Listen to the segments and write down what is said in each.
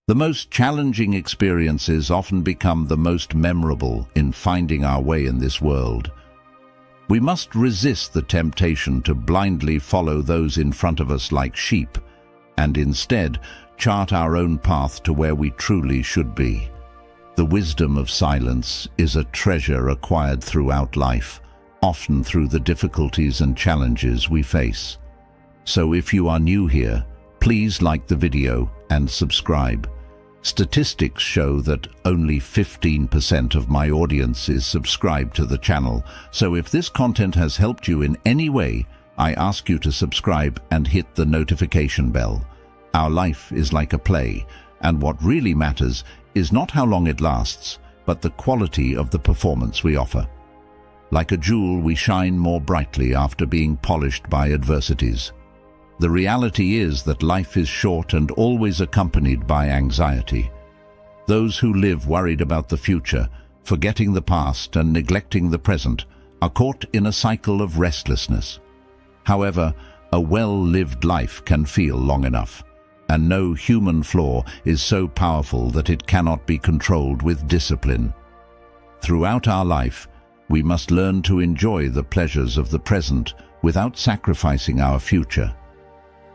The most challenging experiences often become the most memorable in finding our way in this world. We must resist the temptation to blindly follow those in front of us like sheep, and instead chart our own path to where we truly should be. The wisdom of silence is a treasure acquired throughout life, often through the difficulties and challenges we face. So if you are new here, please like the video and subscribe. Statistics show that only 15% of my audience is subscribed to the channel, so if this content has helped you in any way, I ask you to subscribe and hit the notification bell. Our life is like a play, and what really matters is not how long it lasts, but the quality of the performance we offer. Like a jewel, we shine more brightly after being polished by adversities. The reality is that life is short and always accompanied by anxiety. Those who live worried about the future, forgetting the past and neglecting the present, are caught in a cycle of restlessness. However, a well-lived life can feel long enough, and no human flaw is so powerful that it cannot be controlled with discipline. Throughout our life, we must learn to enjoy the pleasures of the present without sacrificing our future.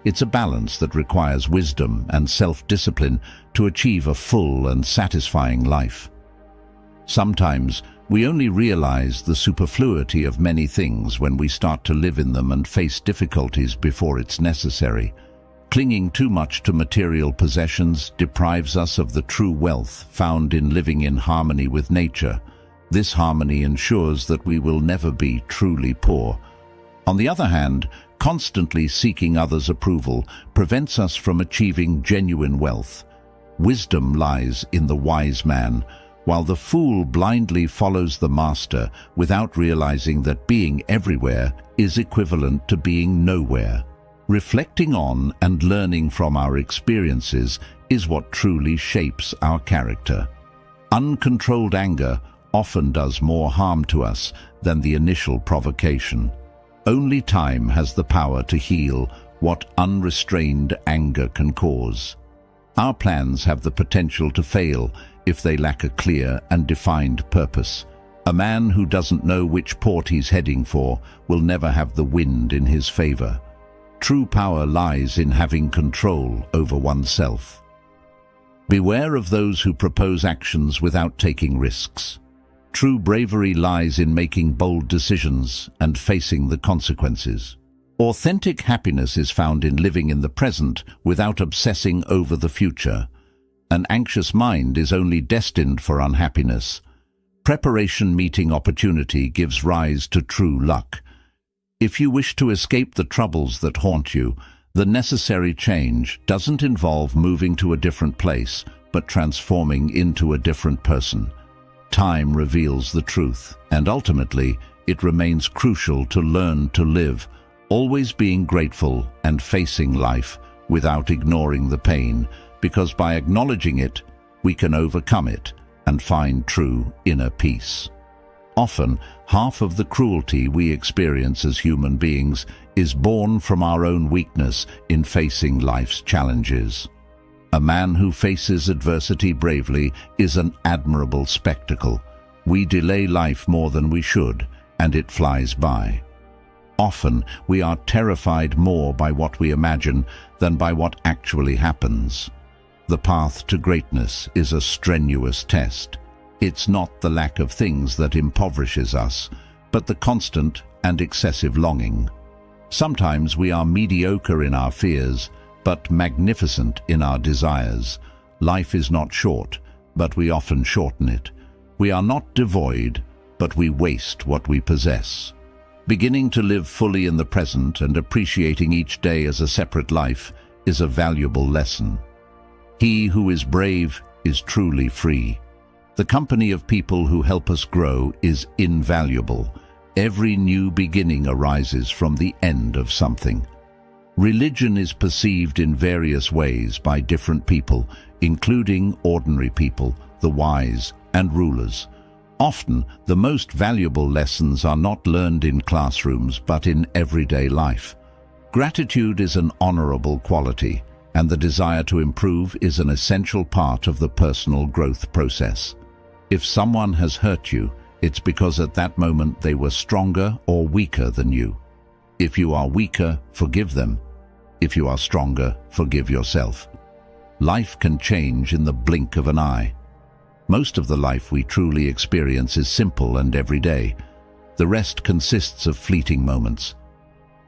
It's a balance that requires wisdom and self-discipline to achieve a full and satisfying life. Sometimes, we only realize the superfluity of many things when we start to live in them and face difficulties before it's necessary. Clinging too much to material possessions deprives us of the true wealth found in living in harmony with nature. This harmony ensures that we will never be truly poor. On the other hand, constantly seeking others' approval prevents us from achieving genuine wealth. Wisdom lies in the wise man, while the fool blindly follows the master without realizing that being everywhere is equivalent to being nowhere. Reflecting on and learning from our experiences is what truly shapes our character. Uncontrolled anger often does more harm to us than the initial provocation. Only time has the power to heal what unrestrained anger can cause. Our plans have the potential to fail if they lack a clear and defined purpose. A man who doesn't know which port he's heading for will never have the wind in his favor. True power lies in having control over oneself. Beware of those who propose actions without taking risks. True bravery lies in making bold decisions and facing the consequences. Authentic happiness is found in living in the present without obsessing over the future. An anxious mind is only destined for unhappiness. Preparation meeting opportunity gives rise to true luck. If you wish to escape the troubles that haunt you, the necessary change doesn't involve moving to a different place, but transforming into a different person. Time reveals the truth, and ultimately, it remains crucial to learn to live, always being grateful and facing life without ignoring the pain, because by acknowledging it, we can overcome it and find true inner peace. Often, half of the cruelty we experience as human beings is born from our own weakness in facing life's challenges. A man who faces adversity bravely is an admirable spectacle. We delay life more than we should, and it flies by. Often, we are terrified more by what we imagine than by what actually happens. The path to greatness is a strenuous test. It's not the lack of things that impoverishes us, but the constant and excessive longing. Sometimes we are mediocre in our fears, but magnificent in our desires. Life is not short, but we often shorten it. We are not devoid, but we waste what we possess. Beginning to live fully in the present and appreciating each day as a separate life is a valuable lesson. He who is brave is truly free. The company of people who help us grow is invaluable. Every new beginning arises from the end of something. Religion is perceived in various ways by different people, including ordinary people, the wise, and rulers. Often, the most valuable lessons are not learned in classrooms but in everyday life. Gratitude is an honorable quality. and the desire to improve is an essential part of the personal growth process. If someone has hurt you, it's because at that moment they were stronger or weaker than you. If you are weaker, forgive them. If you are stronger, forgive yourself. Life can change in the blink of an eye. Most of the life we truly experience is simple and everyday. The rest consists of fleeting moments.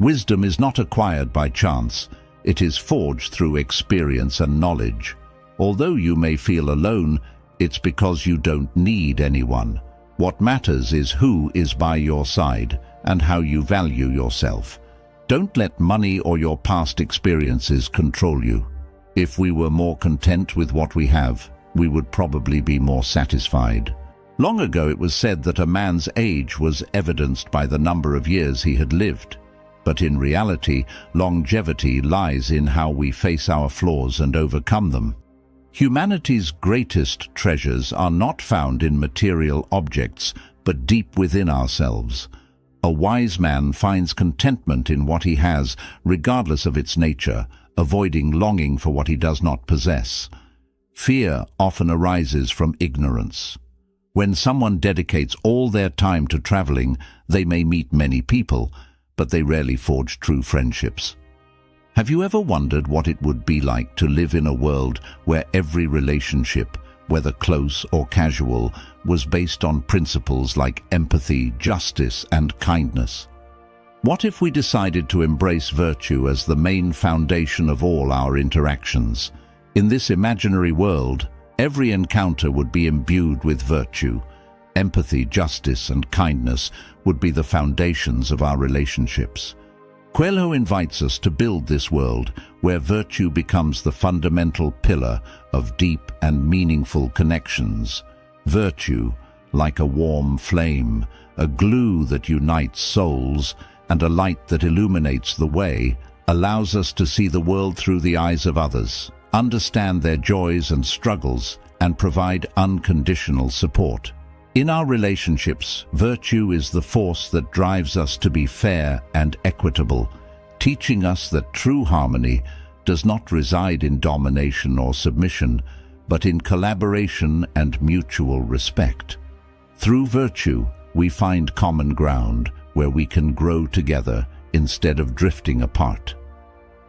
Wisdom is not acquired by chance. It is forged through experience and knowledge. Although you may feel alone, it's because you don't need anyone. What matters is who is by your side and how you value yourself. Don't let money or your past experiences control you. If we were more content with what we have, we would probably be more satisfied. Long ago it was said that a man's age was evidenced by the number of years he had lived. But in reality, longevity lies in how we face our flaws and overcome them. Humanity's greatest treasures are not found in material objects, but deep within ourselves. A wise man finds contentment in what he has, regardless of its nature, avoiding longing for what he does not possess. Fear often arises from ignorance. When someone dedicates all their time to traveling, they may meet many people, but they rarely forge true friendships. Have you ever wondered what it would be like to live in a world where every relationship, whether close or casual, was based on principles like empathy, justice, and kindness? What if we decided to embrace virtue as the main foundation of all our interactions? In this imaginary world, every encounter would be imbued with virtue. Empathy, justice, and kindness would be the foundations of our relationships. Coelho invites us to build this world where virtue becomes the fundamental pillar of deep and meaningful connections. Virtue, like a warm flame, a glue that unites souls, and a light that illuminates the way, allows us to see the world through the eyes of others, understand their joys and struggles, and provide unconditional support. In our relationships, virtue is the force that drives us to be fair and equitable, teaching us that true harmony does not reside in domination or submission, but in collaboration and mutual respect. Through virtue, we find common ground where we can grow together instead of drifting apart.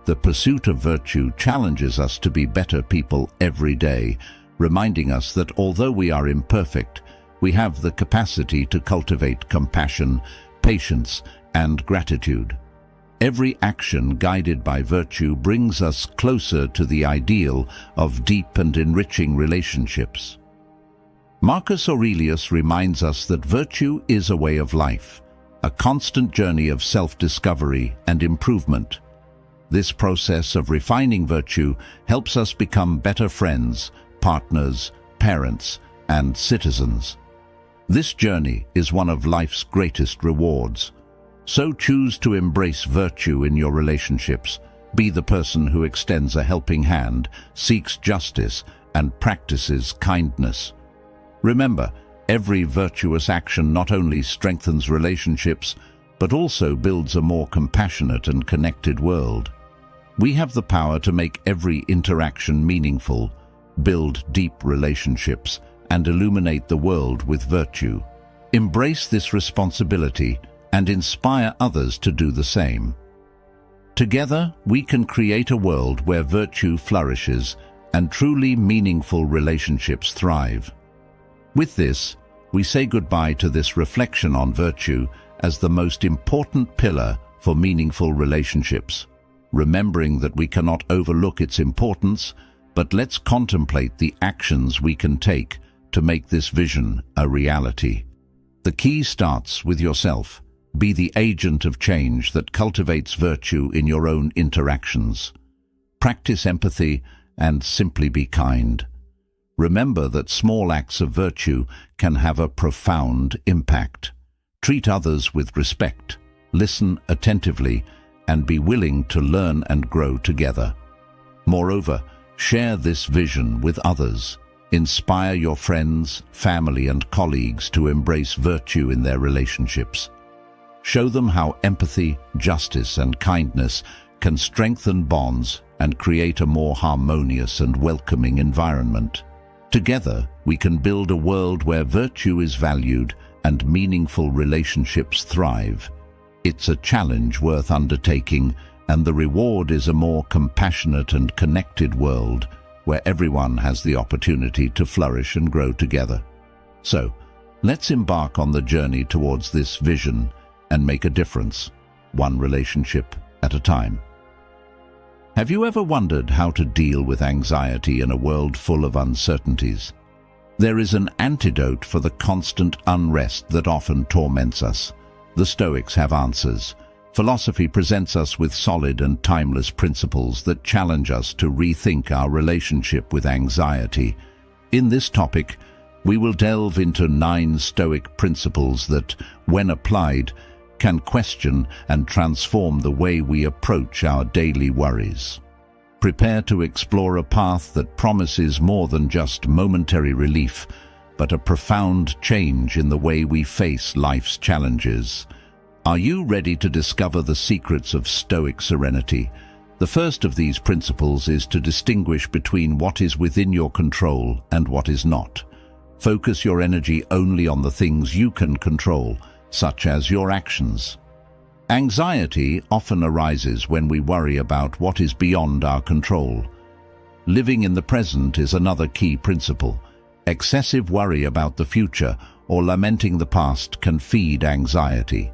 The pursuit of virtue challenges us to be better people every day, reminding us that although we are imperfect, we have the capacity to cultivate compassion, patience, and gratitude. Every action guided by virtue brings us closer to the ideal of deep and enriching relationships. Marcus Aurelius reminds us that virtue is a way of life, a constant journey of self-discovery and improvement. This process of refining virtue helps us become better friends, partners, parents, and citizens. This journey is one of life's greatest rewards. So choose to embrace virtue in your relationships. Be the person who extends a helping hand, seeks justice, and practices kindness. Remember, every virtuous action not only strengthens relationships, but also builds a more compassionate and connected world. We have the power to make every interaction meaningful, build deep relationships, and illuminate the world with virtue. Embrace this responsibility and inspire others to do the same. Together, we can create a world where virtue flourishes and truly meaningful relationships thrive. With this, we say goodbye to this reflection on virtue as the most important pillar for meaningful relationships, remembering that we cannot overlook its importance, but let's contemplate the actions we can take to make this vision a reality. The key starts with yourself. Be the agent of change that cultivates virtue in your own interactions. Practice empathy and simply be kind. Remember that small acts of virtue can have a profound impact. Treat others with respect, listen attentively, and be willing to learn and grow together. Moreover, share this vision with others. Inspire your friends, family, and colleagues to embrace virtue in their relationships. Show them how empathy, justice, and kindness can strengthen bonds and create a more harmonious and welcoming environment. Together, we can build a world where virtue is valued and meaningful relationships thrive. It's a challenge worth undertaking, and the reward is a more compassionate and connected world where everyone has the opportunity to flourish and grow together. So, let's embark on the journey towards this vision and make a difference, one relationship at a time. Have you ever wondered how to deal with anxiety in a world full of uncertainties? There is an antidote for the constant unrest that often torments us. The Stoics have answers. Philosophy presents us with solid and timeless principles that challenge us to rethink our relationship with anxiety. In this topic, we will delve into 9 Stoic principles that, when applied, can question and transform the way we approach our daily worries. Prepare to explore a path that promises more than just momentary relief, but a profound change in the way we face life's challenges. Are you ready to discover the secrets of Stoic serenity? The first of these principles is to distinguish between what is within your control and what is not. Focus your energy only on the things you can control, such as your actions. Anxiety often arises when we worry about what is beyond our control. Living in the present is another key principle. Excessive worry about the future or lamenting the past can feed anxiety.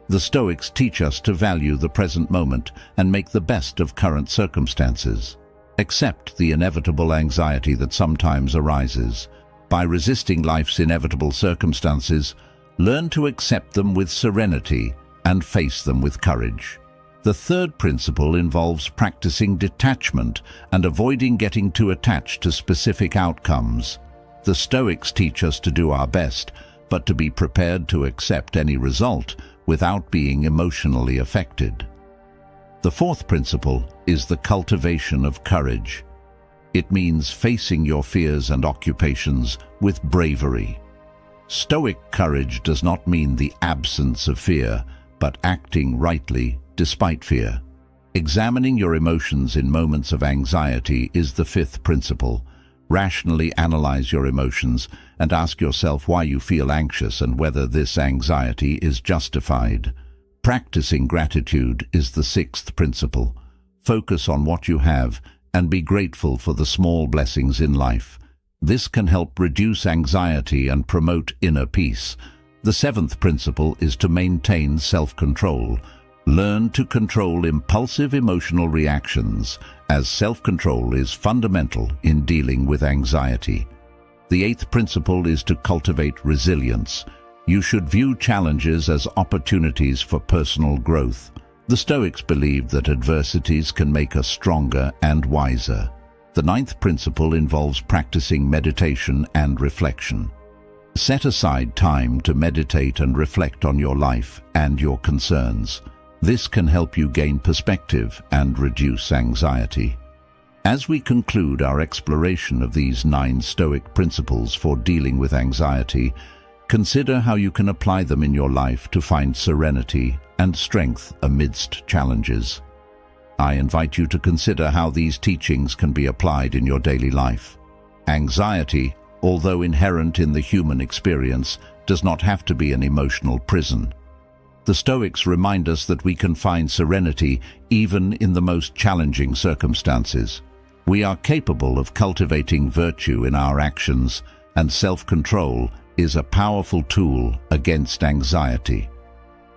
The Stoics teach us to value the present moment and make the best of current circumstances. Accept the inevitable anxiety that sometimes arises. By resisting life's inevitable circumstances, learn to accept them with serenity and face them with courage. The third principle involves practicing detachment and avoiding getting too attached to specific outcomes. The Stoics teach us to do our best, but to be prepared to accept any result without being emotionally affected. The fourth principle is the cultivation of courage. It means facing your fears and occupations with bravery. Stoic courage does not mean the absence of fear, but acting rightly despite fear. Examining your emotions in moments of anxiety is the fifth principle. Rationally analyze your emotions and ask yourself why you feel anxious and whether this anxiety is justified. Practicing gratitude is the sixth principle. Focus on what you have and be grateful for the small blessings in life. This can help reduce anxiety and promote inner peace. The seventh principle is to maintain self-control. Learn to control impulsive emotional reactions, as self-control is fundamental in dealing with anxiety. The eighth principle is to cultivate resilience. You should view challenges as opportunities for personal growth. The Stoics believe that adversities can make us stronger and wiser. The ninth principle involves practicing meditation and reflection. Set aside time to meditate and reflect on your life and your concerns. This can help you gain perspective and reduce anxiety. As we conclude our exploration of these 9 Stoic principles for dealing with anxiety, consider how you can apply them in your life to find serenity and strength amidst challenges. I invite you to consider how these teachings can be applied in your daily life. Anxiety, although inherent in the human experience, does not have to be an emotional prison. The Stoics remind us that we can find serenity even in the most challenging circumstances. We are capable of cultivating virtue in our actions, and self-control is a powerful tool against anxiety.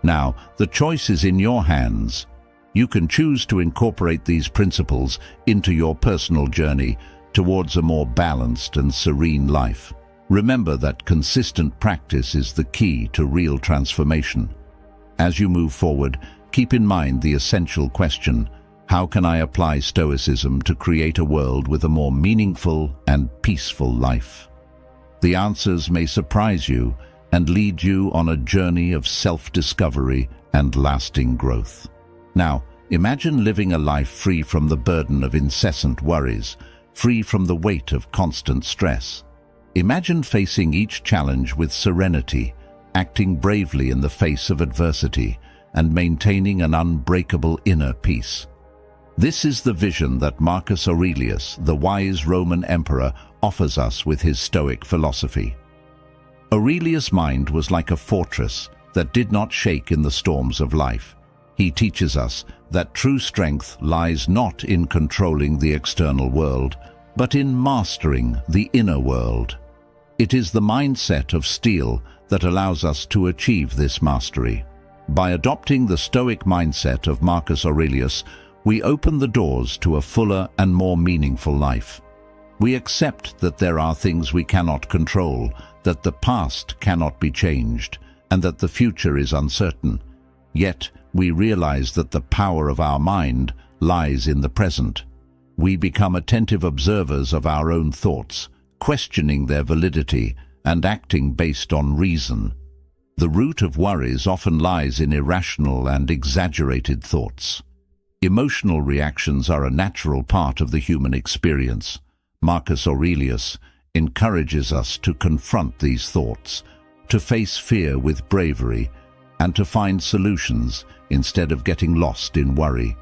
Now, the choice is in your hands. You can choose to incorporate these principles into your personal journey towards a more balanced and serene life. Remember that consistent practice is the key to real transformation. As you move forward, keep in mind the essential question: how can I apply Stoicism to create a world with a more meaningful and peaceful life? The answers may surprise you and lead you on a journey of self-discovery and lasting growth. Now, imagine living a life free from the burden of incessant worries, free from the weight of constant stress. Imagine facing each challenge with serenity, acting bravely in the face of adversity, and maintaining an unbreakable inner peace. This is the vision that Marcus Aurelius, the wise Roman emperor, offers us with his Stoic philosophy. Aurelius' mind was like a fortress that did not shake in the storms of life. He teaches us that true strength lies not in controlling the external world, but in mastering the inner world. It is the mindset of steel that allows us to achieve this mastery. By adopting the Stoic mindset of Marcus Aurelius, we open the doors to a fuller and more meaningful life. We accept that there are things we cannot control, that the past cannot be changed, and that the future is uncertain. Yet, we realize that the power of our mind lies in the present. We become attentive observers of our own thoughts, questioning their validity and acting based on reason. The root of worries often lies in irrational and exaggerated thoughts. Emotional reactions are a natural part of the human experience. Marcus Aurelius encourages us to confront these thoughts, to face fear with bravery, and to find solutions instead of getting lost in worry.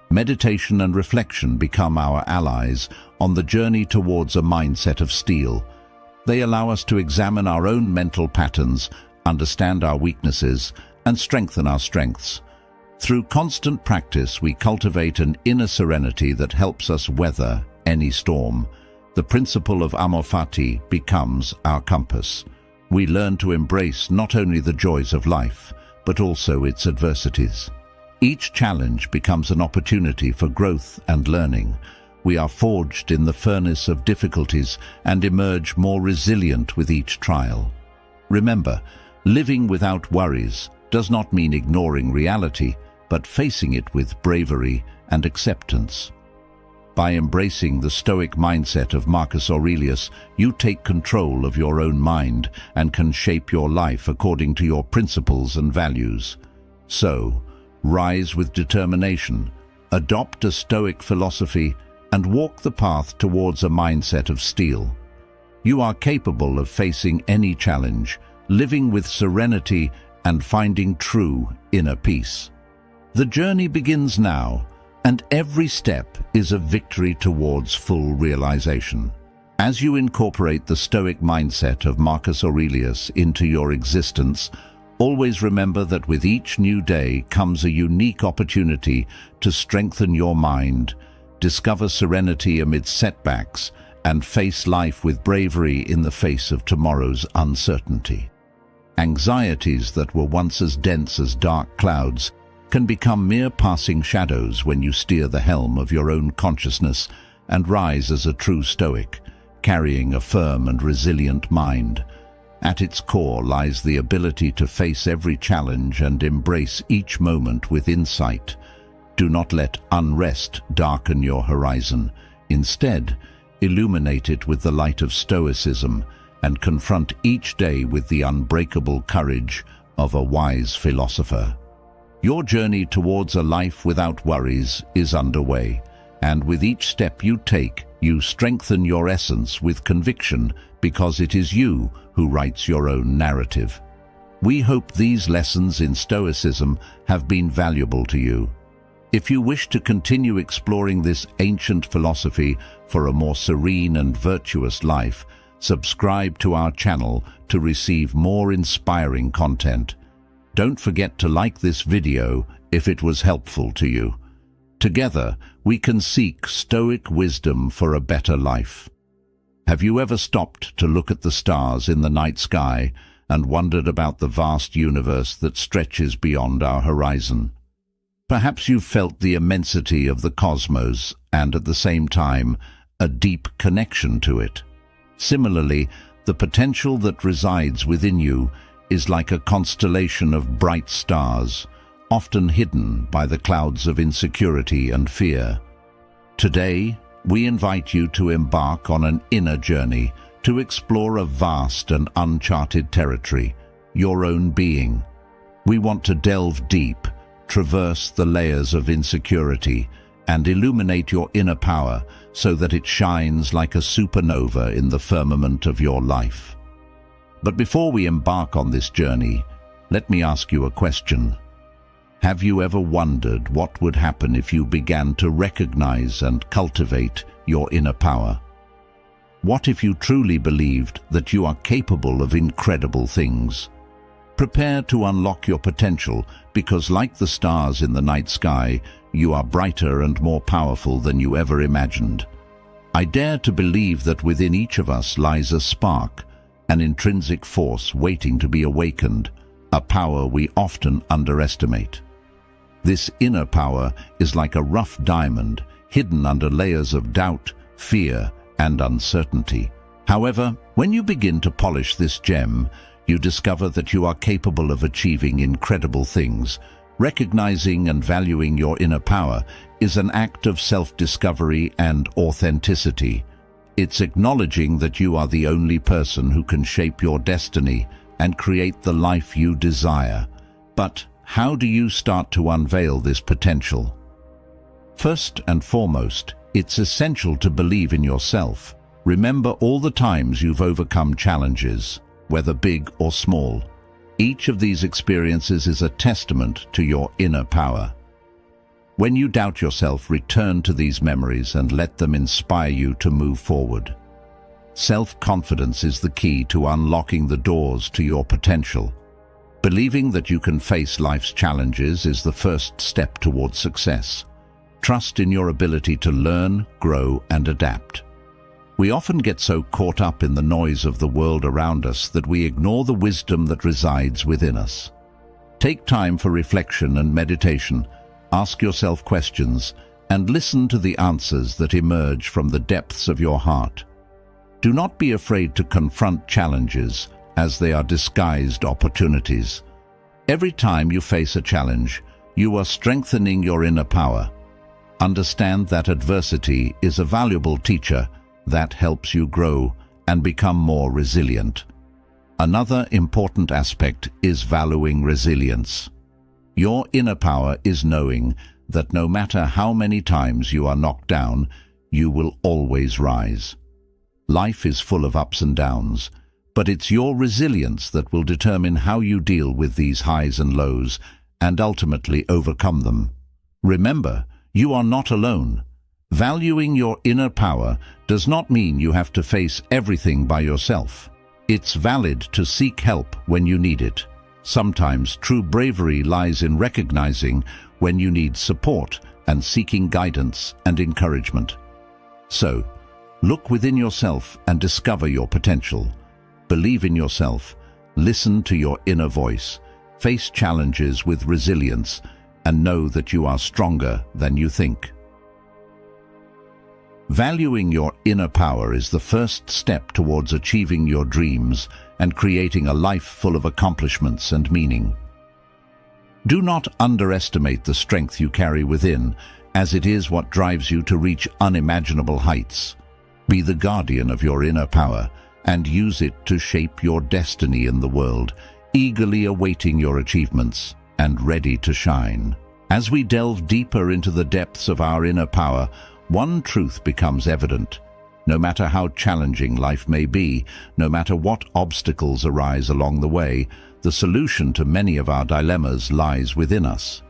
Meditation and reflection become our allies on the journey towards a mindset of steel. They allow us to examine our own mental patterns, understand our weaknesses, and strengthen our strengths. Through constant practice, we cultivate an inner serenity that helps us weather any storm. The principle of amor fati becomes our compass. We learn to embrace not only the joys of life, but also its adversities. Each challenge becomes an opportunity for growth and learning. We are forged in the furnace of difficulties and emerge more resilient with each trial. Remember, living without worries does not mean ignoring reality, but facing it with bravery and acceptance. By embracing the Stoic mindset of Marcus Aurelius, you take control of your own mind and can shape your life according to your principles and values. So, rise with determination, adopt a Stoic philosophy, and walk the path towards a mindset of steel. You are capable of facing any challenge, living with serenity, and finding true inner peace. The journey begins now, and every step is a victory towards full realization. As you incorporate the Stoic mindset of Marcus Aurelius into your existence, always remember that with each new day comes a unique opportunity to strengthen your mind, discover serenity amid setbacks, and face life with bravery in the face of tomorrow's uncertainty. Anxieties that were once as dense as dark clouds can become mere passing shadows when you steer the helm of your own consciousness and rise as a true Stoic, carrying a firm and resilient mind. At its core lies the ability to face every challenge and embrace each moment with insight. Do not let unrest darken your horizon. Instead, illuminate it with the light of Stoicism and confront each day with the unbreakable courage of a wise philosopher. Your journey towards a life without worries is underway, and with each step you take, you strengthen your essence with conviction because it is you who writes your own narrative. We hope these lessons in Stoicism have been valuable to you. If you wish to continue exploring this ancient philosophy for a more serene and virtuous life, subscribe to our channel to receive more inspiring content. Don't forget to like this video if it was helpful to you. Together, we can seek Stoic wisdom for a better life. Have you ever stopped to look at the stars in the night sky and wondered about the vast universe that stretches beyond our horizon? Perhaps you've felt the immensity of the cosmos and at the same time, a deep connection to it. Similarly, the potential that resides within you is like a constellation of bright stars, often hidden by the clouds of insecurity and fear. Today, we invite you to embark on an inner journey to explore a vast and uncharted territory, your own being. We want to delve deep, traverse the layers of insecurity, and illuminate your inner power so that it shines like a supernova in the firmament of your life. But before we embark on this journey, let me ask you a question. Have you ever wondered what would happen if you began to recognize and cultivate your inner power? What if you truly believed that you are capable of incredible things? Prepare to unlock your potential, because like the stars in the night sky, you are brighter and more powerful than you ever imagined. I dare to believe that within each of us lies a spark, an intrinsic force waiting to be awakened, a power we often underestimate. This inner power is like a rough diamond, hidden under layers of doubt, fear, and uncertainty. However, when you begin to polish this gem, you discover that you are capable of achieving incredible things. Recognizing and valuing your inner power is an act of self-discovery and authenticity. It's acknowledging that you are the only person who can shape your destiny and create the life you desire. But how do you start to unveil this potential? First and foremost, it's essential to believe in yourself. Remember all the times you've overcome challenges, whether big or small. Each of these experiences is a testament to your inner power. When you doubt yourself, return to these memories and let them inspire you to move forward. Self-confidence is the key to unlocking the doors to your potential. Believing that you can face life's challenges is the first step towards success. Trust in your ability to learn, grow, and adapt. We often get so caught up in the noise of the world around us that we ignore the wisdom that resides within us. Take time for reflection and meditation. Ask yourself questions and listen to the answers that emerge from the depths of your heart. Do not be afraid to confront challenges, as they are disguised opportunities. Every time you face a challenge, you are strengthening your inner power. Understand that adversity is a valuable teacher that helps you grow and become more resilient. Another important aspect is valuing resilience. Your inner power is knowing that no matter how many times you are knocked down, you will always rise. Life is full of ups and downs, but it's your resilience that will determine how you deal with these highs and lows and ultimately overcome them. Remember, you are not alone. Valuing your inner power does not mean you have to face everything by yourself. It's valid to seek help when you need it. Sometimes true bravery lies in recognizing when you need support and seeking guidance and encouragement. So, look within yourself and discover your potential. Believe in yourself, listen to your inner voice, face challenges with resilience, and know that you are stronger than you think. Valuing your inner power is the first step towards achieving your dreams and creating a life full of accomplishments and meaning. Do not underestimate the strength you carry within, as it is what drives you to reach unimaginable heights. Be the guardian of your inner power and use it to shape your destiny in the world, eagerly awaiting your achievements and ready to shine. As we delve deeper into the depths of our inner power, one truth becomes evident. No matter how challenging life may be, no matter what obstacles arise along the way, the solution to many of our dilemmas lies within us.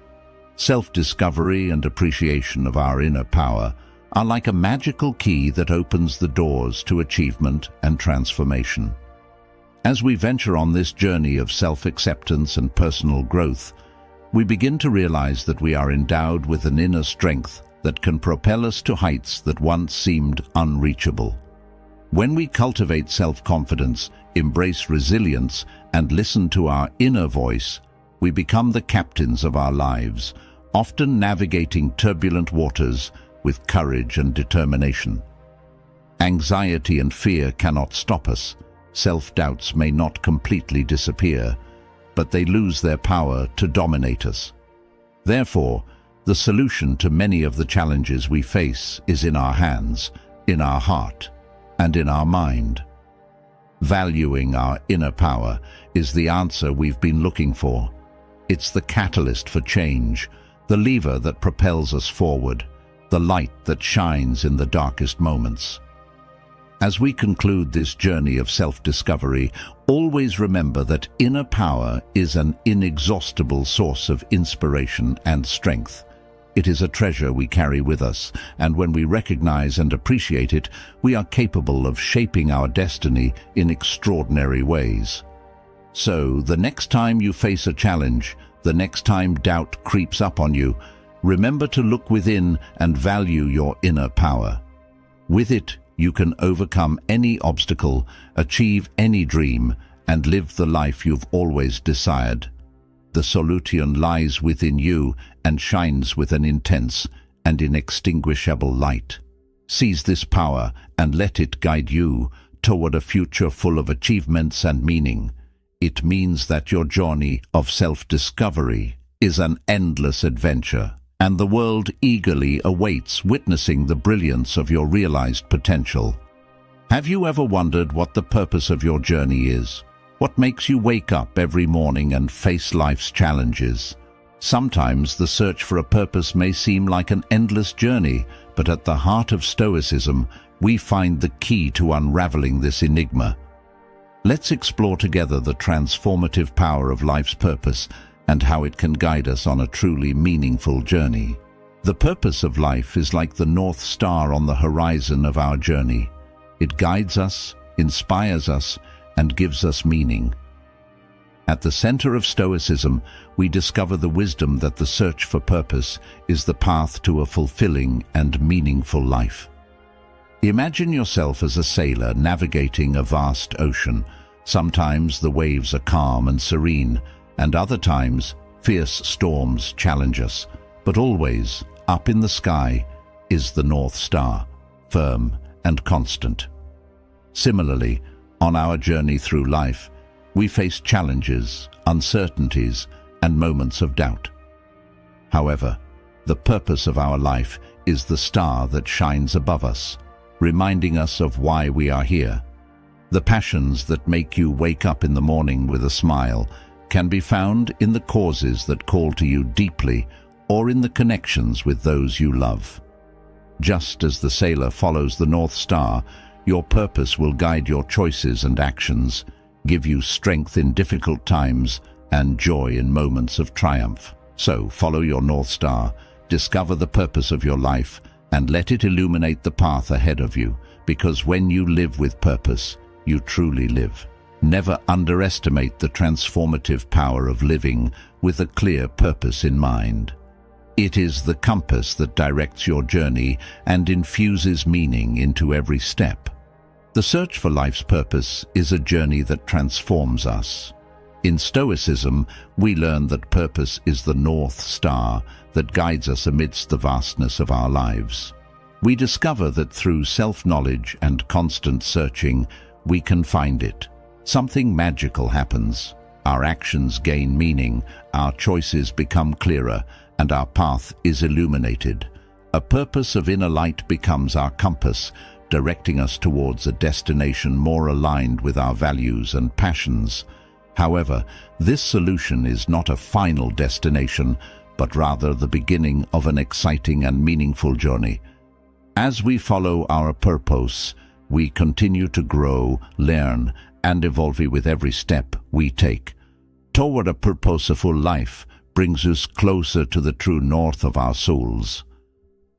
Self-discovery and appreciation of our inner power are like a magical key that opens the doors to achievement and transformation. As we venture on this journey of self-acceptance and personal growth, we begin to realize that we are endowed with an inner strength that can propel us to heights that once seemed unreachable. When we cultivate self-confidence, embrace resilience, and listen to our inner voice, we become the captains of our lives, often navigating turbulent waters with courage and determination. Anxiety and fear cannot stop us. Self-doubts may not completely disappear, but they lose their power to dominate us. Therefore, the solution to many of the challenges we face is in our hands, in our heart, and in our mind. Valuing our inner power is the answer we've been looking for. It's the catalyst for change, the lever that propels us forward, the light that shines in the darkest moments. As we conclude this journey of self-discovery, always remember that inner power is an inexhaustible source of inspiration and strength. It is a treasure we carry with us, and when we recognize and appreciate it, we are capable of shaping our destiny in extraordinary ways. So, the next time you face a challenge, the next time doubt creeps up on you, remember to look within and value your inner power. With it, you can overcome any obstacle, achieve any dream, and live the life you've always desired. The solution lies within you and shines with an intense and inextinguishable light. Seize this power and let it guide you toward a future full of achievements and meaning. It means that your journey of self-discovery is an endless adventure, and the world eagerly awaits witnessing the brilliance of your realized potential. Have you ever wondered what the purpose of your journey is? What makes you wake up every morning and face life's challenges? Sometimes the search for a purpose may seem like an endless journey, but at the heart of Stoicism, we find the key to unraveling this enigma. Let's explore together the transformative power of life's purpose and how it can guide us on a truly meaningful journey. The purpose of life is like the North Star on the horizon of our journey. It guides us, inspires us, and gives us meaning. At the center of Stoicism, we discover the wisdom that the search for purpose is the path to a fulfilling and meaningful life. Imagine yourself as a sailor navigating a vast ocean. Sometimes the waves are calm and serene, and other times fierce storms challenge us. But always, up in the sky, is the North Star, firm and constant. Similarly, on our journey through life, we face challenges, uncertainties, and moments of doubt. However, the purpose of our life is the star that shines above us, reminding us of why we are here. The passions that make you wake up in the morning with a smile can be found in the causes that call to you deeply or in the connections with those you love. Just as the sailor follows the North Star, your purpose will guide your choices and actions, give you strength in difficult times and joy in moments of triumph. So, follow your North Star, discover the purpose of your life, and let it illuminate the path ahead of you, because when you live with purpose, you truly live. Never underestimate the transformative power of living with a clear purpose in mind. It is the compass that directs your journey and infuses meaning into every step. The search for life's purpose is a journey that transforms us. In Stoicism, we learn that purpose is the North Star that guides us amidst the vastness of our lives. We discover that through self-knowledge and constant searching, we can find it. Something magical happens. Our actions gain meaning, our choices become clearer, and our path is illuminated. A purpose of inner light becomes our compass, directing us towards a destination more aligned with our values and passions. However, this solution is not a final destination, but rather the beginning of an exciting and meaningful journey. As we follow our purpose, we continue to grow, learn, and evolve with every step we take. Toward a purposeful life brings us closer to the true north of our souls.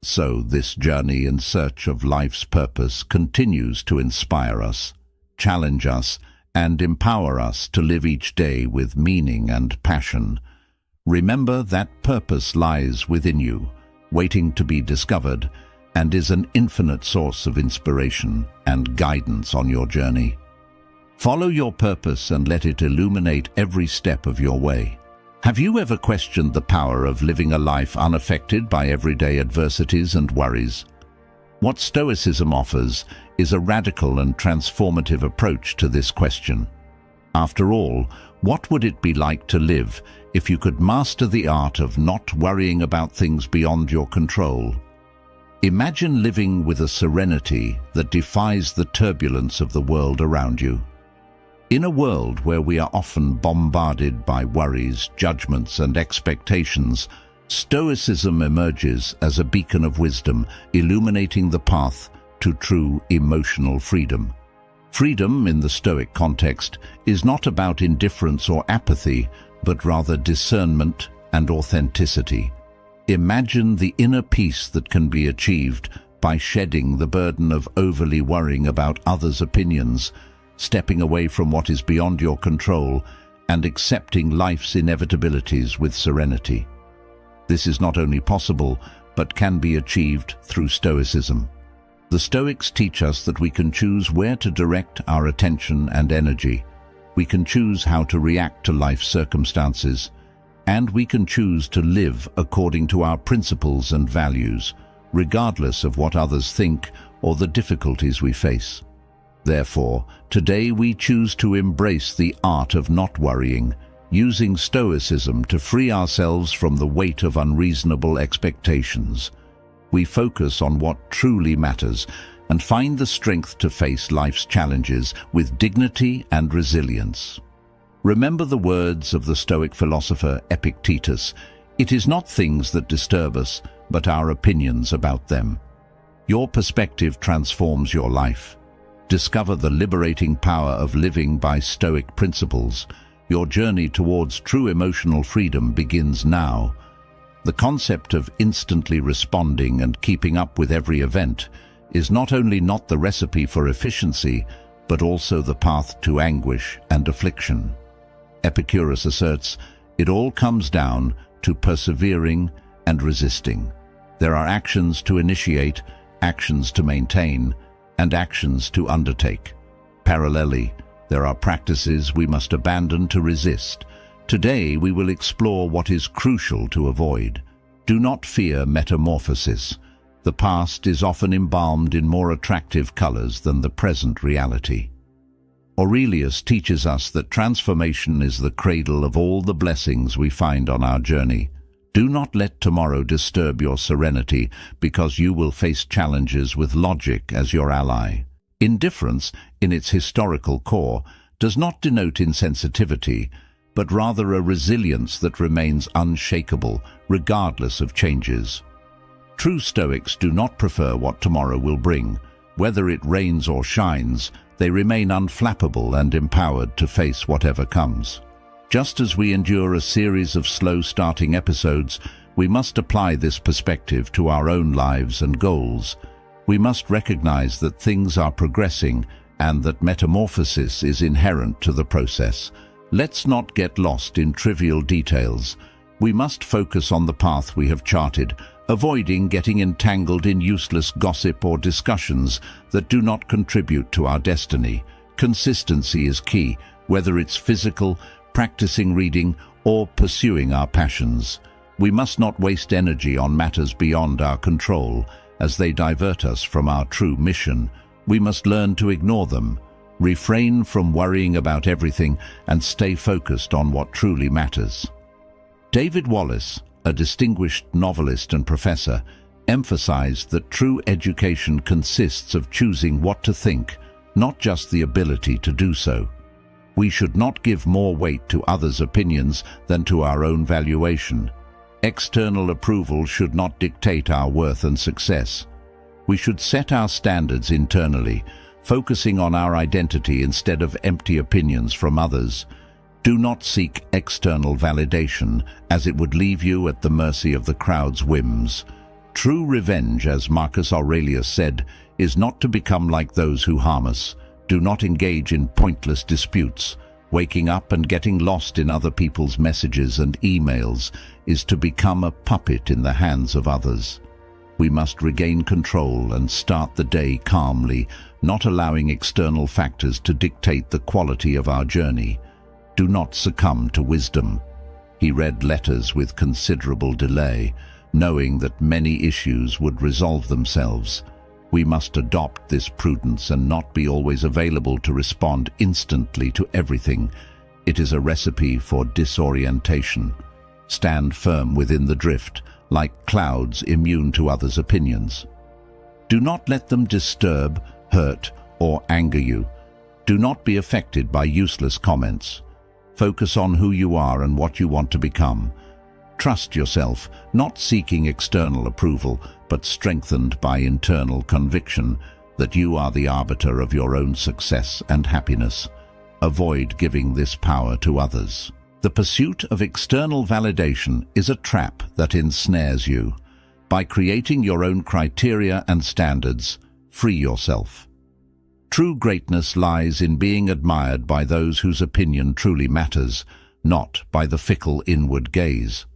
So this journey in search of life's purpose continues to inspire us, challenge us, and empower us to live each day with meaning and passion. Remember that purpose lies within you, waiting to be discovered, and is an infinite source of inspiration and guidance on your journey. Follow your purpose and let it illuminate every step of your way. Have you ever questioned the power of living a life unaffected by everyday adversities and worries? What Stoicism offers is a radical and transformative approach to this question. After all, what would it be like to live if you could master the art of not worrying about things beyond your control? Imagine living with a serenity that defies the turbulence of the world around you. In a world where we are often bombarded by worries, judgments, and expectations, Stoicism emerges as a beacon of wisdom, illuminating the path to true emotional freedom. Freedom, in the Stoic context, is not about indifference or apathy, but rather discernment and authenticity. Imagine the inner peace that can be achieved by shedding the burden of overly worrying about others' opinions, stepping away from what is beyond your control, and accepting life's inevitabilities with serenity. This is not only possible, but can be achieved through Stoicism. The Stoics teach us that we can choose where to direct our attention and energy. We can choose how to react to life's circumstances, and we can choose to live according to our principles and values, regardless of what others think or the difficulties we face. Therefore, today we choose to embrace the art of not worrying, using Stoicism to free ourselves from the weight of unreasonable expectations. We focus on what truly matters and find the strength to face life's challenges with dignity and resilience. Remember the words of the Stoic philosopher Epictetus: "It is not things that disturb us, but our opinions about them." Your perspective transforms your life. Discover the liberating power of living by Stoic principles. Your journey towards true emotional freedom begins now. The concept of instantly responding and keeping up with every event is not only not the recipe for efficiency, but also the path to anguish and affliction. Epicurus asserts, it all comes down to persevering and resisting. There are actions to initiate, actions to maintain, and actions to undertake. Parallelly, there are practices we must abandon to resist. Today we will explore what is crucial to avoid. Do not fear metamorphosis. The past is often embalmed in more attractive colors than the present reality. Aurelius teaches us that transformation is the cradle of all the blessings we find on our journey. Do not let tomorrow disturb your serenity, because you will face challenges with logic as your ally. Indifference, in its historical core, does not denote insensitivity, but rather a resilience that remains unshakable, regardless of changes. True Stoics do not prefer what tomorrow will bring. Whether it rains or shines, they remain unflappable and empowered to face whatever comes. Just as we endure a series of slow-starting episodes, we must apply this perspective to our own lives and goals. We must recognize that things are progressing and that metamorphosis is inherent to the process. Let's not get lost in trivial details. We must focus on the path we have charted, avoiding getting entangled in useless gossip or discussions that do not contribute to our destiny. Consistency is key, whether it's physical, practicing reading, or pursuing our passions. We must not waste energy on matters beyond our control, as they divert us from our true mission. We must learn to ignore them, refrain from worrying about everything, and stay focused on what truly matters. David Wallace, a distinguished novelist and professor, emphasized that true education consists of choosing what to think, not just the ability to do so. We should not give more weight to others' opinions than to our own valuation. External approval should not dictate our worth and success. We should set our standards internally, focusing on our identity instead of empty opinions from others. Do not seek external validation, as it would leave you at the mercy of the crowd's whims. True revenge, as Marcus Aurelius said, is not to become like those who harm us. Do not engage in pointless disputes. Waking up and getting lost in other people's messages and emails is to become a puppet in the hands of others. We must regain control and start the day calmly, not allowing external factors to dictate the quality of our journey. Do not succumb to wisdom. He read letters with considerable delay, knowing that many issues would resolve themselves. We must adopt this prudence and not be always available to respond instantly to everything. It is a recipe for disorientation. Stand firm within the drift, like clouds immune to others' opinions. Do not let them disturb, hurt, or anger you. Do not be affected by useless comments. Focus on who you are and what you want to become. Trust yourself, not seeking external approval, but strengthened by internal conviction. that you are the arbiter of your own success and happiness. Avoid giving this power to others. The pursuit of external validation is a trap that ensnares you. By creating your own criteria and standards, free yourself. True greatness lies in being admired by those whose opinion truly matters, not by the fickle inward gaze.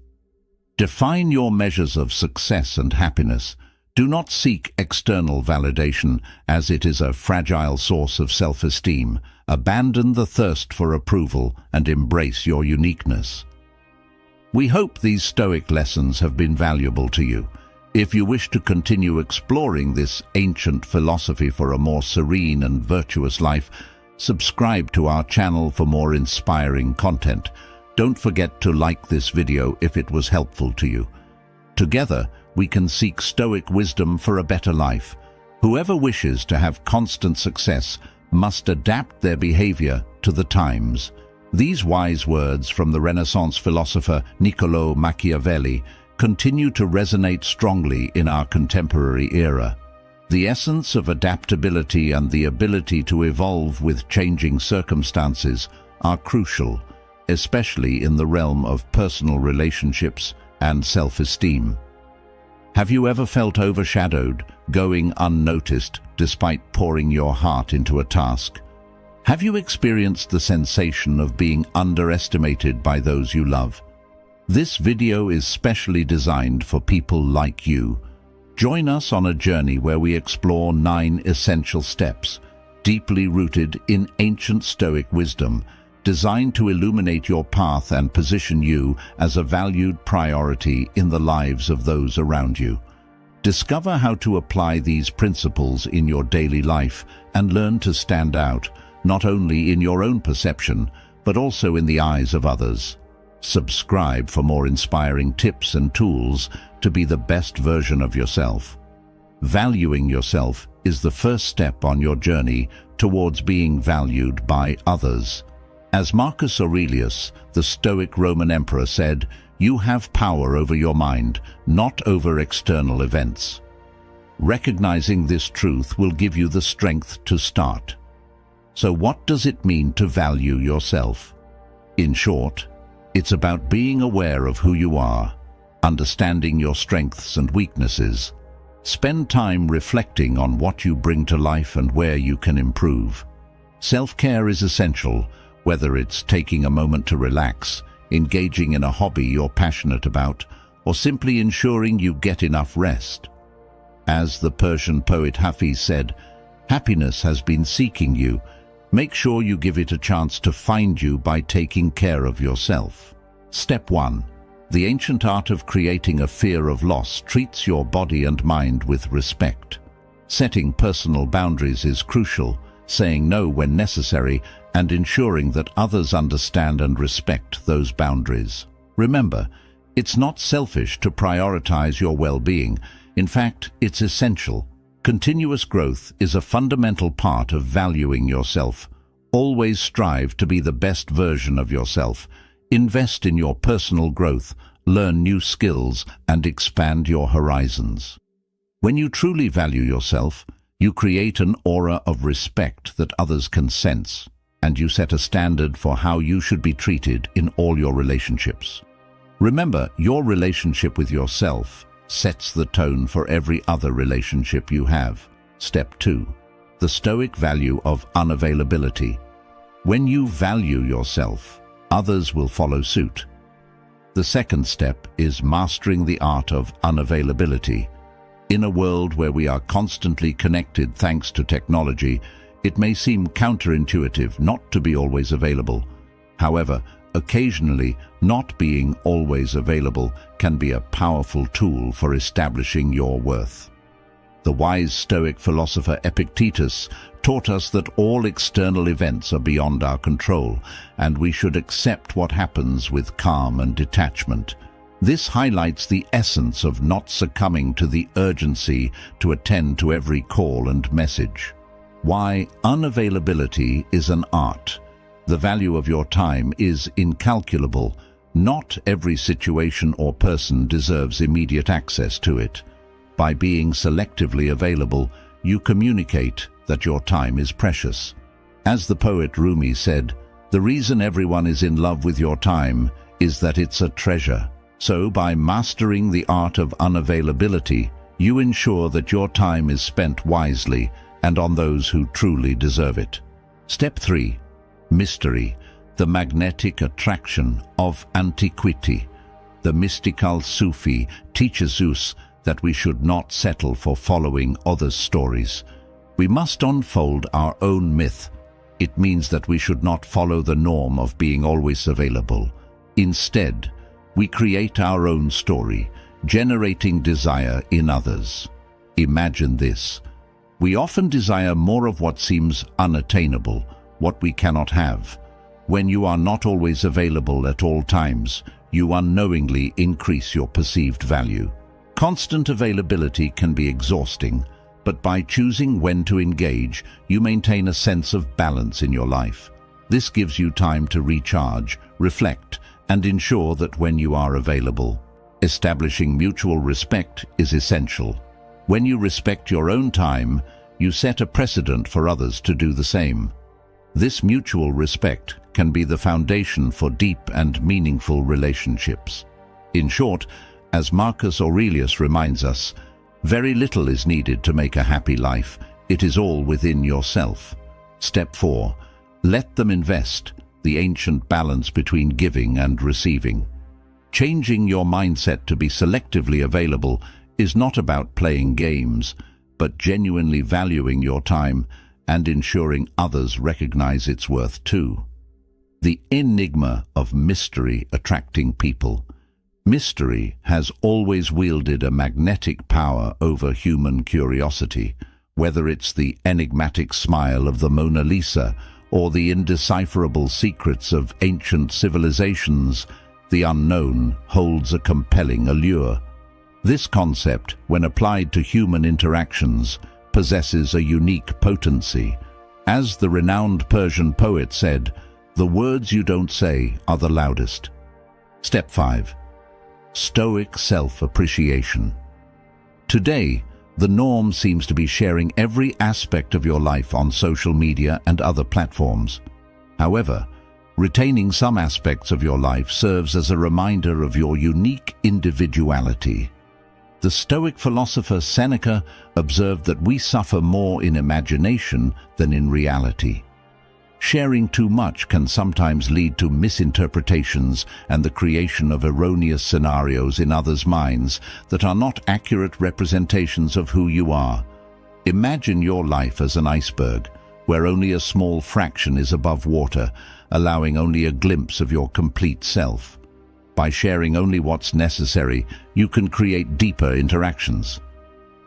Define your measures of success and happiness. Do not seek external validation, as it is a fragile source of self-esteem. Abandon the thirst for approval and embrace your uniqueness. We hope these Stoic lessons have been valuable to you. If you wish to continue exploring this ancient philosophy for a more serene and virtuous life, subscribe to our channel for more inspiring content. Don't forget to like this video if it was helpful to you. Together, we can seek Stoic wisdom for a better life. Whoever wishes to have constant success must adapt their behavior to the times. These wise words from the Renaissance philosopher Niccolò Machiavelli continue to resonate strongly in our contemporary era. The essence of adaptability and the ability to evolve with changing circumstances are crucial, especially in the realm of personal relationships and self-esteem. Have you ever felt overshadowed, going unnoticed despite pouring your heart into a task? Have you experienced the sensation of being underestimated by those you love? This video is specially designed for people like you. Join us on a journey where we explore 9 essential steps, deeply rooted in ancient Stoic wisdom, designed to illuminate your path and position you as a valued priority in the lives of those around you. Discover how to apply these principles in your daily life and learn to stand out, not only in your own perception, but also in the eyes of others. Subscribe for more inspiring tips and tools to be the best version of yourself. Valuing yourself is the first step on your journey towards being valued by others. As Marcus Aurelius, the Stoic Roman emperor, said, "You have power over your mind, not over external events." Recognizing this truth will give you the strength to start. So what does it mean to value yourself? In short, it's about being aware of who you are, understanding your strengths and weaknesses. Spend time reflecting on what you bring to life and where you can improve. Self-care is essential, whether it's taking a moment to relax, engaging in a hobby you're passionate about, or simply ensuring you get enough rest. As the Persian poet Hafiz said, "Happiness has been seeking you. Make sure you give it a chance to find you by taking care of yourself." Step 1. The ancient art of creating a fear of loss treats your body and mind with respect. Setting personal boundaries is crucial, saying no when necessary, and ensuring that others understand and respect those boundaries. Remember, it's not selfish to prioritize your well-being. In fact, it's essential. Continuous growth is a fundamental part of valuing yourself. Always strive to be the best version of yourself. Invest in your personal growth, learn new skills, and expand your horizons. When you truly value yourself, you create an aura of respect that others can sense, and you set a standard for how you should be treated in all your relationships. Remember, your relationship with yourself sets the tone for every other relationship you have. Step 2. The Stoic value of unavailability. When you value yourself, others will follow suit. The second step is mastering the art of unavailability. In a world where we are constantly connected thanks to technology, it may seem counterintuitive not to be always available. However, occasionally, not being always available can be a powerful tool for establishing your worth. The wise Stoic philosopher Epictetus taught us that all external events are beyond our control, and we should accept what happens with calm and detachment. This highlights the essence of not succumbing to the urgency to attend to every call and message. Why unavailability is an art. The value of your time is incalculable. Not every situation or person deserves immediate access to it. By being selectively available, you communicate that your time is precious. As the poet Rumi said, "The reason everyone is in love with your time is that it's a treasure." So, by mastering the art of unavailability, you ensure that your time is spent wisely and on those who truly deserve it. Step 3. Mystery, the magnetic attraction of antiquity. The mystical Sufi teaches us that we should not settle for following others' stories. We must unfold our own myth. It means that we should not follow the norm of being always available. Instead, we create our own story, generating desire in others. Imagine this. We often desire more of what seems unattainable, what we cannot have. When you are not always available at all times, you unknowingly increase your perceived value. Constant availability can be exhausting, but by choosing when to engage, you maintain a sense of balance in your life. This gives you time to recharge, reflect, and ensure that when you are available. Establishing mutual respect is essential. When you respect your own time, you set a precedent for others to do the same. This mutual respect can be the foundation for deep and meaningful relationships. In short, as Marcus Aurelius reminds us, very little is needed to make a happy life. It is all within yourself. Step 4. Let them invest, the ancient balance between giving and receiving. Changing your mindset to be selectively available is not about playing games, but genuinely valuing your time and ensuring others recognize its worth too. The enigma of mystery attracting people. Mystery has always wielded a magnetic power over human curiosity, whether it's the enigmatic smile of the Mona Lisa or the indecipherable secrets of ancient civilizations. The unknown holds a compelling allure. This concept, when applied to human interactions, possesses a unique potency. As the renowned Persian poet said, "The words you don't say are the loudest." Step 5. Stoic self-appreciation. Today, the norm seems to be sharing every aspect of your life on social media and other platforms. However, retaining some aspects of your life serves as a reminder of your unique individuality. The Stoic philosopher Seneca observed that we suffer more in imagination than in reality. Sharing too much can sometimes lead to misinterpretations and the creation of erroneous scenarios in others' minds that are not accurate representations of who you are. Imagine your life as an iceberg, where only a small fraction is above water, allowing only a glimpse of your complete self. By sharing only what's necessary, you can create deeper interactions.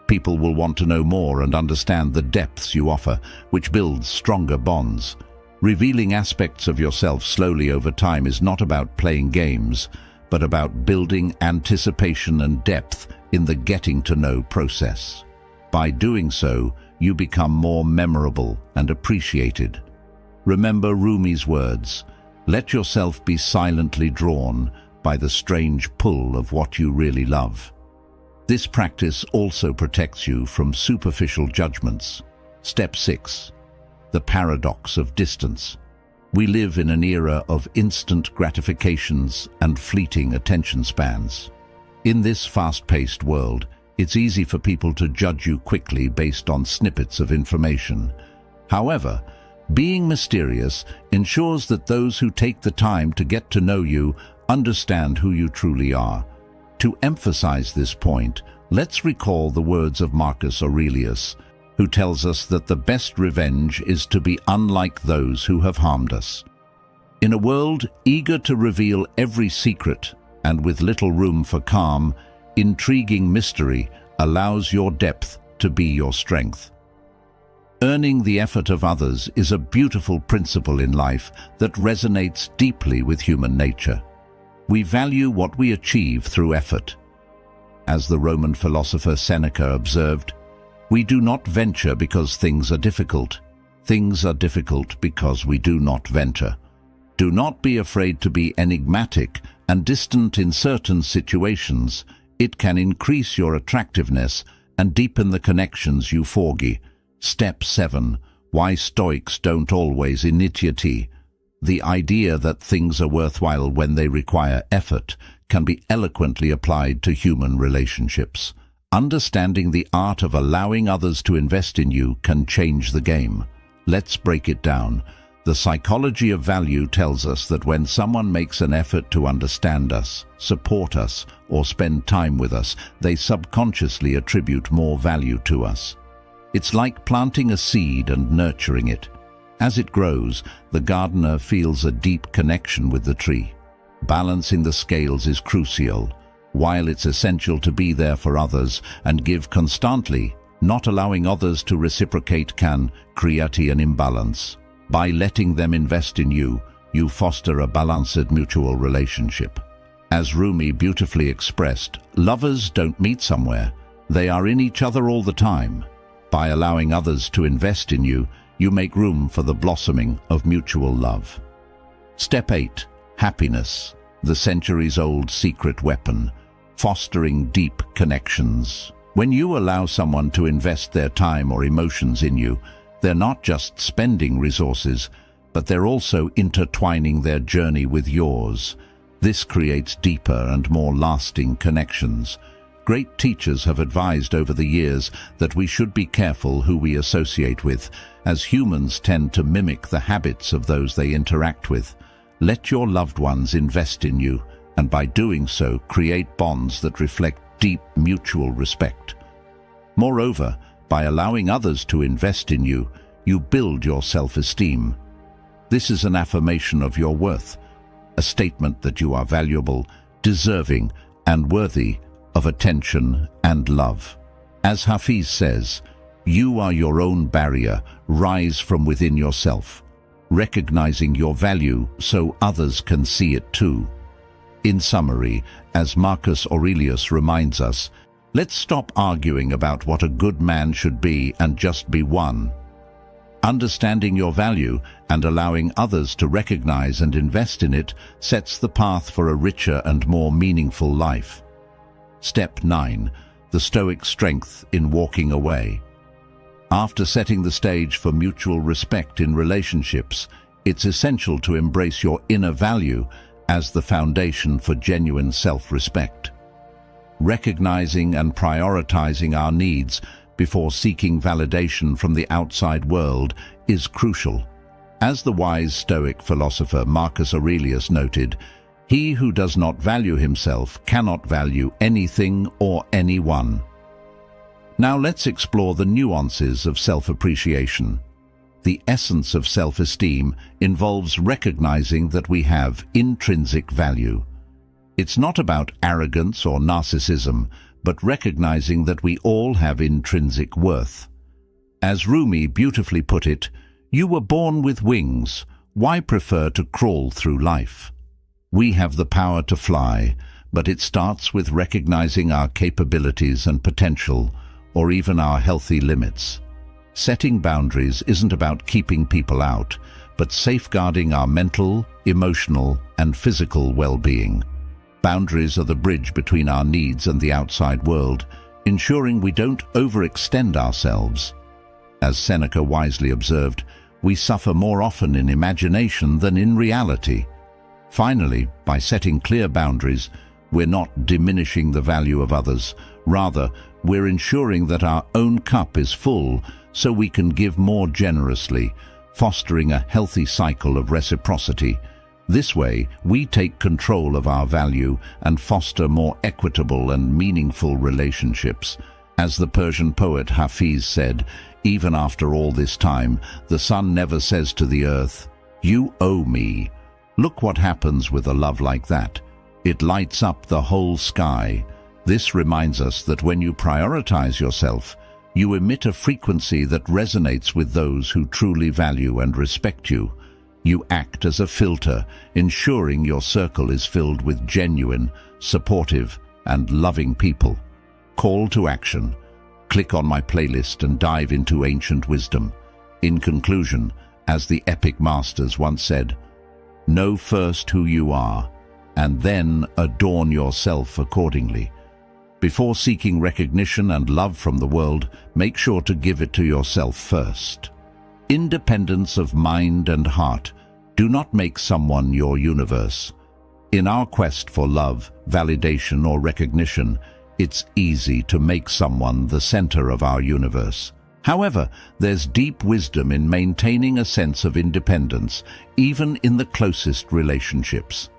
People will want to know more and understand the depths you offer, which builds stronger bonds. Revealing aspects of yourself slowly over time is not about playing games, but about building anticipation and depth in the getting-to-know process. By doing so, you become more memorable and appreciated. Remember Rumi's words, "Let yourself be silently drawn by the strange pull of what you really love." This practice also protects you from superficial judgments. Step 6. The paradox of distance. We live in an era of instant gratifications and fleeting attention spans. In this fast-paced world, it's easy for people to judge you quickly based on snippets of information. However, being mysterious ensures that those who take the time to get to know you understand who you truly are. To emphasize this point, let's recall the words of Marcus Aurelius, who tells us that the best revenge is to be unlike those who have harmed us. In a world eager to reveal every secret and with little room for calm, intriguing mystery allows your depth to be your strength. Earning the effort of others is a beautiful principle in life that resonates deeply with human nature. We value what we achieve through effort. As the Roman philosopher Seneca observed, "We do not venture because things are difficult. Things are difficult because we do not venture." Do not be afraid to be enigmatic and distant in certain situations. It can increase your attractiveness and deepen the connections you forge. Step 7. Why Stoics don't always initiate. The idea that things are worthwhile when they require effort can be eloquently applied to human relationships. Understanding the art of allowing others to invest in you can change the game. Let's break it down. The psychology of value tells us that when someone makes an effort to understand us, support us, or spend time with us, they subconsciously attribute more value to us. It's like planting a seed and nurturing it. As it grows, the gardener feels a deep connection with the tree. Balancing the scales is crucial. While it's essential to be there for others and give constantly, not allowing others to reciprocate can create an imbalance. By letting them invest in you, you foster a balanced mutual relationship. As Rumi beautifully expressed, lovers don't meet somewhere, they are in each other all the time. By allowing others to invest in you, you make room for the blossoming of mutual love. Step 8. Happiness, the centuries-old secret weapon, fostering deep connections. When you allow someone to invest their time or emotions in you, they're not just spending resources, but they're also intertwining their journey with yours. This creates deeper and more lasting connections. Great teachers have advised over the years that we should be careful who we associate with, as humans tend to mimic the habits of those they interact with. Let your loved ones invest in you, and by doing so, create bonds that reflect deep mutual respect. Moreover, by allowing others to invest in you, you build your self-esteem. This is an affirmation of your worth, a statement that you are valuable, deserving, and worthy of attention and love. As Hafiz says, you are your own barrier, rise from within yourself, recognizing your value so others can see it too. In summary, as Marcus Aurelius reminds us, let's stop arguing about what a good man should be and just be one. Understanding your value and allowing others to recognize and invest in it sets the path for a richer and more meaningful life. Step 9. The Stoic strength in walking away. After setting the stage for mutual respect in relationships, it's essential to embrace your inner value as the foundation for genuine self-respect. Recognizing and prioritizing our needs before seeking validation from the outside world is crucial. As the wise Stoic philosopher Marcus Aurelius noted, he who does not value himself cannot value anything or anyone. Now let's explore the nuances of self-appreciation. The essence of self-esteem involves recognizing that we have intrinsic value. It's not about arrogance or narcissism, but recognizing that we all have intrinsic worth. As Rumi beautifully put it, you were born with wings, why prefer to crawl through life? We have the power to fly, but it starts with recognizing our capabilities and potential, or even our healthy limits. Setting boundaries isn't about keeping people out, but safeguarding our mental, emotional, and physical well-being. Boundaries are the bridge between our needs and the outside world, ensuring we don't overextend ourselves. As Seneca wisely observed, we suffer more often in imagination than in reality. Finally, by setting clear boundaries, we're not diminishing the value of others. Rather, we're ensuring that our own cup is full so we can give more generously, fostering a healthy cycle of reciprocity. This way, we take control of our value and foster more equitable and meaningful relationships. As the Persian poet Hafiz said, even after all this time, the sun never says to the earth, "You owe me." Look what happens with a love like that. It lights up the whole sky. This reminds us that when you prioritize yourself, you emit a frequency that resonates with those who truly value and respect you. You act as a filter, ensuring your circle is filled with genuine, supportive, and loving people. Call to action. Click on my playlist and dive into ancient wisdom. In conclusion, as the epic masters once said, know first who you are, and then adorn yourself accordingly. Before seeking recognition and love from the world, make sure to give it to yourself first. Independence of mind and heart. Do not make someone your universe. In our quest for love, validation, or recognition, it's easy to make someone the center of our universe. However, there's deep wisdom in maintaining a sense of independence, even in the closest relationships.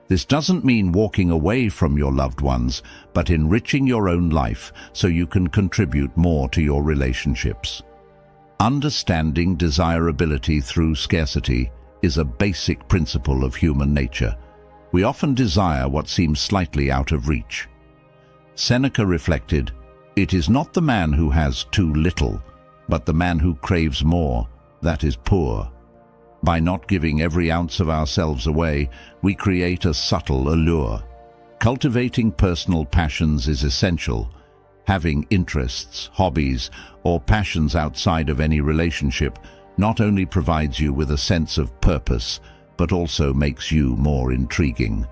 This doesn't mean walking away from your loved ones, but enriching your own life so you can contribute more to your relationships. Understanding desirability through scarcity is a basic principle of human nature. We often desire what seems slightly out of reach. Seneca reflected, "It is not the man who has too little, but the man who craves more, that is poor." By not giving every ounce of ourselves away, we create a subtle allure. Cultivating personal passions is essential. Having interests, hobbies, or passions outside of any relationship not only provides you with a sense of purpose, but also makes you more intriguing.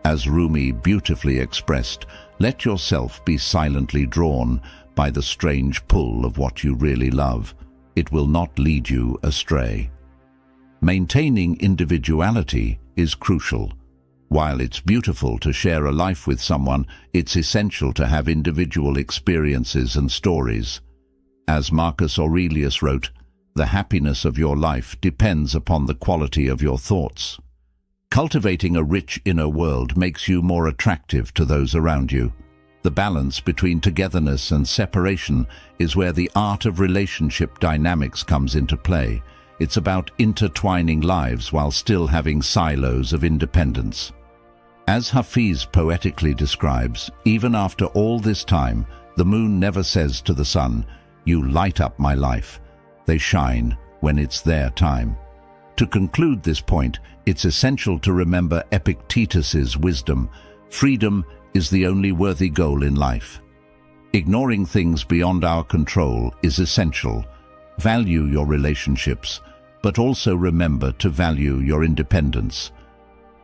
As Rumi beautifully expressed, let yourself be silently drawn by the strange pull of what you really love. It will not lead you astray. Maintaining individuality is crucial. While it's beautiful to share a life with someone, it's essential to have individual experiences and stories. As Marcus Aurelius wrote, "The happiness of your life depends upon the quality of your thoughts." Cultivating a rich inner world makes you more attractive to those around you. The balance between togetherness and separation is where the art of relationship dynamics comes into play. It's about intertwining lives while still having silos of independence. As Hafiz poetically describes, even after all this time, the moon never says to the sun, "You light up my life." They shine when it's their time. To conclude this point, it's essential to remember Epictetus's wisdom. Freedom is the only worthy goal in life. Ignoring things beyond our control is essential. Value your relationships, but also remember to value your independence.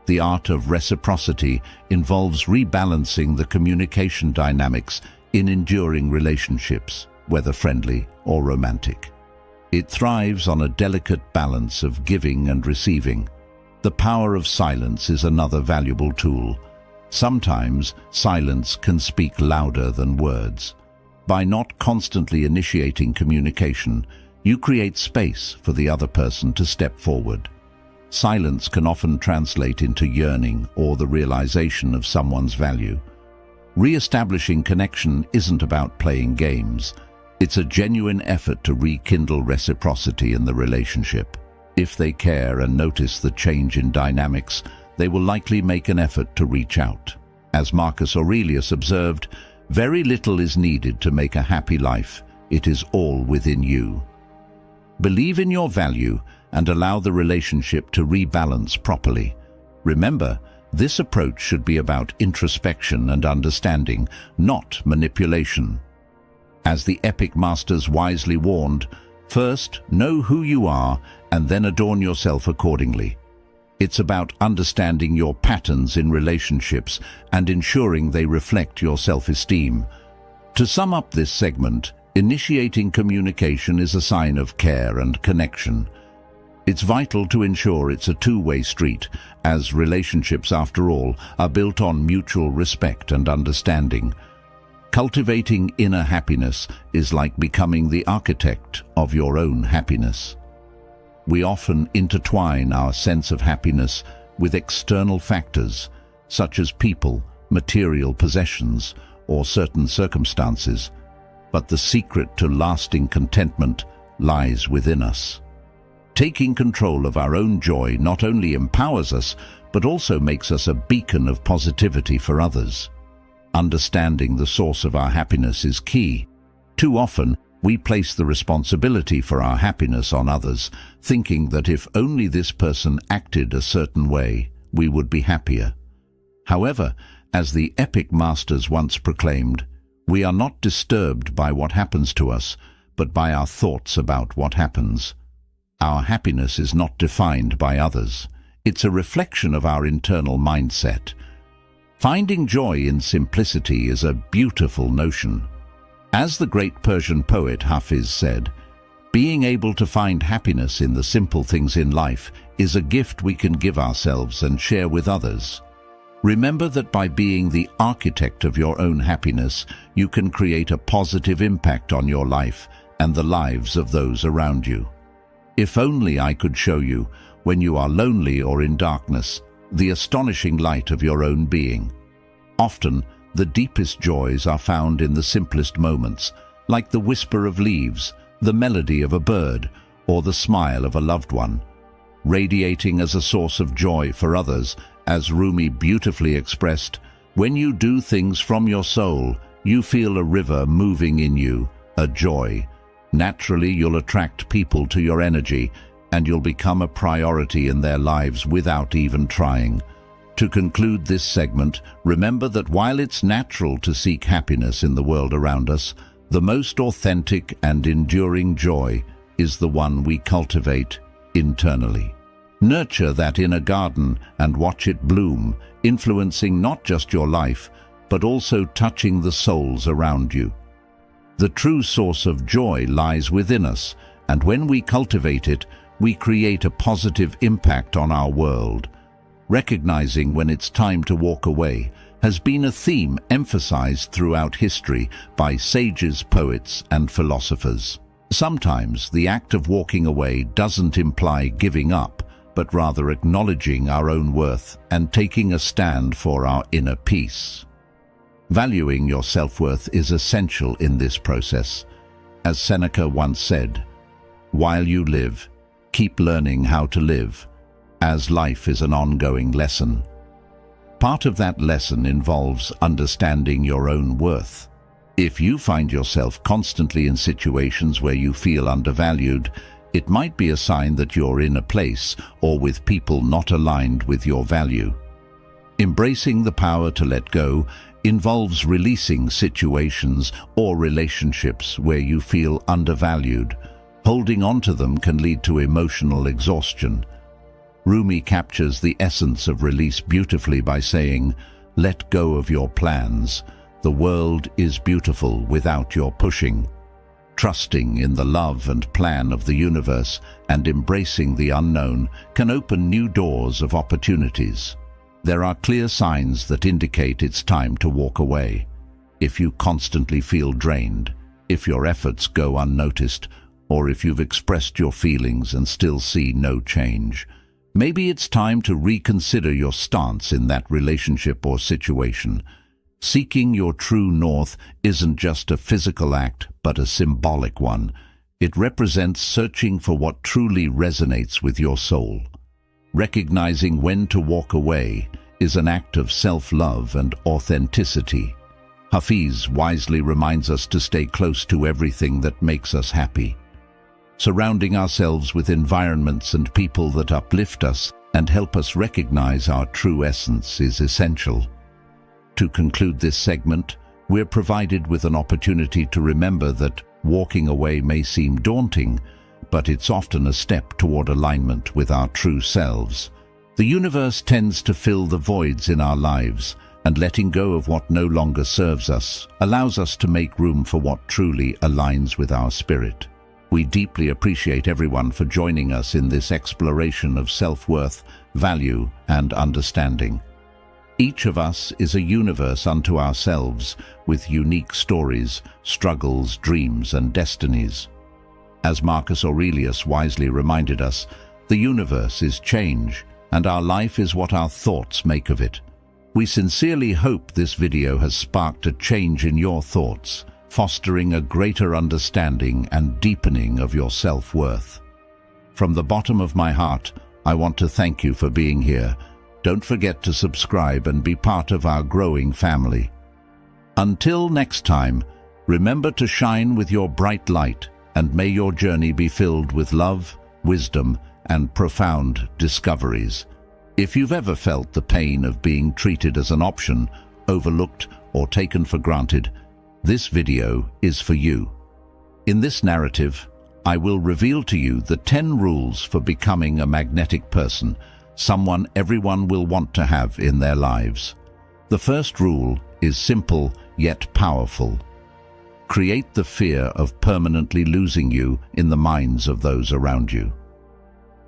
The art of reciprocity involves rebalancing the communication dynamics in enduring relationships, whether friendly or romantic. It thrives on a delicate balance of giving and receiving. The power of silence is another valuable tool. Sometimes silence can speak louder than words. By not constantly initiating communication, you create space for the other person to step forward. Silence can often translate into yearning or the realization of someone's value. Re-establishing connection isn't about playing games. It's a genuine effort to rekindle reciprocity in the relationship. If they care and notice the change in dynamics, they will likely make an effort to reach out. As Marcus Aurelius observed, "Very little is needed to make a happy life. It is all within you." Believe in your value and allow the relationship to rebalance properly. Remember, this approach should be about introspection and understanding, not manipulation. As the epic masters wisely warned, first know who you are and then adorn yourself accordingly. It's about understanding your patterns in relationships and ensuring they reflect your self-esteem. To sum up this segment, initiating communication is a sign of care and connection. It's vital to ensure it's a two-way street, as relationships, after all, are built on mutual respect and understanding. Cultivating inner happiness is like becoming the architect of your own happiness. We often intertwine our sense of happiness with external factors, such as people, material possessions, or certain circumstances. But the secret to lasting contentment lies within us. Taking control of our own joy not only empowers us, but also makes us a beacon of positivity for others. Understanding the source of our happiness is key. Too often, we place the responsibility for our happiness on others, thinking that if only this person acted a certain way, we would be happier. However, as the epic masters once proclaimed, we are not disturbed by what happens to us, but by our thoughts about what happens. Our happiness is not defined by others. It's a reflection of our internal mindset. Finding joy in simplicity is a beautiful notion. As the great Persian poet Hafiz said, being able to find happiness in the simple things in life is a gift we can give ourselves and share with others. Remember that by being the architect of your own happiness, you can create a positive impact on your life and the lives of those around you. If only I could show you, when you are lonely or in darkness, the astonishing light of your own being. Often, the deepest joys are found in the simplest moments, like the whisper of leaves, the melody of a bird, or the smile of a loved one, radiating as a source of joy for others. As Rumi beautifully expressed, when you do things from your soul, you feel a river moving in you, a joy. Naturally, you'll attract people to your energy, and you'll become a priority in their lives without even trying. To conclude this segment, remember that while it's natural to seek happiness in the world around us, the most authentic and enduring joy is the one we cultivate internally. Nurture that inner garden and watch it bloom, influencing not just your life, but also touching the souls around you. The true source of joy lies within us, and when we cultivate it, we create a positive impact on our world. Recognizing when it's time to walk away has been a theme emphasized throughout history by sages, poets, and philosophers. Sometimes the act of walking away doesn't imply giving up, but rather acknowledging our own worth and taking a stand for our inner peace. Valuing your self-worth is essential in this process. As Seneca once said, "While you live, keep learning how to live, as life is an ongoing lesson." Part of that lesson involves understanding your own worth. If you find yourself constantly in situations where you feel undervalued, it might be a sign that you're in a place or with people not aligned with your value. Embracing the power to let go involves releasing situations or relationships where you feel undervalued. Holding on to them can lead to emotional exhaustion. Rumi captures the essence of release beautifully by saying, "Let go of your plans. The world is beautiful without your pushing." Trusting in the love and plan of the universe and embracing the unknown can open new doors of opportunities. There are clear signs that indicate it's time to walk away. If you constantly feel drained, if your efforts go unnoticed, or if you've expressed your feelings and still see no change, maybe it's time to reconsider your stance in that relationship or situation. Seeking your true north isn't just a physical act, but a symbolic one. It represents searching for what truly resonates with your soul. Recognizing when to walk away is an act of self-love and authenticity. Hafiz wisely reminds us to stay close to everything that makes us happy. Surrounding ourselves with environments and people that uplift us and help us recognize our true essence is essential. To conclude this segment, we're provided with an opportunity to remember that walking away may seem daunting, but it's often a step toward alignment with our true selves. The universe tends to fill the voids in our lives, and letting go of what no longer serves us allows us to make room for what truly aligns with our spirit. We deeply appreciate everyone for joining us in this exploration of self-worth, value, and understanding. Each of us is a universe unto ourselves, with unique stories, struggles, dreams, and destinies. As Marcus Aurelius wisely reminded us, the universe is change, and our life is what our thoughts make of it. We sincerely hope this video has sparked a change in your thoughts, fostering a greater understanding and deepening of your self-worth. From the bottom of my heart, I want to thank you for being here. Don't forget to subscribe and be part of our growing family. Until next time, remember to shine with your bright light, and may your journey be filled with love, wisdom, and profound discoveries. If you've ever felt the pain of being treated as an option, overlooked, or taken for granted, this video is for you. In this narrative, I will reveal to you the 10 rules for becoming a magnetic person, someone everyone will want to have in their lives. The first rule is simple yet powerful. Create the fear of permanently losing you in the minds of those around you.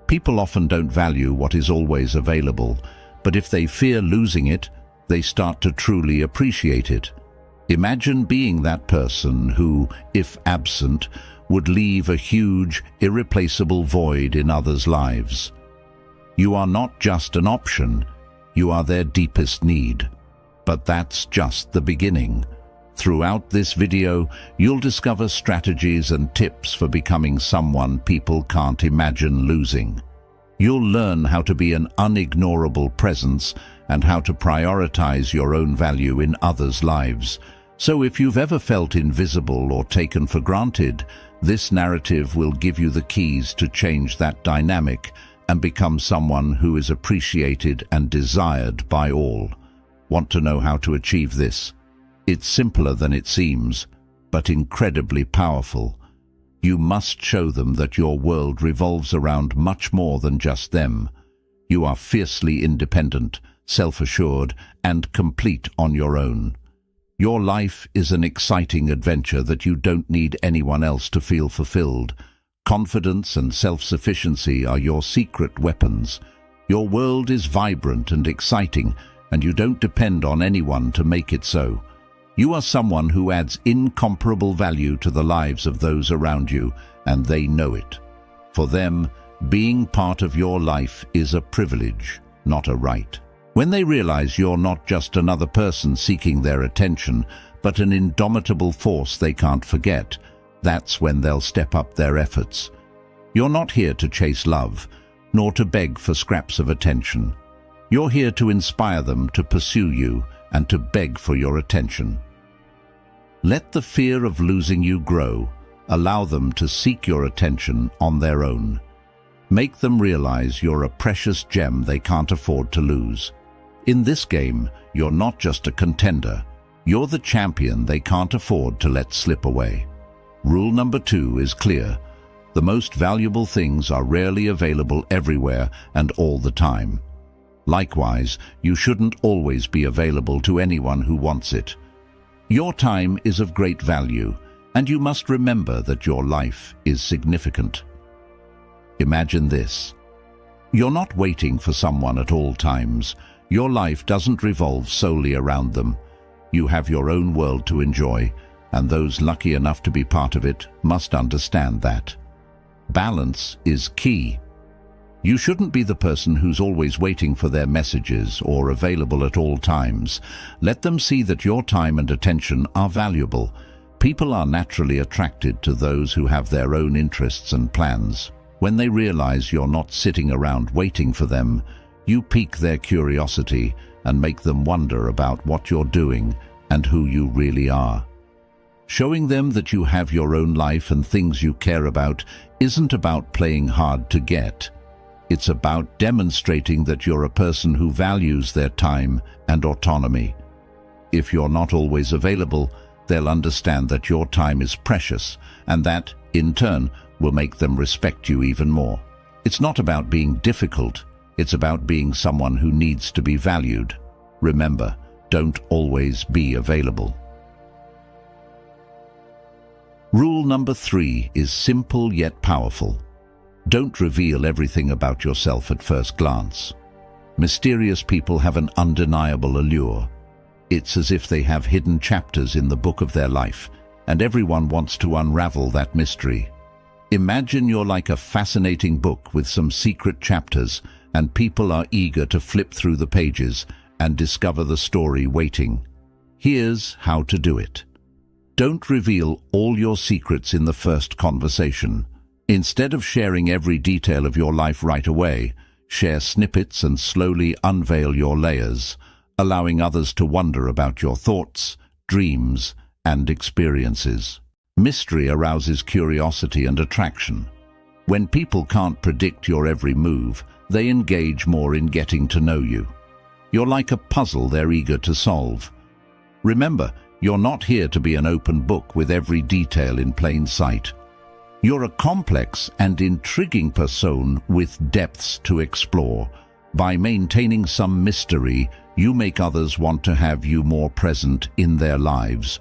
People often don't value what is always available, but if they fear losing it, they start to truly appreciate it. Imagine being that person who, if absent, would leave a huge, irreplaceable void in others' lives. You are not just an option, you are their deepest need. But that's just the beginning. Throughout this video, you'll discover strategies and tips for becoming someone people can't imagine losing. You'll learn how to be an unignorable presence and how to prioritize your own value in others' lives. So if you've ever felt invisible or taken for granted, this narrative will give you the keys to change that dynamic and become someone who is appreciated and desired by all. Want to know how to achieve this? It's simpler than it seems, but incredibly powerful. You must show them that your world revolves around much more than just them. You are fiercely independent, self-assured, and complete on your own. Your life is an exciting adventure that you don't need anyone else to feel fulfilled. Confidence and self-sufficiency are your secret weapons. Your world is vibrant and exciting, and you don't depend on anyone to make it so. You are someone who adds incomparable value to the lives of those around you, and they know it. For them, being part of your life is a privilege, not a right. When they realize you're not just another person seeking their attention, but an indomitable force they can't forget, that's when they'll step up their efforts. You're not here to chase love, nor to beg for scraps of attention. You're here to inspire them to pursue you and to beg for your attention. Let the fear of losing you grow. Allow them to seek your attention on their own. Make them realize you're a precious gem they can't afford to lose. In this game, you're not just a contender. You're the champion they can't afford to let slip away. Rule number 2 is clear. The most valuable things are rarely available everywhere and all the time. Likewise, you shouldn't always be available to anyone who wants it. Your time is of great value, and you must remember that your life is significant. Imagine this. You're not waiting for someone at all times. Your life doesn't revolve solely around them. You have your own world to enjoy, and those lucky enough to be part of it must understand that. Balance is key. You shouldn't be the person who's always waiting for their messages or available at all times. Let them see that your time and attention are valuable. People are naturally attracted to those who have their own interests and plans. When they realize you're not sitting around waiting for them, you pique their curiosity and make them wonder about what you're doing and who you really are. Showing them that you have your own life and things you care about isn't about playing hard to get. It's about demonstrating that you're a person who values their time and autonomy. If you're not always available, they'll understand that your time is precious, and that, in turn, will make them respect you even more. It's not about being difficult, it's about being someone who needs to be valued. Remember, don't always be available. Rule number 3 is simple yet powerful. Don't reveal everything about yourself at first glance. Mysterious people have an undeniable allure. It's as if they have hidden chapters in the book of their life, and everyone wants to unravel that mystery. Imagine you're like a fascinating book with some secret chapters, and people are eager to flip through the pages and discover the story waiting. Here's how to do it. Don't reveal all your secrets in the first conversation. Instead of sharing every detail of your life right away, share snippets and slowly unveil your layers, allowing others to wonder about your thoughts, dreams, and experiences. Mystery arouses curiosity and attraction. When people can't predict your every move, they engage more in getting to know you. You're like a puzzle they're eager to solve. Remember, you're not here to be an open book with every detail in plain sight. You're a complex and intriguing person with depths to explore. By maintaining some mystery, You make others want to have you more present in their lives.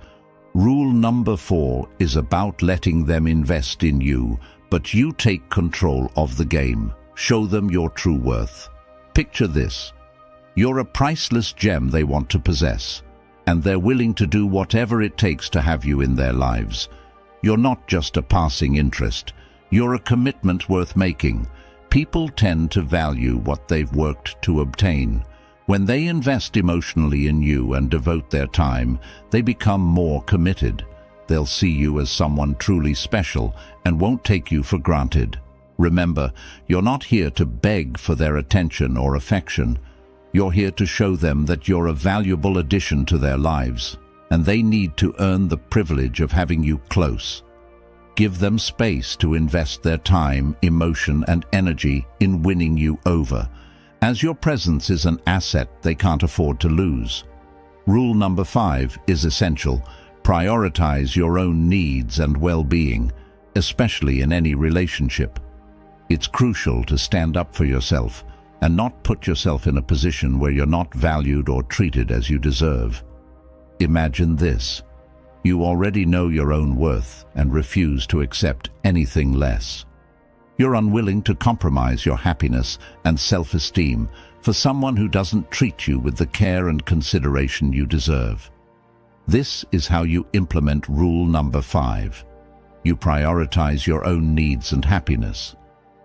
Rule number 4 is about letting them invest in you, but you take control of the game. Show them your true worth. Picture this. You're a priceless gem they want to possess, and they're willing to do whatever it takes to have you in their lives. You're not just a passing interest. You're a commitment worth making. People tend to value what they've worked to obtain. When they invest emotionally in you and devote their time, they become more committed. They'll see you as someone truly special and won't take you for granted. Remember, you're not here to beg for their attention or affection. You're here to show them that you're a valuable addition to their lives, and they need to earn the privilege of having you close. Give them space to invest their time, emotion, and energy in winning you over, as your presence is an asset they can't afford to lose. Rule number 5 is essential. Prioritize your own needs and well-being, especially in any relationship. It's crucial to stand up for yourself and not put yourself in a position where you're not valued or treated as you deserve. Imagine this. You already know your own worth and refuse to accept anything less. You're unwilling to compromise your happiness and self-esteem for someone who doesn't treat you with the care and consideration you deserve. This is how you implement rule number 5. You prioritize your own needs and happiness.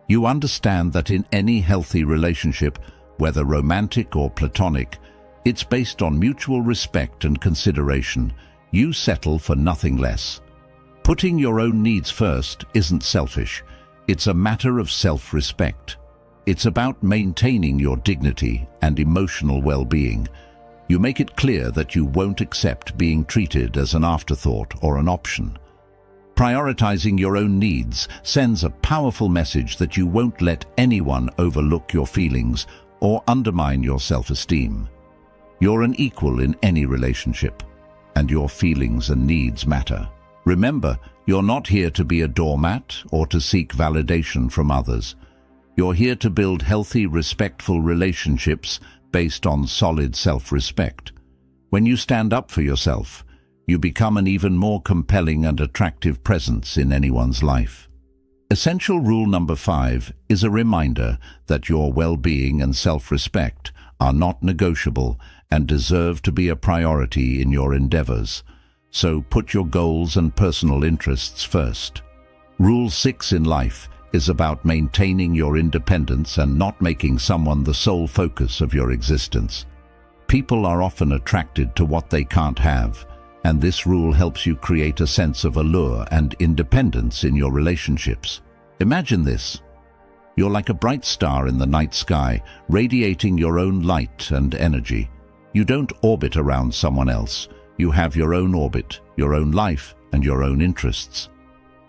You understand that in any healthy relationship, whether romantic or platonic, it's based on mutual respect and consideration. You settle for nothing less. Putting your own needs first isn't selfish. It's a matter of self-respect. It's about maintaining your dignity and emotional well-being. You make it clear that you won't accept being treated as an afterthought or an option. Prioritizing your own needs sends a powerful message that you won't let anyone overlook your feelings or undermine your self-esteem. You're an equal in any relationship, and your feelings and needs matter. Remember, you're not here to be a doormat or to seek validation from others. You're here to build healthy, respectful relationships based on solid self-respect. When you stand up for yourself, you become an even more compelling and attractive presence in anyone's life. Essential rule number 5 is a reminder that your well-being and self-respect are not negotiable and deserve to be a priority in your endeavors. So put your goals and personal interests first. Rule 6 in life is about maintaining your independence and not making someone the sole focus of your existence. People are often attracted to what they can't have, and this rule helps you create a sense of allure and independence in your relationships. Imagine this. You're like a bright star in the night sky, radiating your own light and energy. You don't orbit around someone else. You have your own orbit, your own life, and your own interests.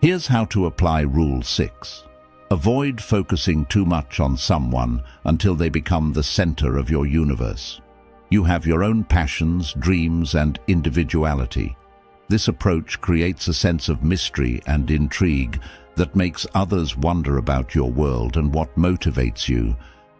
Here's how to apply Rule 6. Avoid focusing too much on someone until they become the center of your universe. You have your own passions, dreams, and individuality. This approach creates a sense of mystery and intrigue that makes others wonder about your world and what motivates you.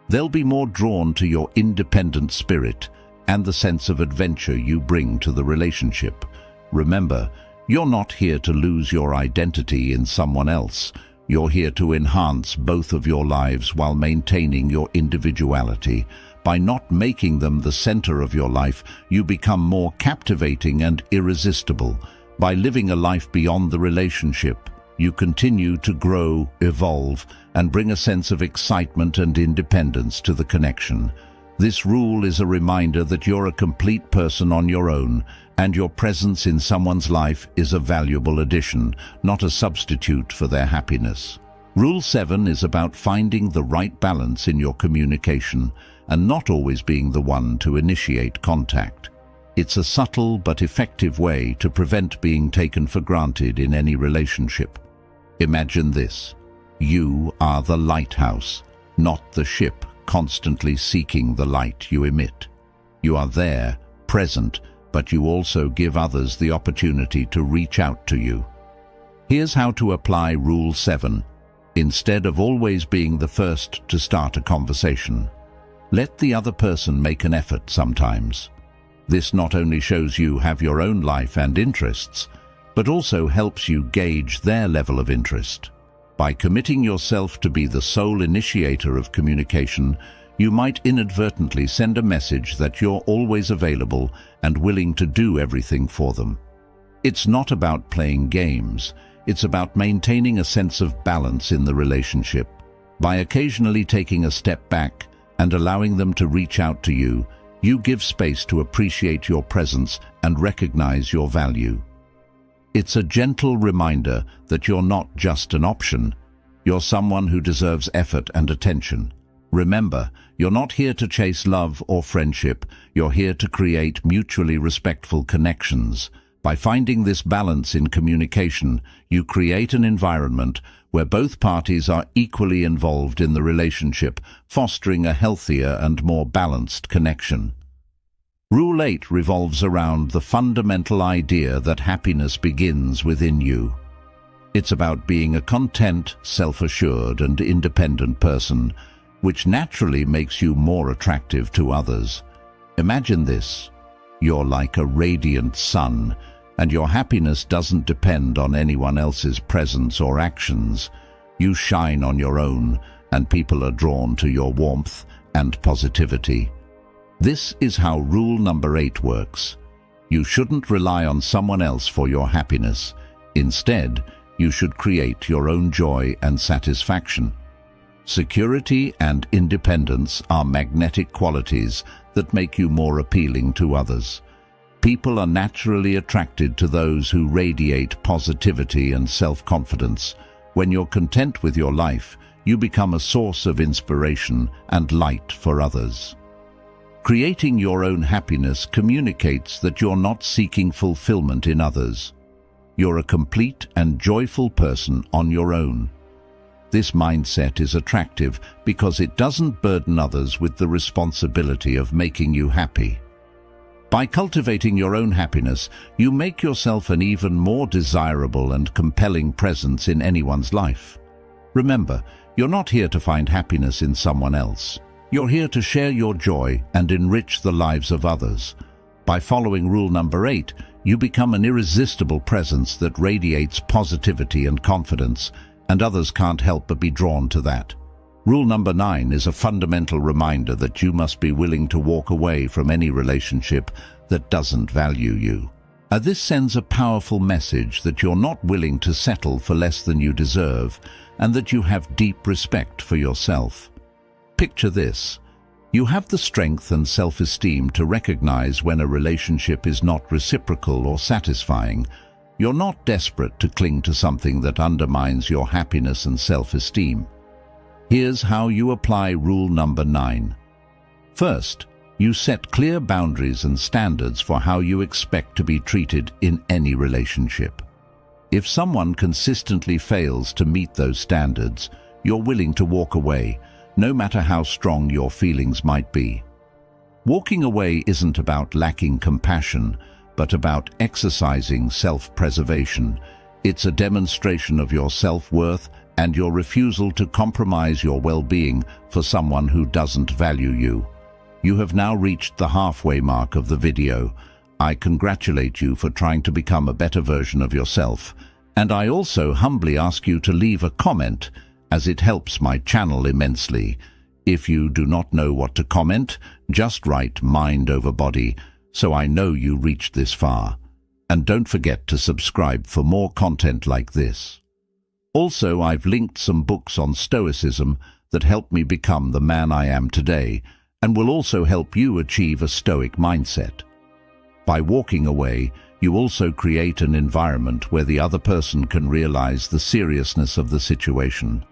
They'll be more drawn to your independent spirit and the sense of adventure you bring to the relationship. Remember, you're not here to lose your identity in someone else. You're here to enhance both of your lives while maintaining your individuality. By not making them the center of your life, you become more captivating and irresistible. By living a life beyond the relationship, you continue to grow, evolve, and bring a sense of excitement and independence to the connection. This rule is a reminder that you're a complete person on your own, and your presence in someone's life is a valuable addition, not a substitute for their happiness. Rule 7 is about finding the right balance in your communication and not always being the one to initiate contact. It's a subtle but effective way to prevent being taken for granted in any relationship. Imagine this. You are the lighthouse, not the ship constantly seeking the light you emit. You are there, present, but you also give others the opportunity to reach out to you. Here's how to apply Rule 7. Instead of always being the first to start a conversation, Let the other person make an effort sometimes. This not only shows you have your own life and interests, but also helps you gauge their level of interest. By committing yourself to be the sole initiator of communication, you might inadvertently send a message that you're always available and willing to do everything for them. It's not about playing games, it's about maintaining a sense of balance in the relationship. By occasionally taking a step back and allowing them to reach out to you, you give space to appreciate your presence and recognize your value. It's a gentle reminder that you're not just an option, you're someone who deserves effort and attention. Remember, you're not here to chase love or friendship, you're here to create mutually respectful connections. By finding this balance in communication, you create an environment where both parties are equally involved in the relationship, fostering a healthier and more balanced connection. Rule 8 revolves around the fundamental idea that happiness begins within you. It's about being a content, self-assured, and independent person, which naturally makes you more attractive to others. Imagine this: you're like a radiant sun, and your happiness doesn't depend on anyone else's presence or actions. You shine on your own, and people are drawn to your warmth and positivity. This is how rule number 8 works. You shouldn't rely on someone else for your happiness. Instead, you should create your own joy and satisfaction. Security and independence are magnetic qualities that make you more appealing to others. People are naturally attracted to those who radiate positivity and self-confidence. When you're content with your life, you become a source of inspiration and light for others. Creating your own happiness communicates that you're not seeking fulfillment in others. You're a complete and joyful person on your own. This mindset is attractive because it doesn't burden others with the responsibility of making you happy. By cultivating your own happiness, you make yourself an even more desirable and compelling presence in anyone's life. Remember, you're not here to find happiness in someone else. You're here to share your joy and enrich the lives of others. By following rule number 8, you become an irresistible presence that radiates positivity and confidence, and others can't help but be drawn to that. Rule number 9 is a fundamental reminder that you must be willing to walk away from any relationship that doesn't value you. This sends a powerful message that you're not willing to settle for less than you deserve, and that you have deep respect for yourself. Picture this: you have the strength and self-esteem to recognize when a relationship is not reciprocal or satisfying. You're not desperate to cling to something that undermines your happiness and self-esteem. Here's how you apply rule number 9. First, you set clear boundaries and standards for how you expect to be treated in any relationship. If someone consistently fails to meet those standards, you're willing to walk away, no matter how strong your feelings might be. Walking away isn't about lacking compassion, but about exercising self-preservation. It's a demonstration of your self-worth and your refusal to compromise your well-being for someone who doesn't value you. You have now reached the halfway mark of the video. I congratulate you for trying to become a better version of yourself, and I also humbly ask you to leave a comment, as it helps my channel immensely. If you do not know what to comment, just write mind over body, so I know you reached this far. And don't forget to subscribe for more content like this. Also, I've linked some books on Stoicism that helped me become the man I am today, and will also help you achieve a Stoic mindset. By walking away, you also create an environment where the other person can realize the seriousness of the situation.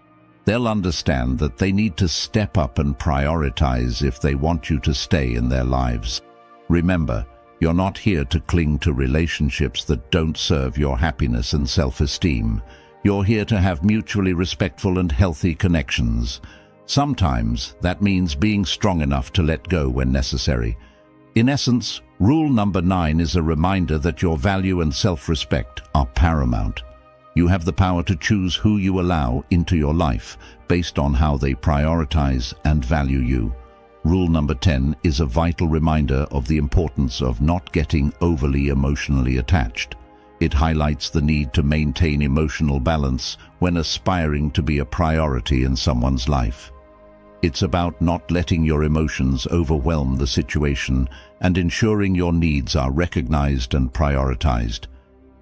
They'll understand that they need to step up and prioritize if they want you to stay in their lives. Remember, you're not here to cling to relationships that don't serve your happiness and self-esteem. You're here to have mutually respectful and healthy connections. Sometimes that means being strong enough to let go when necessary. In essence, rule number 9 is a reminder that your value and self-respect are paramount. You have the power to choose who you allow into your life based on how they prioritize and value you. Rule number 10 is a vital reminder of the importance of not getting overly emotionally attached. It highlights the need to maintain emotional balance when aspiring to be a priority in someone's life. It's about not letting your emotions overwhelm the situation and ensuring your needs are recognized and prioritized.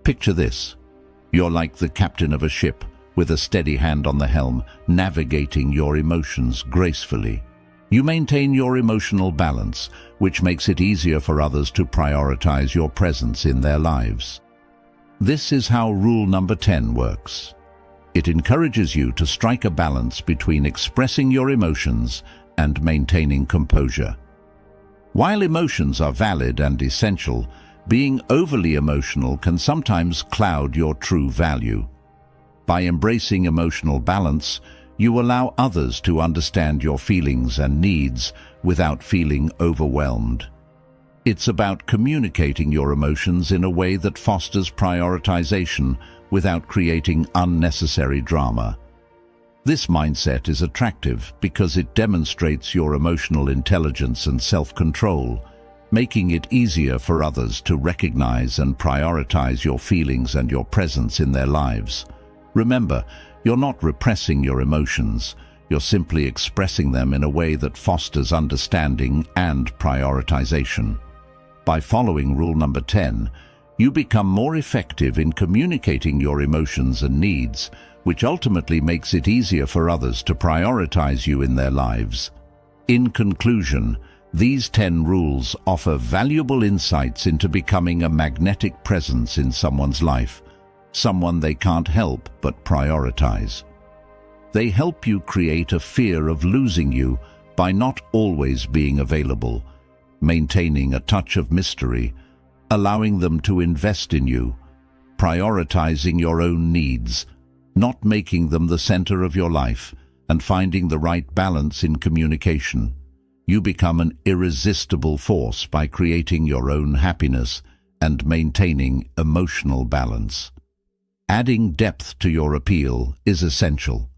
Picture this. You're like the captain of a ship with a steady hand on the helm, navigating your emotions gracefully. You maintain your emotional balance, which makes it easier for others to prioritize your presence in their lives. This is how rule number 10 works. It encourages you to strike a balance between expressing your emotions and maintaining composure. While emotions are valid and essential, being overly emotional can sometimes cloud your true value. By embracing emotional balance, you allow others to understand your feelings and needs without feeling overwhelmed. It's about communicating your emotions in a way that fosters prioritization without creating unnecessary drama. This mindset is attractive because it demonstrates your emotional intelligence and self-control, making it easier for others to recognize and prioritize your feelings and your presence in their lives. Remember, you're not repressing your emotions, you're simply expressing them in a way that fosters understanding and prioritization. By following rule number 10, you become more effective in communicating your emotions and needs, which ultimately makes it easier for others to prioritize you in their lives. In conclusion, these 10 rules offer valuable insights into becoming a magnetic presence in someone's life, someone they can't help but prioritize. They help you create a fear of losing you by not always being available, maintaining a touch of mystery, allowing them to invest in you, prioritizing your own needs, not making them the center of your life, and finding the right balance in communication. You become an irresistible force by creating your own happiness and maintaining emotional balance. Adding depth to your appeal is essential.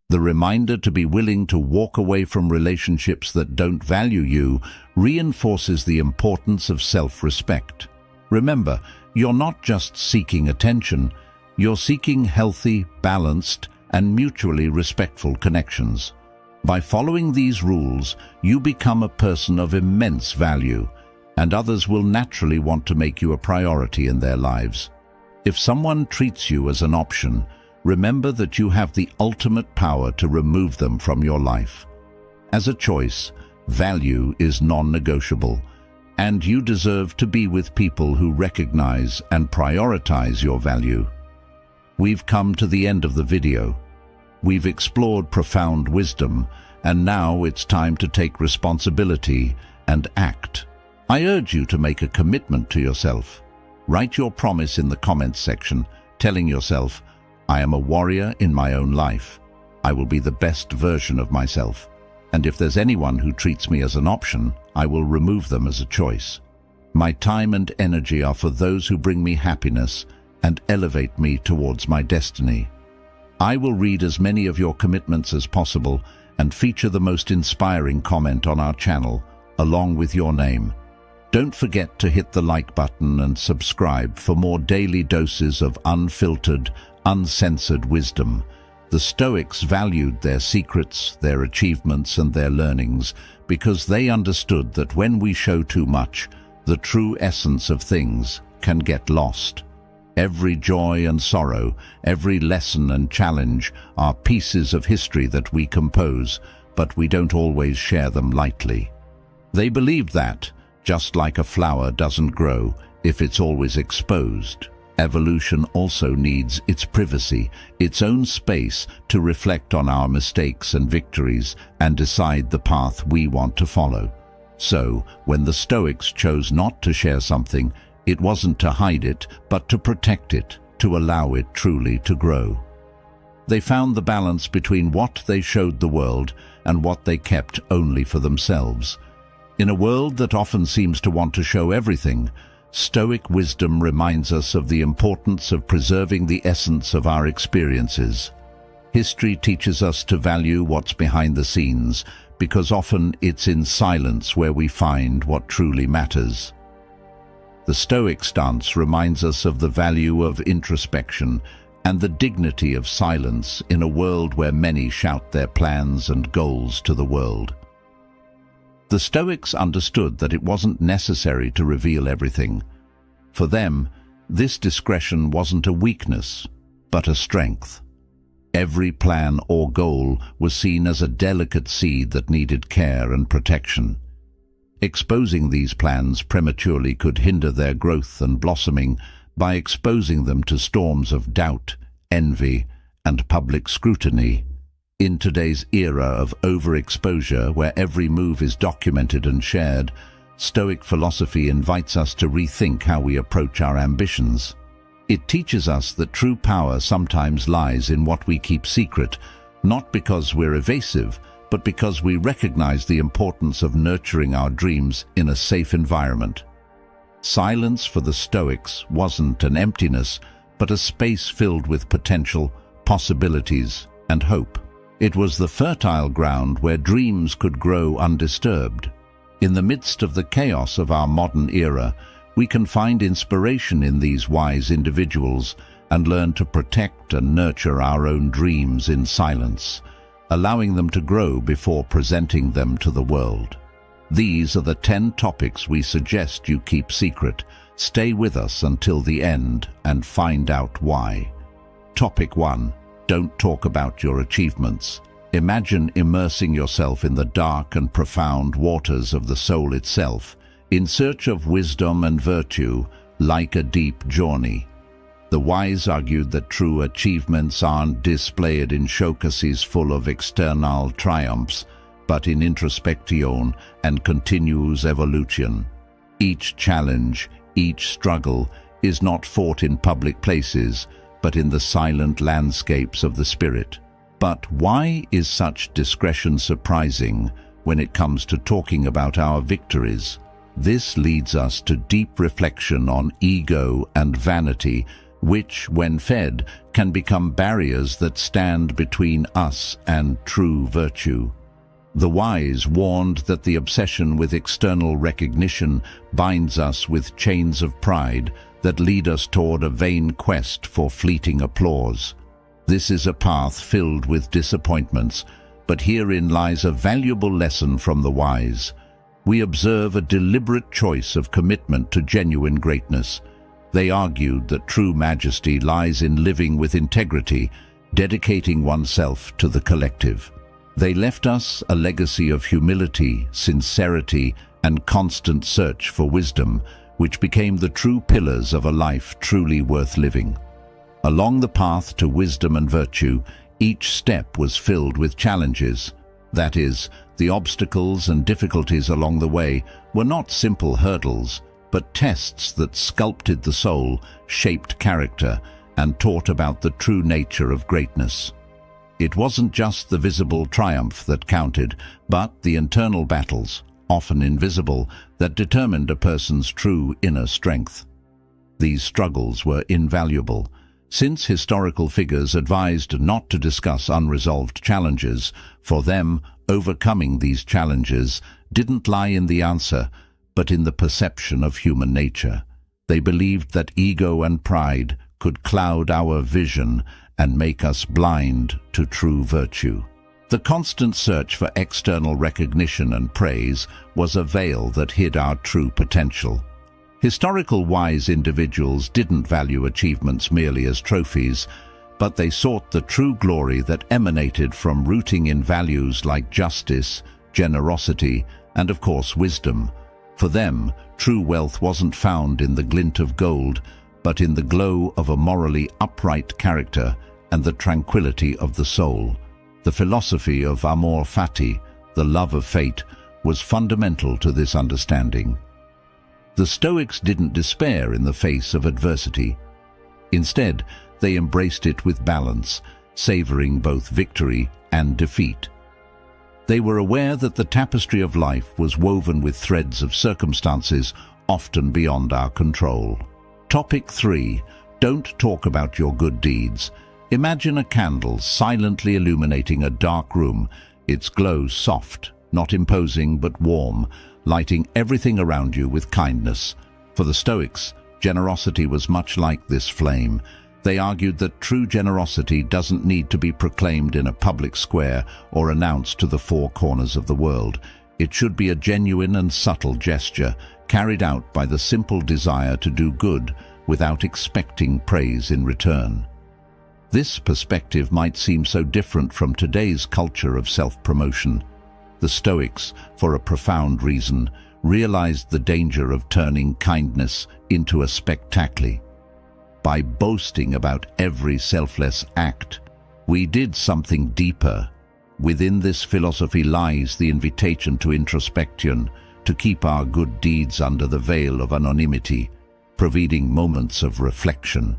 The reminder to be willing to walk away from relationships that don't value you reinforces the importance of self-respect. Remember, you're not just seeking attention, you're seeking healthy, balanced, and mutually respectful connections. By following these rules, you become a person of immense value, and others will naturally want to make you a priority in their lives. If someone treats you as an option, remember that you have the ultimate power to remove them from your life. As a choice, value is non-negotiable, and you deserve to be with people who recognize and prioritize your value. We've come to the end of the video. We've explored profound wisdom, and now it's time to take responsibility and act. I urge you to make a commitment to yourself. Write your promise in the comments section, telling yourself, I am a warrior in my own life. I will be the best version of myself. And if there's anyone who treats me as an option, I will remove them as a choice. My time and energy are for those who bring me happiness and elevate me towards my destiny. I will read as many of your commitments as possible and feature the most inspiring comment on our channel, along with your name. Don't forget to hit the like button and subscribe for more daily doses of unfiltered, uncensored wisdom. The Stoics valued their secrets, their achievements, and their learnings because they understood that when we show too much, the true essence of things can get lost. Every joy and sorrow, every lesson and challenge are pieces of history that we compose, but we don't always share them lightly. They believed that, just like a flower doesn't grow if it's always exposed, evolution also needs its privacy, its own space to reflect on our mistakes and victories and decide the path we want to follow. So, when the Stoics chose not to share something, it wasn't to hide it, but to protect it, to allow it truly to grow. They found the balance between what they showed the world and what they kept only for themselves. In a world that often seems to want to show everything, Stoic wisdom reminds us of the importance of preserving the essence of our experiences. History teaches us to value what's behind the scenes because often it's in silence where we find what truly matters. The Stoic stance reminds us of the value of introspection and the dignity of silence in a world where many shout their plans and goals to the world. The Stoics understood that it wasn't necessary to reveal everything. For them, this discretion wasn't a weakness, but a strength. Every plan or goal was seen as a delicate seed that needed care and protection. Exposing these plans prematurely could hinder their growth and blossoming by exposing them to storms of doubt, envy, and public scrutiny. In today's era of overexposure, where every move is documented and shared, Stoic philosophy invites us to rethink how we approach our ambitions. It teaches us that true power sometimes lies in what we keep secret, not because we're evasive, but because we recognize the importance of nurturing our dreams in a safe environment. Silence for the Stoics wasn't an emptiness, but a space filled with potential, possibilities, and hope. It was the fertile ground where dreams could grow undisturbed. In the midst of the chaos of our modern era, we can find inspiration in these wise individuals and learn to protect and nurture our own dreams in silence, allowing them to grow before presenting them to the world. These are the 10 topics we suggest you keep secret. Stay with us until the end and find out why. Topic 1. Don't talk about your achievements. Imagine immersing yourself in the dark and profound waters of the soul itself, in search of wisdom and virtue, like a deep journey. The wise argued that true achievements aren't displayed in showcases full of external triumphs, but in introspection and continuous evolution. Each challenge, each struggle, is not fought in public places, but in the silent landscapes of the spirit. But why is such discretion surprising when it comes to talking about our victories? This leads us to deep reflection on ego and vanity, which, when fed, can become barriers that stand between us and true virtue. The wise warned that the obsession with external recognition binds us with chains of pride that lead us toward a vain quest for fleeting applause. This is a path filled with disappointments, but herein lies a valuable lesson from the wise. We observe a deliberate choice of commitment to genuine greatness. They argued that true majesty lies in living with integrity, dedicating oneself to the collective. They left us a legacy of humility, sincerity, and constant search for wisdom, which became the true pillars of a life truly worth living. Along the path to wisdom and virtue, each step was filled with challenges. That is, the obstacles and difficulties along the way were not simple hurdles, but tests that sculpted the soul, shaped character, and taught about the true nature of greatness. It wasn't just the visible triumph that counted, but the internal battles, often invisible, that determined a person's true inner strength. These struggles were invaluable. Since historical figures advised not to discuss unresolved challenges, for them, overcoming these challenges didn't lie in the answer, but in the perception of human nature. They believed that ego and pride could cloud our vision and make us blind to true virtue. The constant search for external recognition and praise was a veil that hid our true potential. Historical wise individuals didn't value achievements merely as trophies, but they sought the true glory that emanated from rooting in values like justice, generosity, and of course wisdom. For them, true wealth wasn't found in the glint of gold, but in the glow of a morally upright character and the tranquility of the soul. The philosophy of amor fati, the love of fate, was fundamental to this understanding. The Stoics didn't despair in the face of adversity. Instead, they embraced it with balance, savoring both victory and defeat. They were aware that the tapestry of life was woven with threads of circumstances often beyond our control. Topic 3. Don't talk about your good deeds. Imagine a candle silently illuminating a dark room, its glow soft, not imposing but warm, lighting everything around you with kindness. For the Stoics, generosity was much like this flame. They argued that true generosity doesn't need to be proclaimed in a public square or announced to the four corners of the world. It should be a genuine and subtle gesture, carried out by the simple desire to do good without expecting praise in return. This perspective might seem so different from today's culture of self-promotion. The Stoics, for a profound reason, realized the danger of turning kindness into a spectacle. By boasting about every selfless act, we did something deeper. Within this philosophy lies the invitation to introspection, to keep our good deeds under the veil of anonymity, providing moments of reflection.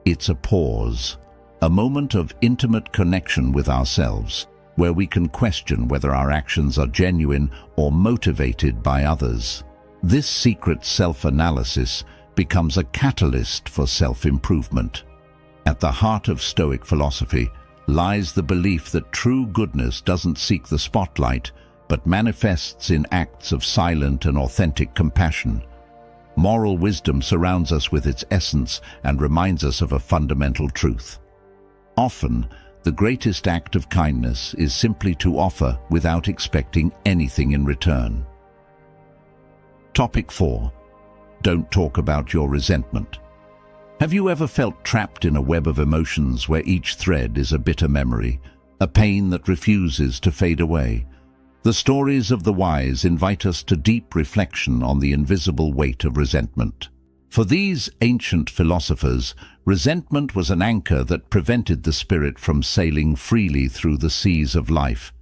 It's a pause, a moment of intimate connection with ourselves, where we can question whether our actions are genuine or motivated by others. This secret self-analysis becomes a catalyst for self-improvement. At the heart of Stoic philosophy lies the belief that true goodness doesn't seek the spotlight, but manifests in acts of silent and authentic compassion. Moral wisdom surrounds us with its essence and reminds us of a fundamental truth. Often, the greatest act of kindness is simply to offer without expecting anything in return. Topic 4. Don't talk about your resentment. Have you ever felt trapped in a web of emotions where each thread is a bitter memory, a pain that refuses to fade away? The stories of the wise invite us to deep reflection on the invisible weight of resentment. For these ancient philosophers, resentment was an anchor that prevented the spirit from sailing freely through the seas of life.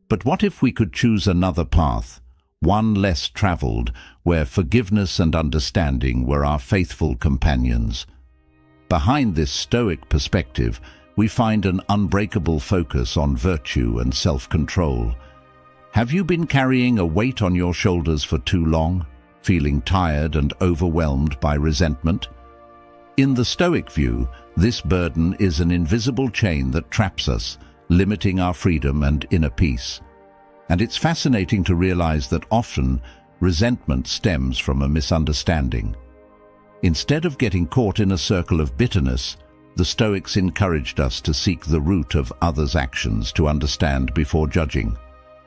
But what if we could choose another path, one less traveled, where forgiveness and understanding were our faithful companions? Behind this Stoic perspective, we find an unbreakable focus on virtue and self-control. Have you been carrying a weight on your shoulders for too long, feeling tired and overwhelmed by resentment? In the Stoic view, this burden is an invisible chain that traps us, limiting our freedom and inner peace. And it's fascinating to realize that often resentment stems from a misunderstanding. Instead of getting caught in a circle of bitterness, the Stoics encouraged us to seek the root of others' actions to understand before judging.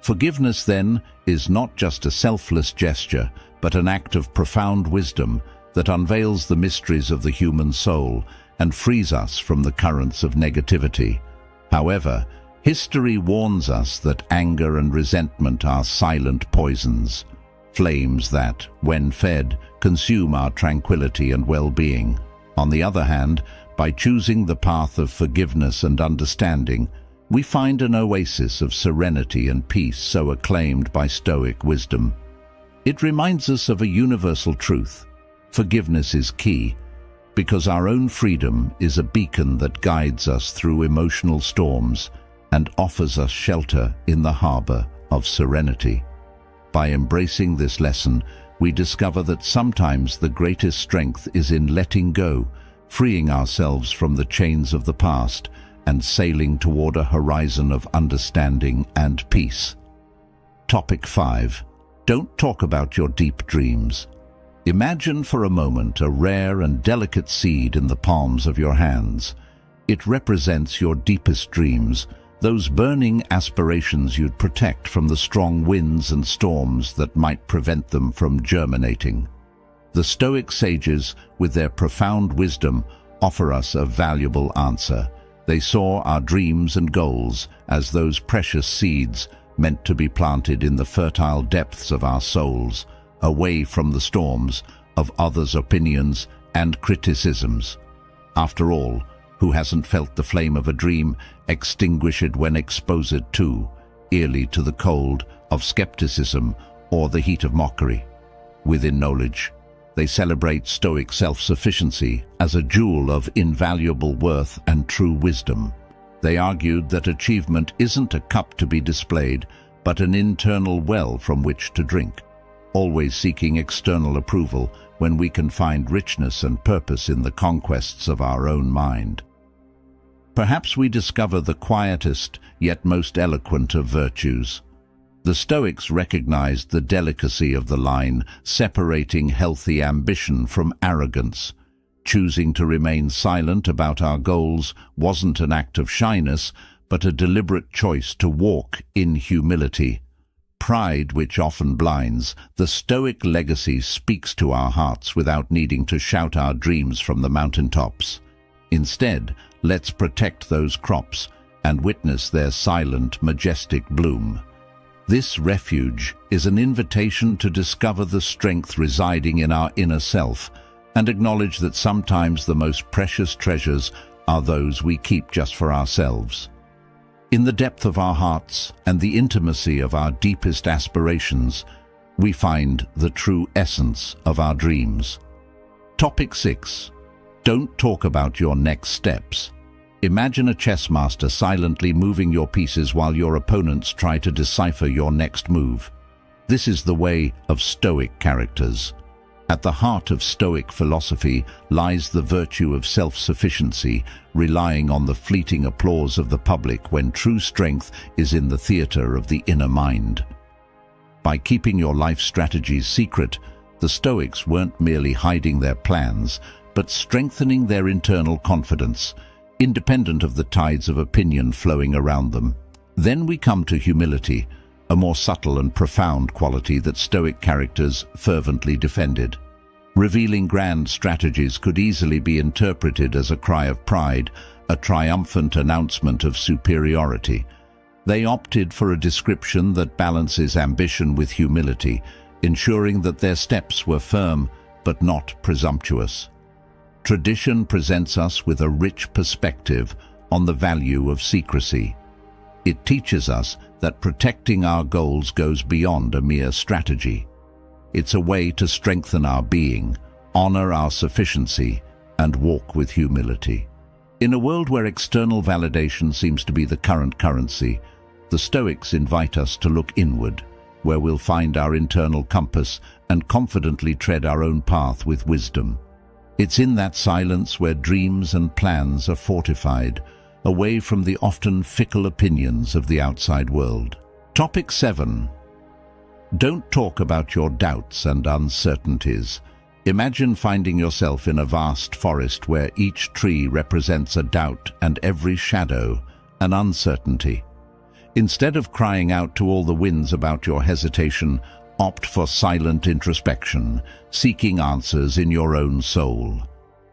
Forgiveness, then, is not just a selfless gesture, but an act of profound wisdom that unveils the mysteries of the human soul and frees us from the currents of negativity. However, history warns us that anger and resentment are silent poisons, flames that, when fed, consume our tranquility and well-being. On the other hand, by choosing the path of forgiveness and understanding, we find an oasis of serenity and peace so acclaimed by Stoic wisdom. It reminds us of a universal truth. Forgiveness is key, because our own freedom is a beacon that guides us through emotional storms and offers us shelter in the harbor of serenity. By embracing this lesson, we discover that sometimes the greatest strength is in letting go, freeing ourselves from the chains of the past and sailing toward a horizon of understanding and peace. Topic 5. Don't talk about your deep dreams. Imagine for a moment a rare and delicate seed in the palms of your hands. It represents your deepest dreams, those burning aspirations you'd protect from the strong winds and storms that might prevent them from germinating. The Stoic sages, with their profound wisdom, offer us a valuable answer. They saw our dreams and goals as those precious seeds meant to be planted in the fertile depths of our souls, away from the storms of others' opinions and criticisms. After all, who hasn't felt the flame of a dream extinguished when exposed to, eerily to the cold of skepticism or the heat of mockery? Within knowledge, they celebrate Stoic self-sufficiency as a jewel of invaluable worth and true wisdom. They argued that achievement isn't a cup to be displayed, but an internal well from which to drink, always seeking external approval when we can find richness and purpose in the conquests of our own mind. Perhaps we discover the quietest yet most eloquent of virtues. The Stoics recognized the delicacy of the line, separating healthy ambition from arrogance. Choosing to remain silent about our goals wasn't an act of shyness, but a deliberate choice to walk in humility. Pride, which often blinds, the Stoic legacy speaks to our hearts without needing to shout our dreams from the mountaintops. Instead, let's protect those crops and witness their silent, majestic bloom. This refuge is an invitation to discover the strength residing in our inner self and acknowledge that sometimes the most precious treasures are those we keep just for ourselves. In the depth of our hearts and the intimacy of our deepest aspirations, we find the true essence of our dreams. Topic 6. Don't talk about your next steps. Imagine a chess master silently moving your pieces while your opponents try to decipher your next move. This is the way of Stoic characters. At the heart of Stoic philosophy lies the virtue of self-sufficiency, relying on the fleeting applause of the public when true strength is in the theater of the inner mind. By keeping your life strategies secret, the Stoics weren't merely hiding their plans, but strengthening their internal confidence, independent of the tides of opinion flowing around them. Then we come to humility, a more subtle and profound quality that Stoic characters fervently defended. Revealing grand strategies could easily be interpreted as a cry of pride, a triumphant announcement of superiority. They opted for a description that balances ambition with humility, ensuring that their steps were firm but not presumptuous. Tradition presents us with a rich perspective on the value of secrecy. It teaches us that protecting our goals goes beyond a mere strategy. It's a way to strengthen our being, honor our sufficiency, and walk with humility. In a world where external validation seems to be the current currency, the Stoics invite us to look inward, where we'll find our internal compass and confidently tread our own path with wisdom. It's in that silence where dreams and plans are fortified, away from the often fickle opinions of the outside world. Topic 7. Don't talk about your doubts and uncertainties. Imagine finding yourself in a vast forest where each tree represents a doubt and every shadow an uncertainty. Instead of crying out to all the winds about your hesitation, opt for silent introspection, seeking answers in your own soul.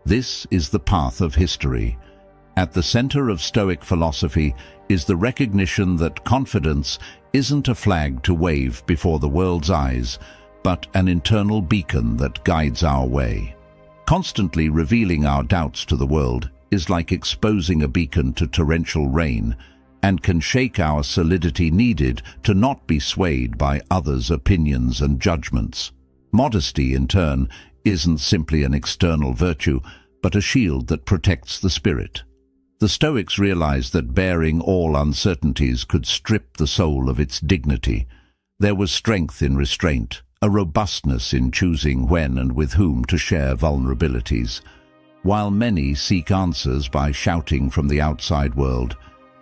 This is the path of history. At the center of Stoic philosophy is the recognition that confidence isn't a flag to wave before the world's eyes, but an internal beacon that guides our way. Constantly revealing our doubts to the world is like exposing a beacon to torrential rain, and can shake our solidity needed to not be swayed by others' opinions and judgments. Modesty, in turn, isn't simply an external virtue, but a shield that protects the spirit. The Stoics realized that bearing all uncertainties could strip the soul of its dignity. There was strength in restraint, a robustness in choosing when and with whom to share vulnerabilities. While many seek answers by shouting from the outside world,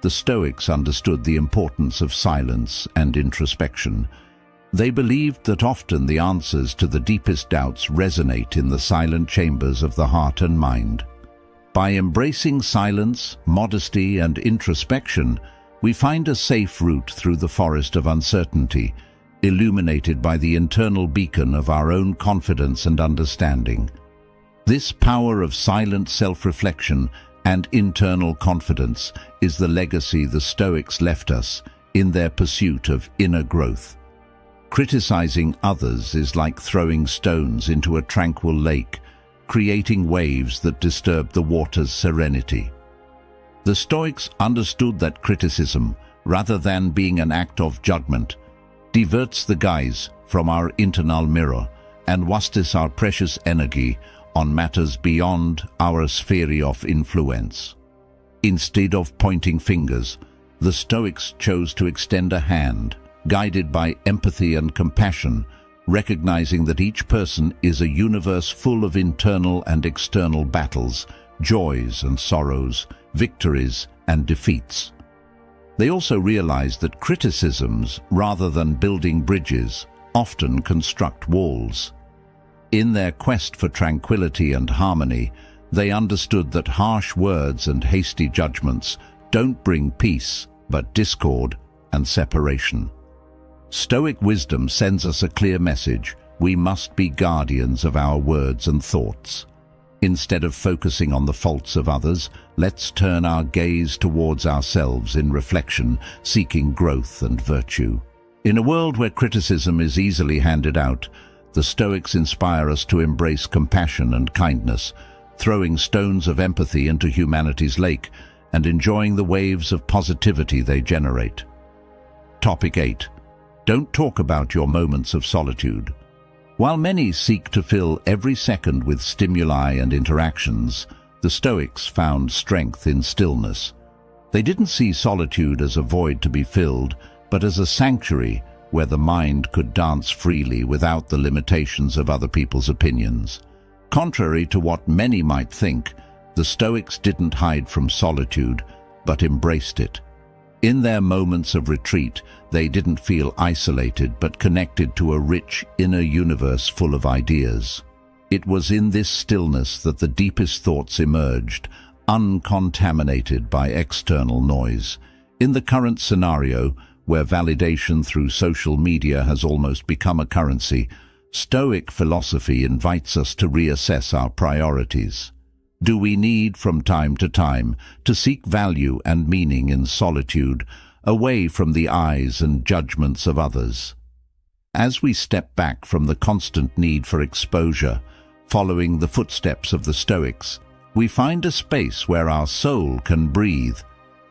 the Stoics understood the importance of silence and introspection. They believed that often the answers to the deepest doubts resonate in the silent chambers of the heart and mind. By embracing silence, modesty, and introspection, we find a safe route through the forest of uncertainty, illuminated by the internal beacon of our own confidence and understanding. This power of silent self-reflection and internal confidence is the legacy the Stoics left us in their pursuit of inner growth. Criticizing others is like throwing stones into a tranquil lake, creating waves that disturb the water's serenity. The Stoics understood that criticism, rather than being an act of judgment, diverts the gaze from our internal mirror and wastes our precious energy on matters beyond our sphere of influence. Instead of pointing fingers, the Stoics chose to extend a hand, guided by empathy and compassion, recognizing that each person is a universe full of internal and external battles, joys and sorrows, victories and defeats. They also realized that criticisms, rather than building bridges, often construct walls. In their quest for tranquility and harmony, they understood that harsh words and hasty judgments don't bring peace, but discord and separation. Stoic wisdom sends us a clear message: we must be guardians of our words and thoughts. Instead of focusing on the faults of others, let's turn our gaze towards ourselves in reflection, seeking growth and virtue. In a world where criticism is easily handed out, the Stoics inspire us to embrace compassion and kindness, throwing stones of empathy into humanity's lake and enjoying the waves of positivity they generate. Topic 8. Don't talk about your moments of solitude. While many seek to fill every second with stimuli and interactions, the Stoics found strength in stillness. They didn't see solitude as a void to be filled, but as a sanctuary where the mind could dance freely without the limitations of other people's opinions. Contrary to what many might think, the Stoics didn't hide from solitude, but embraced it. In their moments of retreat, they didn't feel isolated but connected to a rich inner universe full of ideas. It was in this stillness that the deepest thoughts emerged, uncontaminated by external noise. In the current scenario, where validation through social media has almost become a currency, Stoic philosophy invites us to reassess our priorities. Do we need, from time to time, to seek value and meaning in solitude, away from the eyes and judgments of others? As we step back from the constant need for exposure, following the footsteps of the Stoics, we find a space where our soul can breathe.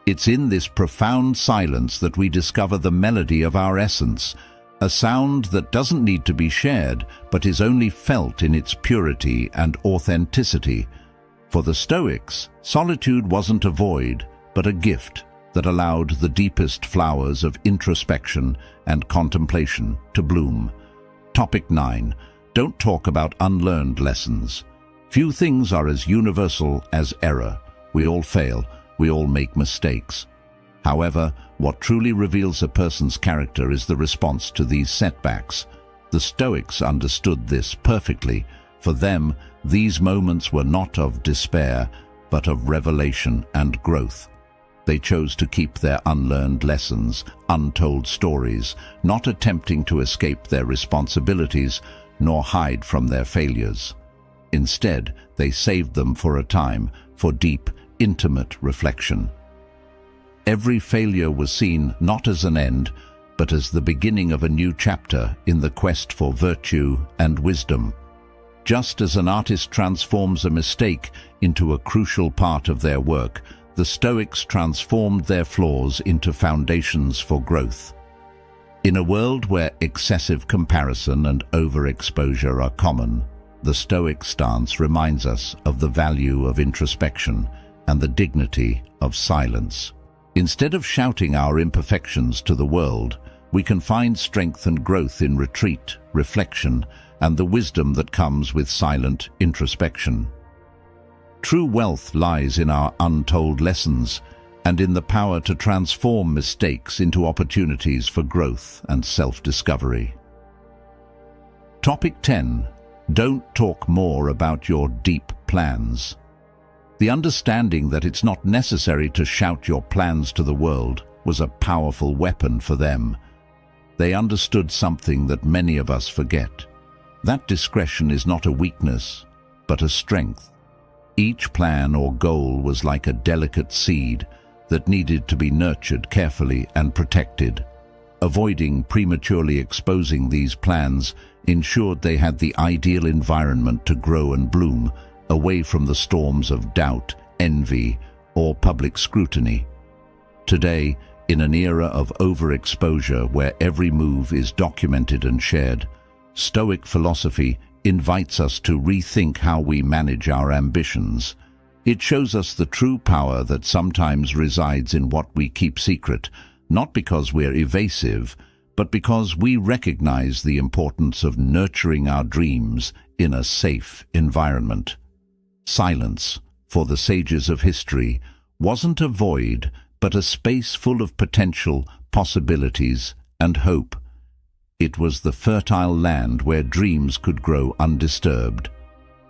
It's in this profound silence that we discover the melody of our essence, a sound that doesn't need to be shared, but is only felt in its purity and authenticity. For the Stoics, solitude wasn't a void, but a gift that allowed the deepest flowers of introspection and contemplation to bloom. Topic 9. Don't talk about unlearned lessons. Few things are as universal as error. We all fail. We all make mistakes. However, what truly reveals a person's character is the response to these setbacks. The Stoics understood this perfectly. For them, these moments were not of despair, but of revelation and growth. They chose to keep their unlearned lessons, untold stories, not attempting to escape their responsibilities, nor hide from their failures. Instead, they saved them for a time, for deep, intimate reflection. Every failure was seen not as an end, but as the beginning of a new chapter in the quest for virtue and wisdom. Just as an artist transforms a mistake into a crucial part of their work, the Stoics transformed their flaws into foundations for growth. In a world where excessive comparison and overexposure are common, the Stoic stance reminds us of the value of introspection and the dignity of silence. Instead of shouting our imperfections to the world, we can find strength and growth in retreat, reflection, and the wisdom that comes with silent introspection. True wealth lies in our untold lessons and in the power to transform mistakes into opportunities for growth and self-discovery. Topic 10. Don't talk more about your deep plans. The understanding that it's not necessary to shout your plans to the world was a powerful weapon for them. They understood something that many of us forget. That discretion is not a weakness, but a strength. Each plan or goal was like a delicate seed that needed to be nurtured carefully and protected. Avoiding prematurely exposing these plans ensured they had the ideal environment to grow and bloom, away from the storms of doubt, envy, or public scrutiny. Today, in an era of overexposure where every move is documented and shared, Stoic philosophy invites us to rethink how we manage our ambitions. It shows us the true power that sometimes resides in what we keep secret, not because we're evasive, but because we recognize the importance of nurturing our dreams in a safe environment. Silence, for the sages of history, wasn't a void, but a space full of potential, possibilities, and hope. It was the fertile land where dreams could grow undisturbed.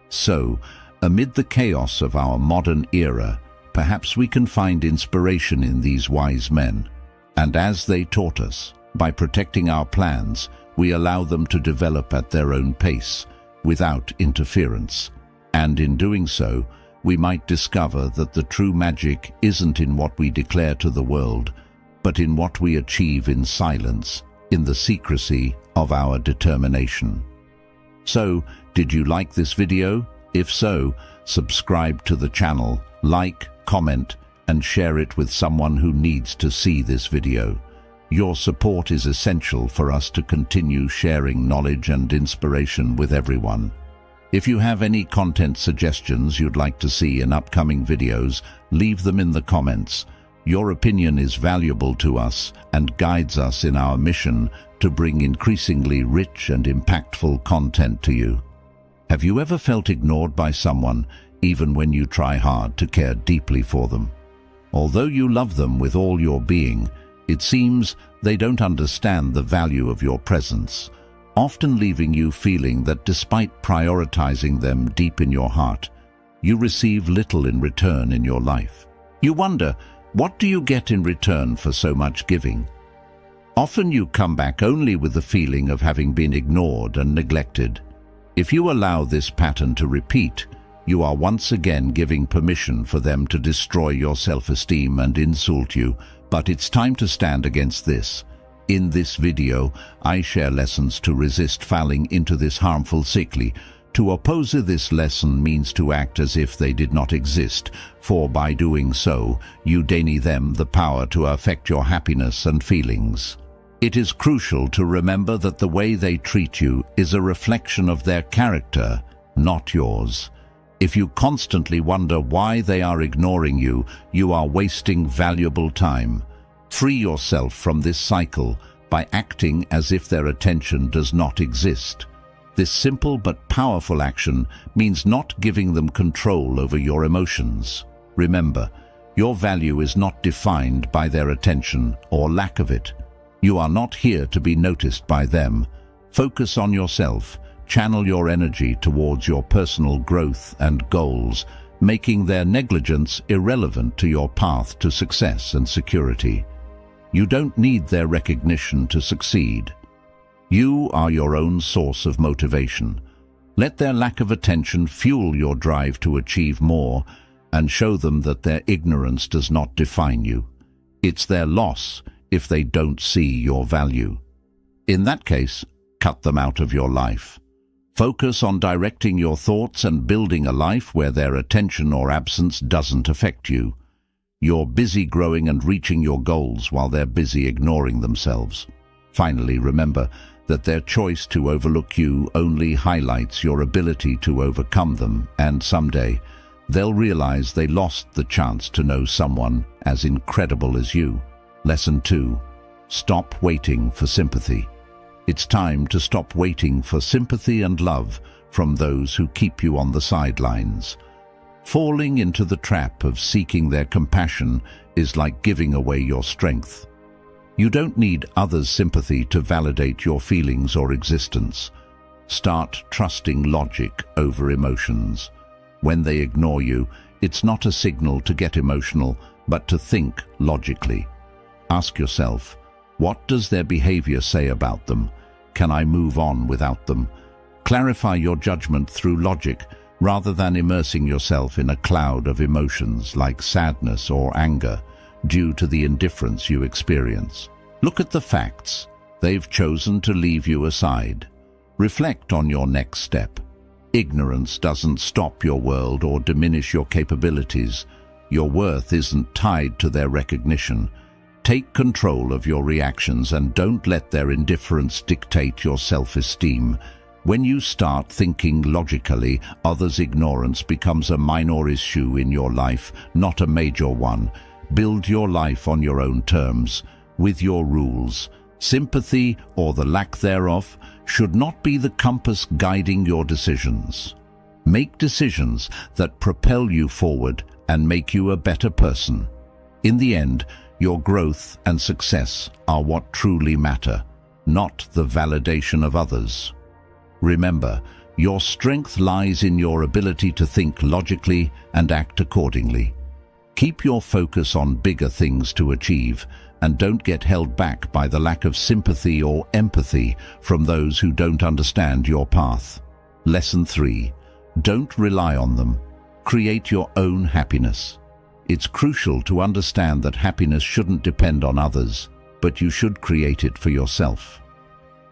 So, amid the chaos of our modern era, perhaps we can find inspiration in these wise men. And as they taught us, by protecting our plans, we allow them to develop at their own pace, without interference. And in doing so, we might discover that the true magic isn't in what we declare to the world, but in what we achieve in silence, in the secrecy of our determination. So, did you like this video? If so, subscribe to the channel, like, comment, and share it with someone who needs to see this video. Your support is essential for us to continue sharing knowledge and inspiration with everyone. If you have any content suggestions you'd like to see in upcoming videos, leave them in the comments. Your opinion is valuable to us and guides us in our mission to bring increasingly rich and impactful content to you. Have you ever felt ignored by someone, even when you try hard to care deeply for them? Although you love them with all your being, it seems they don't understand the value of your presence, often leaving you feeling that despite prioritizing them deep in your heart, you receive little in return in your life. You wonder, what do you get in return for so much giving? Often you come back only with the feeling of having been ignored and neglected. If you allow this pattern to repeat, you are once again giving permission for them to destroy your self-esteem and insult you, but it's time to stand against this. In this video, I share lessons to resist falling into this harmful cycle. To oppose this lesson means to act as if they did not exist, for by doing so, you deny them the power to affect your happiness and feelings. It is crucial to remember that the way they treat you is a reflection of their character, not yours. If you constantly wonder why they are ignoring you, you are wasting valuable time. Free yourself from this cycle by acting as if their attention does not exist. This simple but powerful action means not giving them control over your emotions. Remember, your value is not defined by their attention or lack of it. You are not here to be noticed by them. Focus on yourself. Channel your energy towards your personal growth and goals, making their negligence irrelevant to your path to success and security. You don't need their recognition to succeed. You are your own source of motivation. Let their lack of attention fuel your drive to achieve more and show them that their ignorance does not define you. It's their loss if they don't see your value. In that case, cut them out of your life. Focus on directing your thoughts and building a life where their attention or absence doesn't affect you. You're busy growing and reaching your goals while they're busy ignoring themselves. Finally, remember that their choice to overlook you only highlights your ability to overcome them, and someday they'll realize they lost the chance to know someone as incredible as you. Lesson 2. Stop waiting for sympathy. It's time to stop waiting for sympathy and love from those who keep you on the sidelines. Falling into the trap of seeking their compassion is like giving away your strength. You don't need others' sympathy to validate your feelings or existence. Start trusting logic over emotions. When they ignore you, it's not a signal to get emotional, but to think logically. Ask yourself, what does their behavior say about them? Can I move on without them? Clarify your judgment through logic rather than immersing yourself in a cloud of emotions like sadness or anger due to the indifference you experience. Look at the facts. They've chosen to leave you aside. Reflect on your next step. Ignorance doesn't stop your world or diminish your capabilities. Your worth isn't tied to their recognition. Take control of your reactions and don't let their indifference dictate your self-esteem. When you start thinking logically, others' ignorance becomes a minor issue in your life, not a major one. Build your life on your own terms, with your rules. Sympathy, or the lack thereof, should not be the compass guiding your decisions. Make decisions that propel you forward and make you a better person. In the end, Your growth and success are what truly matter, not the validation of others. Remember, your strength lies in your ability to think logically and act accordingly. Keep your focus on bigger things to achieve, and don't get held back by the lack of sympathy or empathy from those who don't understand your path. Lesson 3. Don't rely on them. Create your own happiness. It's crucial to understand that happiness shouldn't depend on others, but you should create it for yourself.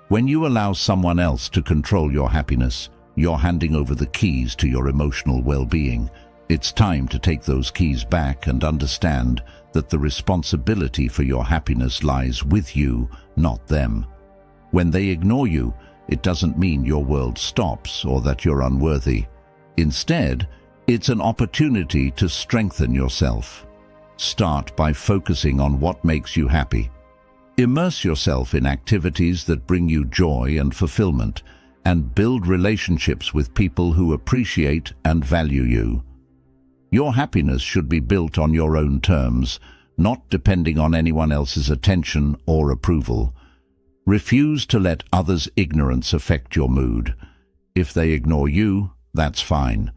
When you allow someone else to control your happiness, you're handing over the keys to your emotional well-being. It's time to take those keys back and understand that the responsibility for your happiness lies with you, not them. When they ignore you, it doesn't mean your world stops or that you're unworthy. Instead, it's an opportunity to strengthen yourself. Start by focusing on what makes you happy. Immerse yourself in activities that bring you joy and fulfillment, and build relationships with people who appreciate and value you. Your happiness should be built on your own terms, not depending on anyone else's attention or approval. Refuse to let others' ignorance affect your mood. If they ignore you, that's fine.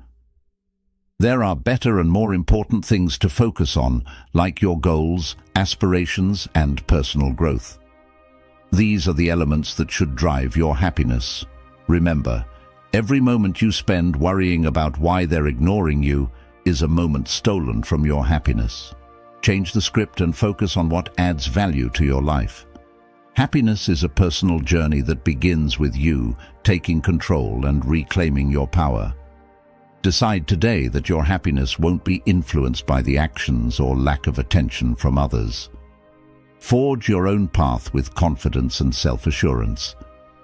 There are better and more important things to focus on, like your goals, aspirations, and personal growth. These are the elements that should drive your happiness. Remember, every moment you spend worrying about why they're ignoring you is a moment stolen from your happiness. Change the script and focus on what adds value to your life. Happiness is a personal journey that begins with you taking control and reclaiming your power. Decide today that your happiness won't be influenced by the actions or lack of attention from others. Forge your own path with confidence and self-assurance.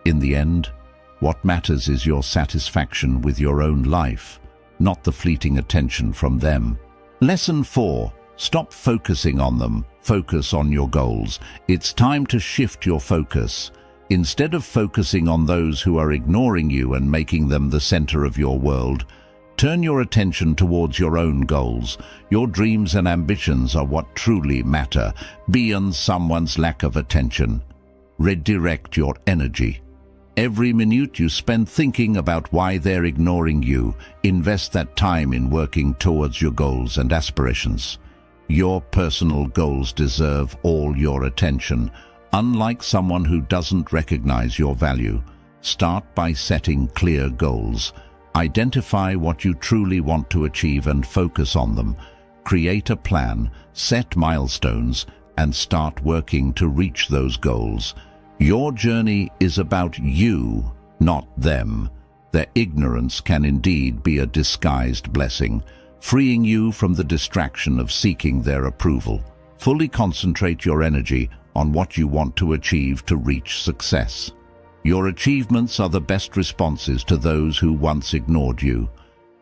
In the end, what matters is your satisfaction with your own life, not the fleeting attention from them. Lesson 4. Stop focusing on them. Focus on your goals. It's time to shift your focus. Instead of focusing on those who are ignoring you and making them the center of your world, turn your attention towards your own goals. Your dreams and ambitions are what truly matter, beyond someone's lack of attention. Redirect your energy. Every minute you spend thinking about why they're ignoring you, invest that time in working towards your goals and aspirations. Your personal goals deserve all your attention. Unlike someone who doesn't recognize your value, start by setting clear goals. Identify what you truly want to achieve and focus on them. Create a plan, set milestones, and start working to reach those goals. Your journey is about you, not them. Their ignorance can indeed be a disguised blessing, freeing you from the distraction of seeking their approval. Fully concentrate your energy on what you want to achieve to reach success. Your achievements are the best responses to those who once ignored you.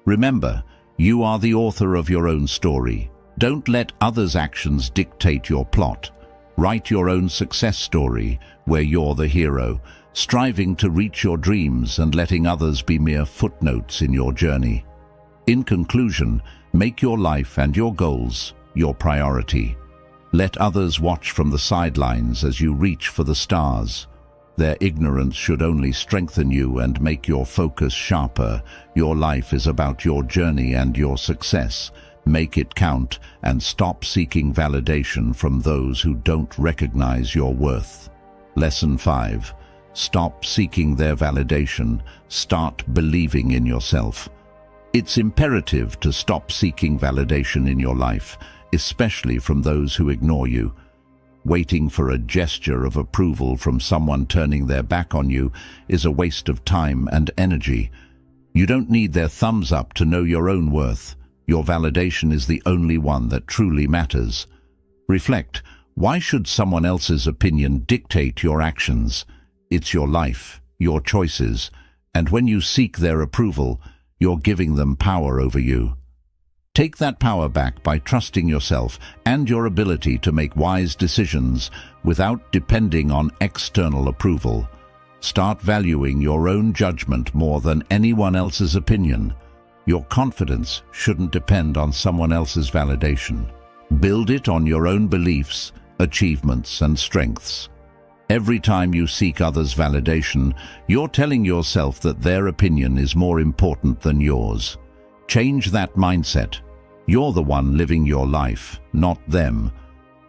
Remember, you are the author of your own story. Don't let others' actions dictate your plot. Write your own success story where you're the hero, striving to reach your dreams and letting others be mere footnotes in your journey. In conclusion, make your life and your goals your priority. Let others watch from the sidelines as you reach for the stars. Their ignorance should only strengthen you and make your focus sharper. Your life is about your journey and your success. Make it count and stop seeking validation from those who don't recognize your worth. Lesson 5. Stop seeking their validation. Start believing in yourself. It's imperative to stop seeking validation in your life, especially from those who ignore you. Waiting for a gesture of approval from someone turning their back on you is a waste of time and energy. You don't need their thumbs up to know your own worth. Your validation is the only one that truly matters. Reflect, why should someone else's opinion dictate your actions? It's your life, your choices, and when you seek their approval, you're giving them power over you. Take that power back by trusting yourself and your ability to make wise decisions without depending on external approval. Start valuing your own judgment more than anyone else's opinion. Your confidence shouldn't depend on someone else's validation. Build it on your own beliefs, achievements, and strengths. Every time you seek others' validation, you're telling yourself that their opinion is more important than yours. Change that mindset. You're the one living your life, not them.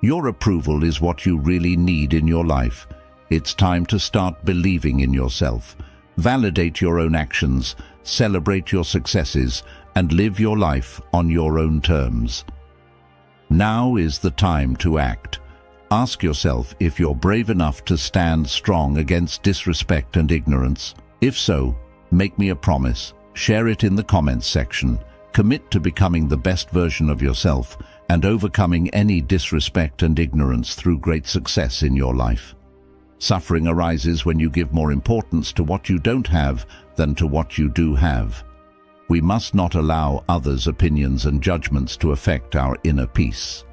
Your approval is what you really need in your life. It's time to start believing in yourself. Validate your own actions, celebrate your successes, and live your life on your own terms. Now is the time to act. Ask yourself if you're brave enough to stand strong against disrespect and ignorance. If so, make me a promise. Share it in the comments section. Commit to becoming the best version of yourself and overcoming any disrespect and ignorance through great success in your life. Suffering arises when you give more importance to what you don't have than to what you do have. We must not allow others' opinions and judgments to affect our inner peace.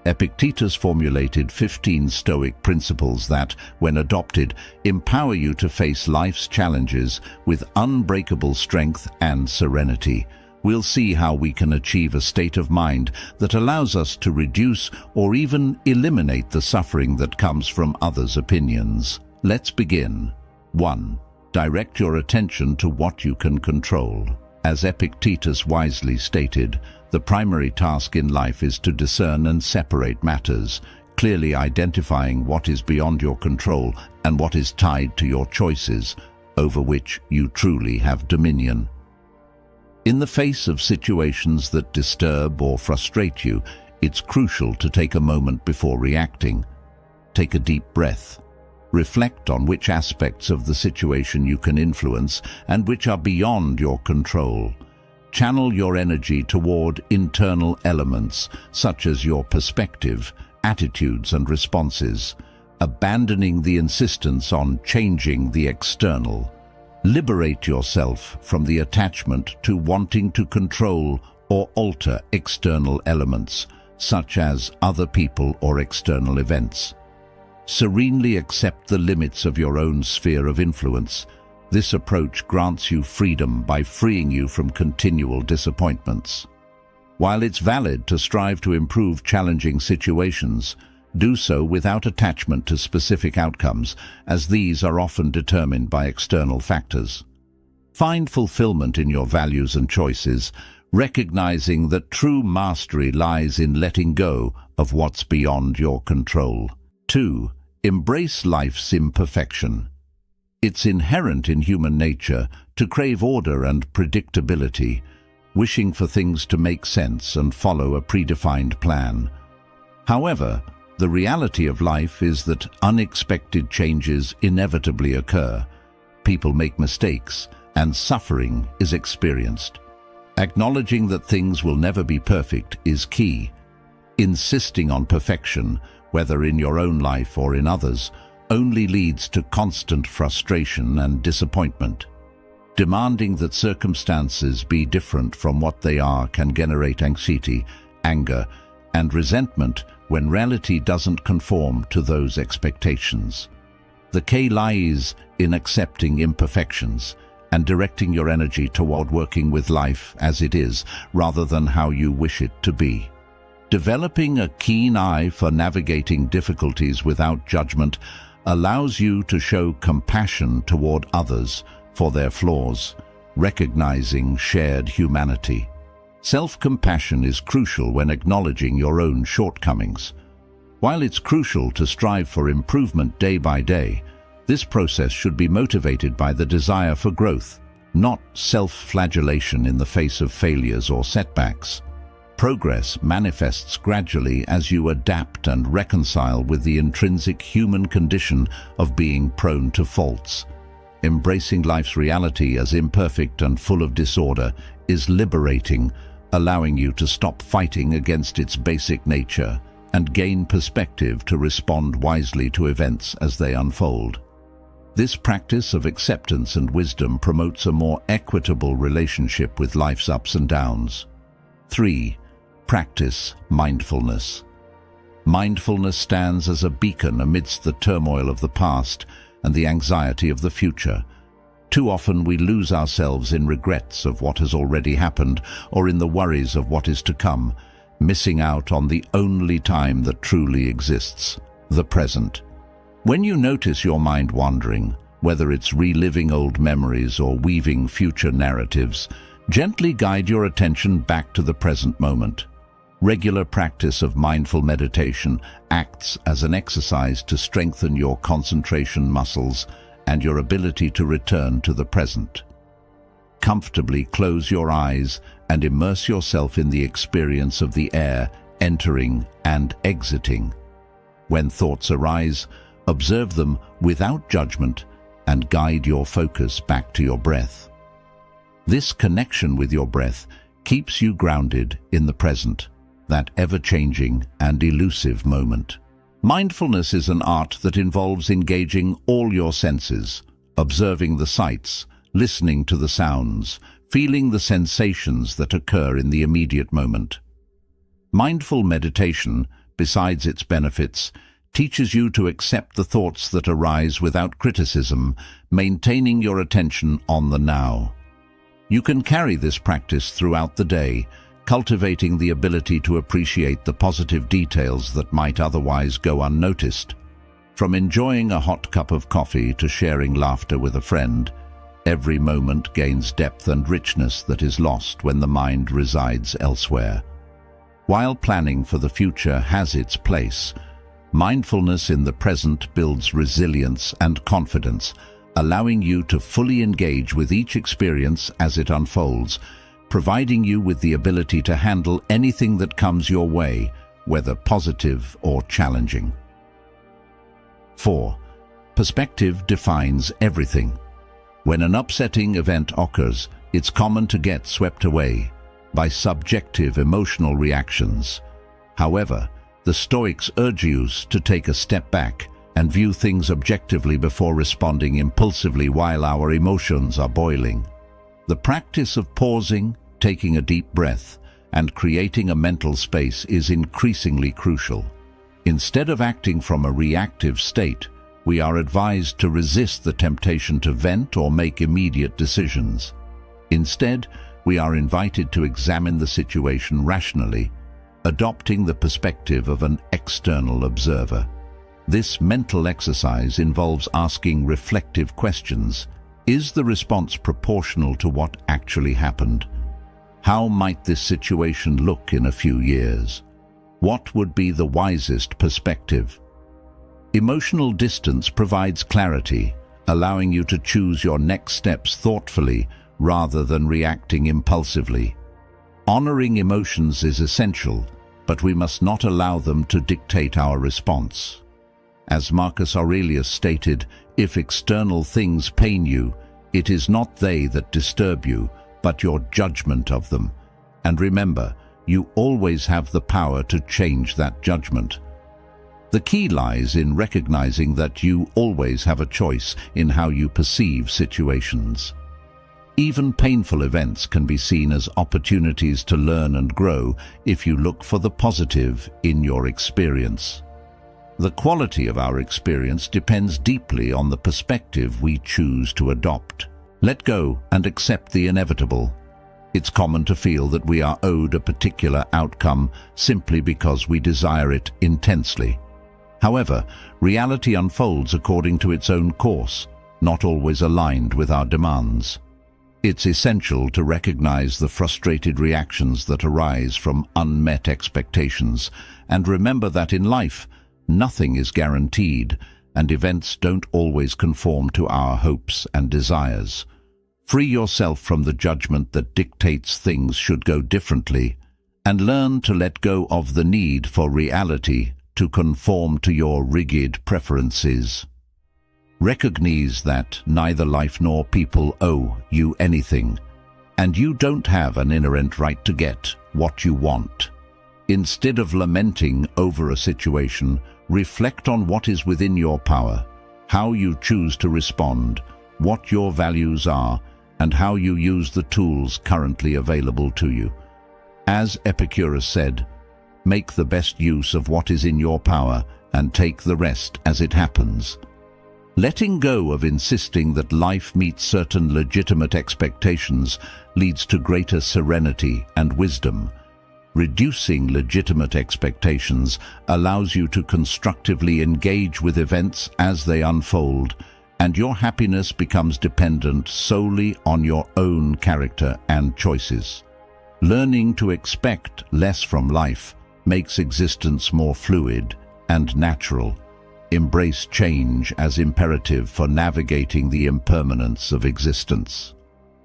Epictetus formulated 15 Stoic principles that, when adopted, empower you to face life's challenges with unbreakable strength and serenity. We'll see how we can achieve a state of mind that allows us to reduce or even eliminate the suffering that comes from others' opinions. Let's begin. 1. Direct your attention to what you can control. As Epictetus wisely stated, the primary task in life is to discern and separate matters, clearly identifying what is beyond your control and what is tied to your choices, over which you truly have dominion. In the face of situations that disturb or frustrate you, it's crucial to take a moment before reacting. Take a deep breath. Reflect on which aspects of the situation you can influence and which are beyond your control. Channel your energy toward internal elements, such as your perspective, attitudes, and responses, abandoning the insistence on changing the external. Liberate yourself from the attachment to wanting to control or alter external elements, such as other people or external events. Serenely accept the limits of your own sphere of influence. This approach grants you freedom by freeing you from continual disappointments. While it's valid to strive to improve challenging situations, do so without attachment to specific outcomes, as these are often determined by external factors. Find fulfillment in your values and choices, recognizing that true mastery lies in letting go of what's beyond your control. 2. Embrace life's imperfection. It's inherent in human nature to crave order and predictability, wishing for things to make sense and follow a predefined plan. However, the reality of life is that unexpected changes inevitably occur. People make mistakes, and suffering is experienced. Acknowledging that things will never be perfect is key. Insisting on perfection, whether in your own life or in others, only leads to constant frustration and disappointment. Demanding that circumstances be different from what they are can generate anxiety, anger, and resentment when reality doesn't conform to those expectations. The key lies in accepting imperfections and directing your energy toward working with life as it is, rather than how you wish it to be. Developing a keen eye for navigating difficulties without judgment allows you to show compassion toward others for their flaws, recognizing shared humanity. Self-compassion is crucial when acknowledging your own shortcomings. While it's crucial to strive for improvement day by day, this process should be motivated by the desire for growth, not self-flagellation in the face of failures or setbacks. Progress manifests gradually as you adapt and reconcile with the intrinsic human condition of being prone to faults. Embracing life's reality as imperfect and full of disorder is liberating, allowing you to stop fighting against its basic nature and gain perspective to respond wisely to events as they unfold. This practice of acceptance and wisdom promotes a more equitable relationship with life's ups and downs. 3. Practice mindfulness. Mindfulness stands as a beacon amidst the turmoil of the past and the anxiety of the future. Too often we lose ourselves in regrets of what has already happened or in the worries of what is to come, missing out on the only time that truly exists, the present. When you notice your mind wandering, whether it's reliving old memories or weaving future narratives, gently guide your attention back to the present moment. Regular practice of mindful meditation acts as an exercise to strengthen your concentration muscles and your ability to return to the present. Comfortably close your eyes and immerse yourself in the experience of the air entering and exiting. When thoughts arise, observe them without judgment and guide your focus back to your breath. This connection with your breath keeps you grounded in the present, that ever-changing and elusive moment. Mindfulness is an art that involves engaging all your senses, observing the sights, listening to the sounds, feeling the sensations that occur in the immediate moment. Mindful meditation, besides its benefits, teaches you to accept the thoughts that arise without criticism, maintaining your attention on the now. You can carry this practice throughout the day, cultivating the ability to appreciate the positive details that might otherwise go unnoticed. From enjoying a hot cup of coffee to sharing laughter with a friend, every moment gains depth and richness that is lost when the mind resides elsewhere. While planning for the future has its place, mindfulness in the present builds resilience and confidence, allowing you to fully engage with each experience as it unfolds, providing you with the ability to handle anything that comes your way, whether positive or challenging. 4. Perspective defines everything. When an upsetting event occurs, it's common to get swept away by subjective emotional reactions. However, the Stoics urge you to take a step back and view things objectively before responding impulsively while our emotions are boiling. The practice of pausing, taking a deep breath, and creating a mental space is increasingly crucial. Instead of acting from a reactive state, we are advised to resist the temptation to vent or make immediate decisions. Instead, we are invited to examine the situation rationally, adopting the perspective of an external observer. This mental exercise involves asking reflective questions. Is the response proportional to what actually happened? How might this situation look in a few years? What would be the wisest perspective? Emotional distance provides clarity, allowing you to choose your next steps thoughtfully rather than reacting impulsively. Honoring emotions is essential, but we must not allow them to dictate our response. As Marcus Aurelius stated, if external things pain you, it is not they that disturb you, but your judgment of them. And remember, you always have the power to change that judgment. The key lies in recognizing that you always have a choice in how you perceive situations. Even painful events can be seen as opportunities to learn and grow if you look for the positive in your experience. The quality of our experience depends deeply on the perspective we choose to adopt. Let go and accept the inevitable. It's common to feel that we are owed a particular outcome simply because we desire it intensely. However, reality unfolds according to its own course, not always aligned with our demands. It's essential to recognize the frustrated reactions that arise from unmet expectations, and remember that in life, nothing is guaranteed, and events don't always conform to our hopes and desires. Free yourself from the judgment that dictates things should go differently, and learn to let go of the need for reality to conform to your rigid preferences. Recognize that neither life nor people owe you anything, and you don't have an inherent right to get what you want. Instead of lamenting over a situation, reflect on what is within your power, how you choose to respond, what your values are, and how you use the tools currently available to you. As Epicurus said, make the best use of what is in your power and take the rest as it happens. Letting go of insisting that life meets certain legitimate expectations leads to greater serenity and wisdom. Reducing legitimate expectations allows you to constructively engage with events as they unfold, and your happiness becomes dependent solely on your own character and choices. Learning to expect less from life makes existence more fluid and natural. Embrace change as imperative for navigating the impermanence of existence.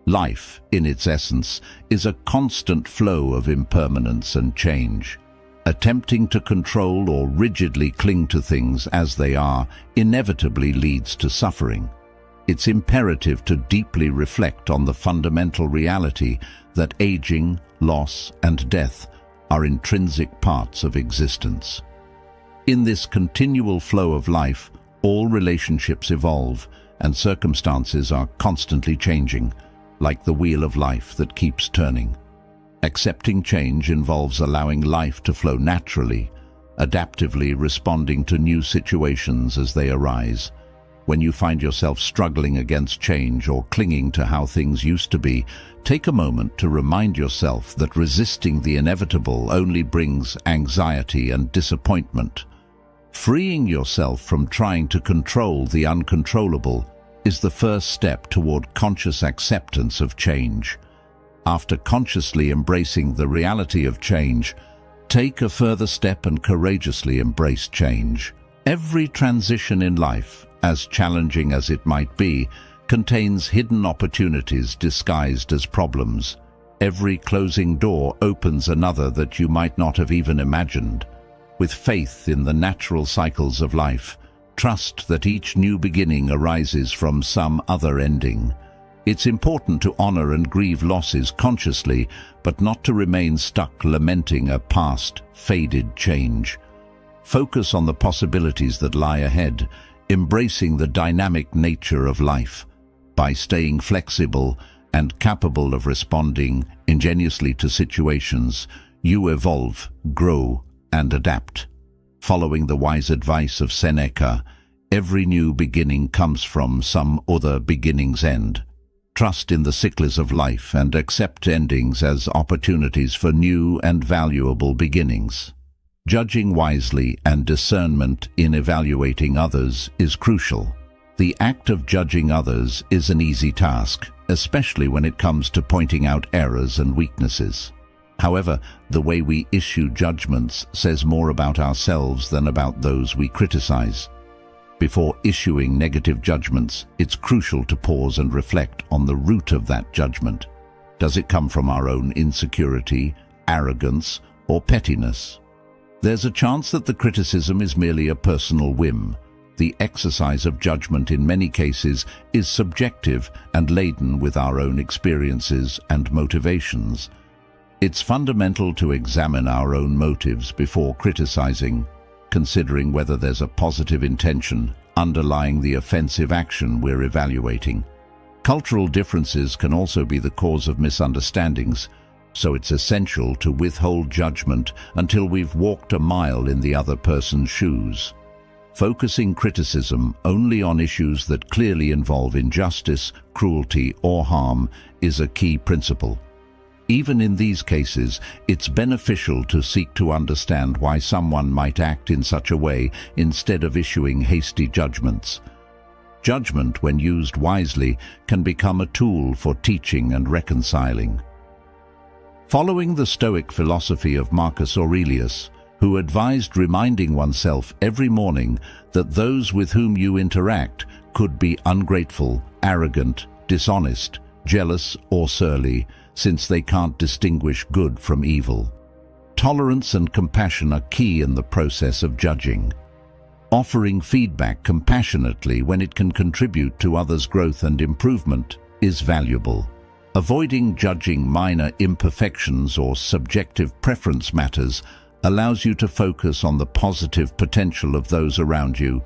Life, in its essence, is a constant flow of impermanence and change. Attempting to control or rigidly cling to things as they are inevitably leads to suffering. It's imperative to deeply reflect on the fundamental reality that aging, loss, and death are intrinsic parts of existence. In this continual flow of life, all relationships evolve, and circumstances are constantly changing, like the wheel of life that keeps turning. Accepting change involves allowing life to flow naturally, adaptively responding to new situations as they arise. When you find yourself struggling against change or clinging to how things used to be, take a moment to remind yourself that resisting the inevitable only brings anxiety and disappointment. Freeing yourself from trying to control the uncontrollable is the first step toward conscious acceptance of change. After consciously embracing the reality of change, take a further step and courageously embrace change. Every transition in life, as challenging as it might be, contains hidden opportunities disguised as problems. Every closing door opens another that you might not have even imagined. With faith in the natural cycles of life, trust that each new beginning arises from some other ending. It's important to honor and grieve losses consciously, but not to remain stuck lamenting a past, faded change. Focus on the possibilities that lie ahead, embracing the dynamic nature of life. By staying flexible and capable of responding ingeniously to situations, you evolve, grow, and adapt. Following the wise advice of Seneca, every new beginning comes from some other beginning's end. Trust in the cycles of life and accept endings as opportunities for new and valuable beginnings. Judging wisely and discernment in evaluating others is crucial. The act of judging others is an easy task, especially when it comes to pointing out errors and weaknesses. However, the way we issue judgments says more about ourselves than about those we criticize. Before issuing negative judgments, it's crucial to pause and reflect on the root of that judgment. Does it come from our own insecurity, arrogance, or pettiness? There's a chance that the criticism is merely a personal whim. The exercise of judgment in many cases is subjective and laden with our own experiences and motivations. It's fundamental to examine our own motives before criticizing, considering whether there's a positive intention underlying the offensive action we're evaluating. Cultural differences can also be the cause of misunderstandings, so it's essential to withhold judgment until we've walked a mile in the other person's shoes. Focusing criticism only on issues that clearly involve injustice, cruelty, or harm is a key principle. Even in these cases, it's beneficial to seek to understand why someone might act in such a way instead of issuing hasty judgments. Judgment, when used wisely, can become a tool for teaching and reconciling. Following the Stoic philosophy of Marcus Aurelius, who advised reminding oneself every morning that those with whom you interact could be ungrateful, arrogant, dishonest, jealous, or surly, since they can't distinguish good from evil. Tolerance and compassion are key in the process of judging. Offering feedback compassionately when it can contribute to others' growth and improvement is valuable. Avoiding judging minor imperfections or subjective preference matters allows you to focus on the positive potential of those around you,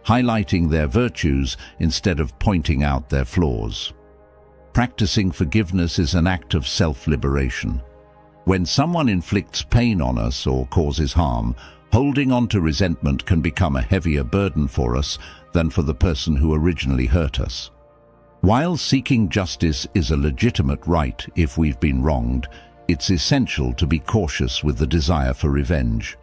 highlighting their virtues instead of pointing out their flaws. Practicing forgiveness is an act of self-liberation. When someone inflicts pain on us or causes harm, holding on to resentment can become a heavier burden for us than for the person who originally hurt us. While seeking justice is a legitimate right if we've been wronged, it's essential to be cautious with the desire for revenge.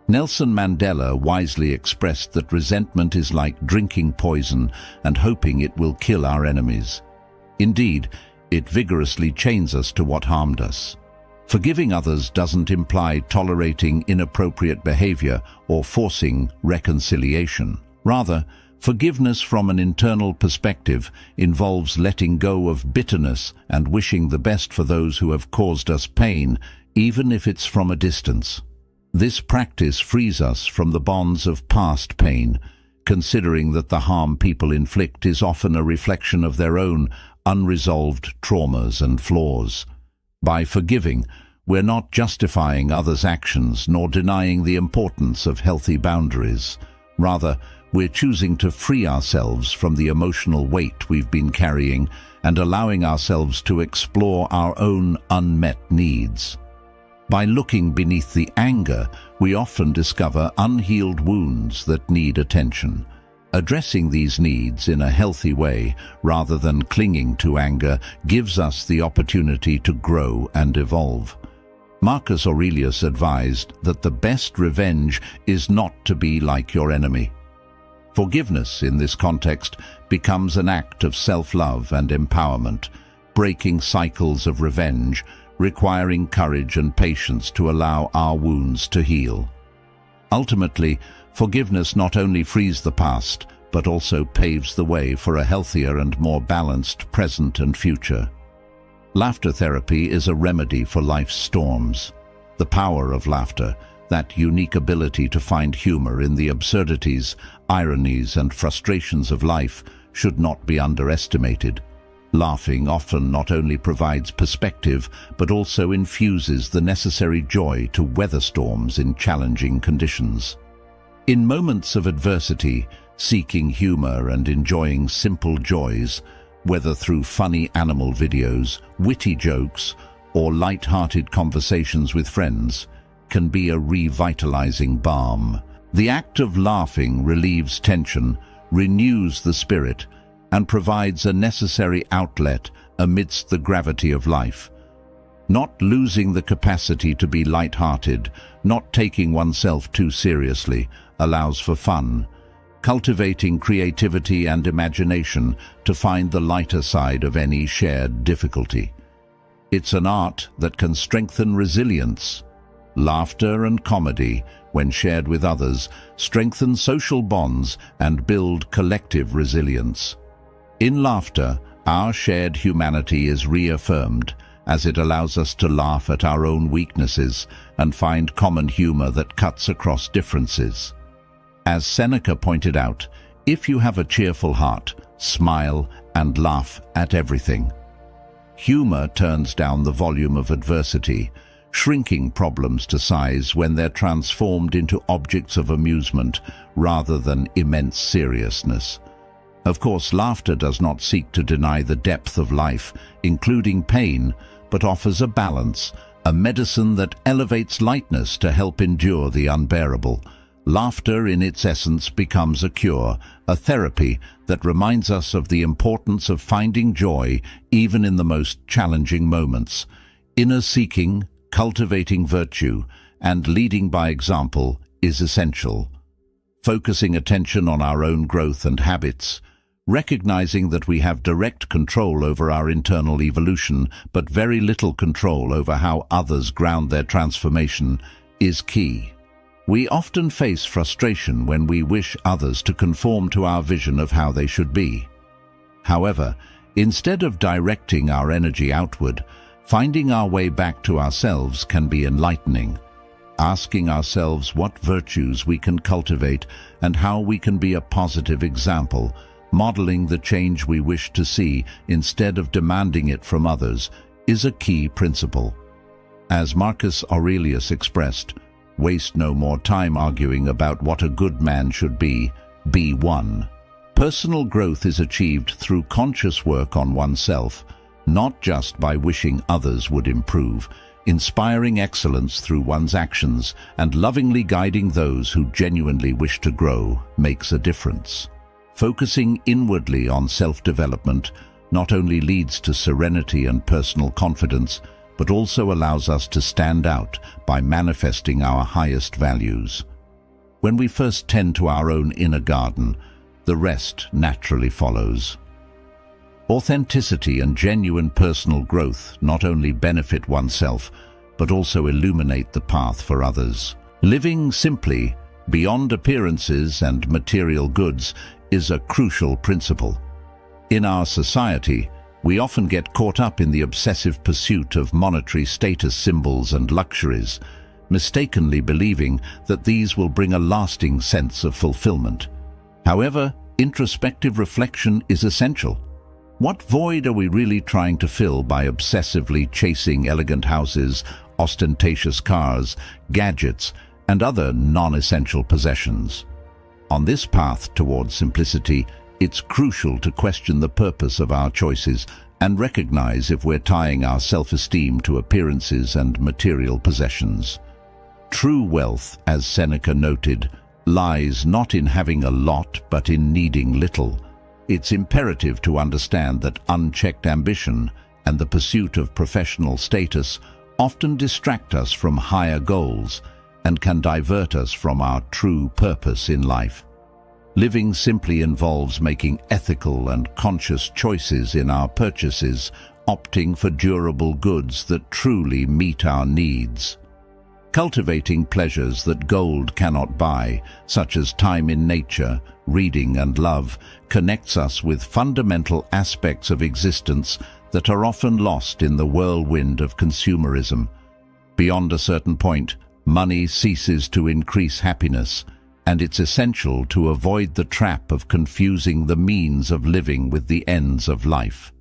Nelson Mandela wisely expressed that resentment is like drinking poison and hoping it will kill our enemies. Indeed, it vigorously chains us to what harmed us. Forgiving others doesn't imply tolerating inappropriate behavior or forcing reconciliation. Rather, forgiveness from an internal perspective involves letting go of bitterness and wishing the best for those who have caused us pain, even if it's from a distance. This practice frees us from the bonds of past pain, considering that the harm people inflict is often a reflection of their own unresolved traumas and flaws. By forgiving, we're not justifying others' actions nor denying the importance of healthy boundaries. Rather, we're choosing to free ourselves from the emotional weight we've been carrying and allowing ourselves to explore our own unmet needs. By looking beneath the anger, we often discover unhealed wounds that need attention. Addressing these needs in a healthy way, rather than clinging to anger, gives us the opportunity to grow and evolve. Marcus Aurelius advised that the best revenge is not to be like your enemy. Forgiveness, in this context, becomes an act of self-love and empowerment, breaking cycles of revenge, requiring courage and patience to allow our wounds to heal. Ultimately, forgiveness not only frees the past, but also paves the way for a healthier and more balanced present and future. Laughter therapy is a remedy for life's storms. The power of laughter, that unique ability to find humor in the absurdities, ironies, and frustrations of life, should not be underestimated. Laughing often not only provides perspective, but also infuses the necessary joy to weather storms in challenging conditions. In moments of adversity, seeking humor and enjoying simple joys, whether through funny animal videos, witty jokes, or light-hearted conversations with friends, can be a revitalizing balm. The act of laughing relieves tension, renews the spirit, and provides a necessary outlet amidst the gravity of life. Not losing the capacity to be light-hearted, not taking oneself too seriously, allows for fun, cultivating creativity and imagination to find the lighter side of any shared difficulty. It's an art that can strengthen resilience. Laughter and comedy, when shared with others, strengthen social bonds and build collective resilience. In laughter, our shared humanity is reaffirmed, as it allows us to laugh at our own weaknesses and find common humor that cuts across differences. As Seneca pointed out, if you have a cheerful heart, smile and laugh at everything. Humor turns down the volume of adversity, shrinking problems to size when they're transformed into objects of amusement rather than immense seriousness. Of course, laughter does not seek to deny the depth of life, including pain, but offers a balance, a medicine that elevates lightness to help endure the unbearable. Laughter, in its essence, becomes a cure, a therapy that reminds us of the importance of finding joy even in the most challenging moments. Inner seeking, cultivating virtue, and leading by example is essential. Focusing attention on our own growth and habits, recognizing that we have direct control over our internal evolution, but very little control over how others ground their transformation, is key. We often face frustration when we wish others to conform to our vision of how they should be. However, instead of directing our energy outward, finding our way back to ourselves can be enlightening. Asking ourselves what virtues we can cultivate and how we can be a positive example, modeling the change we wish to see instead of demanding it from others, is a key principle. As Marcus Aurelius expressed, waste no more time arguing about what a good man should be one. Personal growth is achieved through conscious work on oneself, not just by wishing others would improve. Inspiring excellence through one's actions and lovingly guiding those who genuinely wish to grow makes a difference. Focusing inwardly on self-development not only leads to serenity and personal confidence, but also allows us to stand out by manifesting our highest values. When we first tend to our own inner garden, the rest naturally follows. Authenticity and genuine personal growth not only benefit oneself, but also illuminate the path for others. Living simply, beyond appearances and material goods, is a crucial principle. In our society, we often get caught up in the obsessive pursuit of monetary status symbols and luxuries, mistakenly believing that these will bring a lasting sense of fulfillment. However, introspective reflection is essential. What void are we really trying to fill by obsessively chasing elegant houses, ostentatious cars, gadgets, and other non-essential possessions? On this path towards simplicity, it's crucial to question the purpose of our choices and recognize if we're tying our self-esteem to appearances and material possessions. True wealth, as Seneca noted, lies not in having a lot but in needing little. It's imperative to understand that unchecked ambition and the pursuit of professional status often distract us from higher goals and can divert us from our true purpose in life. Living simply involves making ethical and conscious choices in our purchases, opting for durable goods that truly meet our needs. Cultivating pleasures that gold cannot buy, such as time in nature, reading and love, connects us with fundamental aspects of existence that are often lost in the whirlwind of consumerism. Beyond a certain point, money ceases to increase happiness, and it's essential to avoid the trap of confusing the means of living with the ends of life.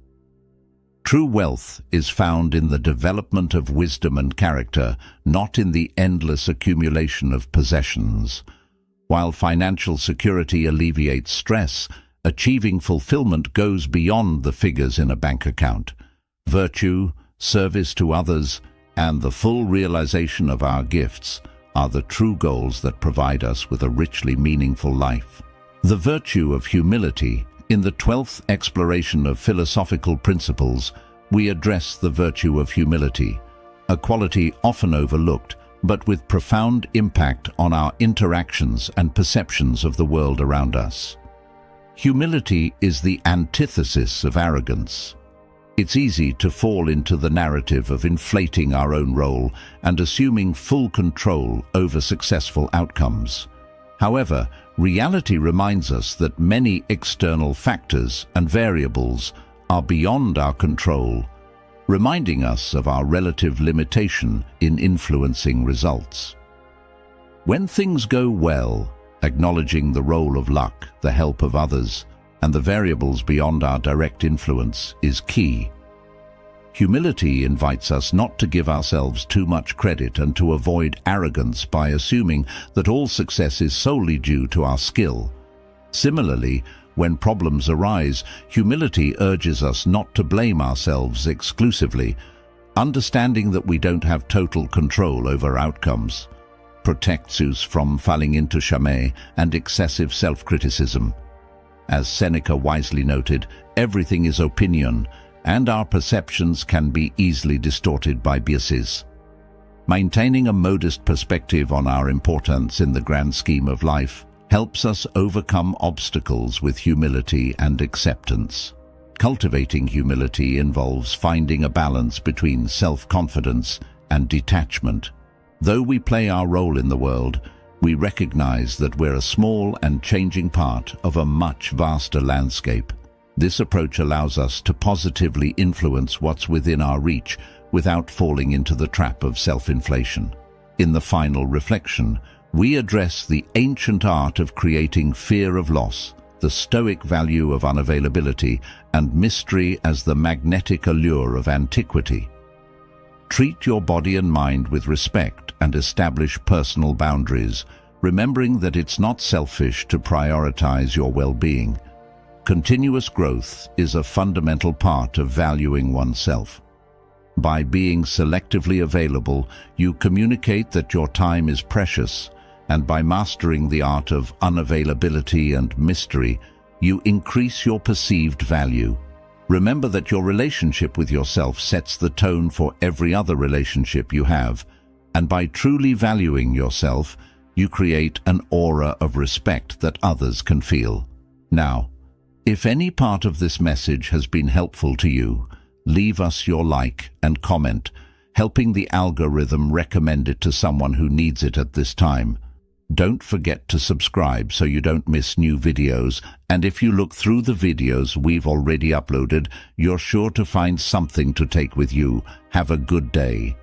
True wealth is found in the development of wisdom and character, not in the endless accumulation of possessions. While financial security alleviates stress, achieving fulfillment goes beyond the figures in a bank account. Virtue, service to others, and the full realization of our gifts are the true goals that provide us with a richly meaningful life. The virtue of humility. In the 12th exploration of philosophical principles, we address the virtue of humility, a quality often overlooked, but with profound impact on our interactions and perceptions of the world around us. Humility is the antithesis of arrogance. It's easy to fall into the narrative of inflating our own role and assuming full control over successful outcomes. However, reality reminds us that many external factors and variables are beyond our control, reminding us of our relative limitation in influencing results. When things go well, acknowledging the role of luck, the help of others, and the variables beyond our direct influence is key. Humility invites us not to give ourselves too much credit and to avoid arrogance by assuming that all success is solely due to our skill. Similarly, when problems arise, humility urges us not to blame ourselves exclusively, understanding that we don't have total control over outcomes. Protects us from falling into shame and excessive self-criticism. As Seneca wisely noted, everything is opinion, and our perceptions can be easily distorted by biases. Maintaining a modest perspective on our importance in the grand scheme of life helps us overcome obstacles with humility and acceptance. Cultivating humility involves finding a balance between self-confidence and detachment. Though we play our role in the world, we recognize that we're a small and changing part of a much vaster landscape. This approach allows us to positively influence what's within our reach without falling into the trap of self-inflation. In the final reflection, we address the ancient art of creating fear of loss, the Stoic value of unavailability, and mystery as the magnetic allure of antiquity. Treat your body and mind with respect and establish personal boundaries, remembering that it's not selfish to prioritize your well-being. Continuous growth is a fundamental part of valuing oneself. By being selectively available, you communicate that your time is precious, and by mastering the art of unavailability and mystery, you increase your perceived value. Remember that your relationship with yourself sets the tone for every other relationship you have, and by truly valuing yourself, you create an aura of respect that others can feel. Now, if any part of this message has been helpful to you, leave us your like and comment, helping the algorithm recommend it to someone who needs it at this time. Don't forget to subscribe so you don't miss new videos, and if you look through the videos we've already uploaded, you're sure to find something to take with you. Have a good day.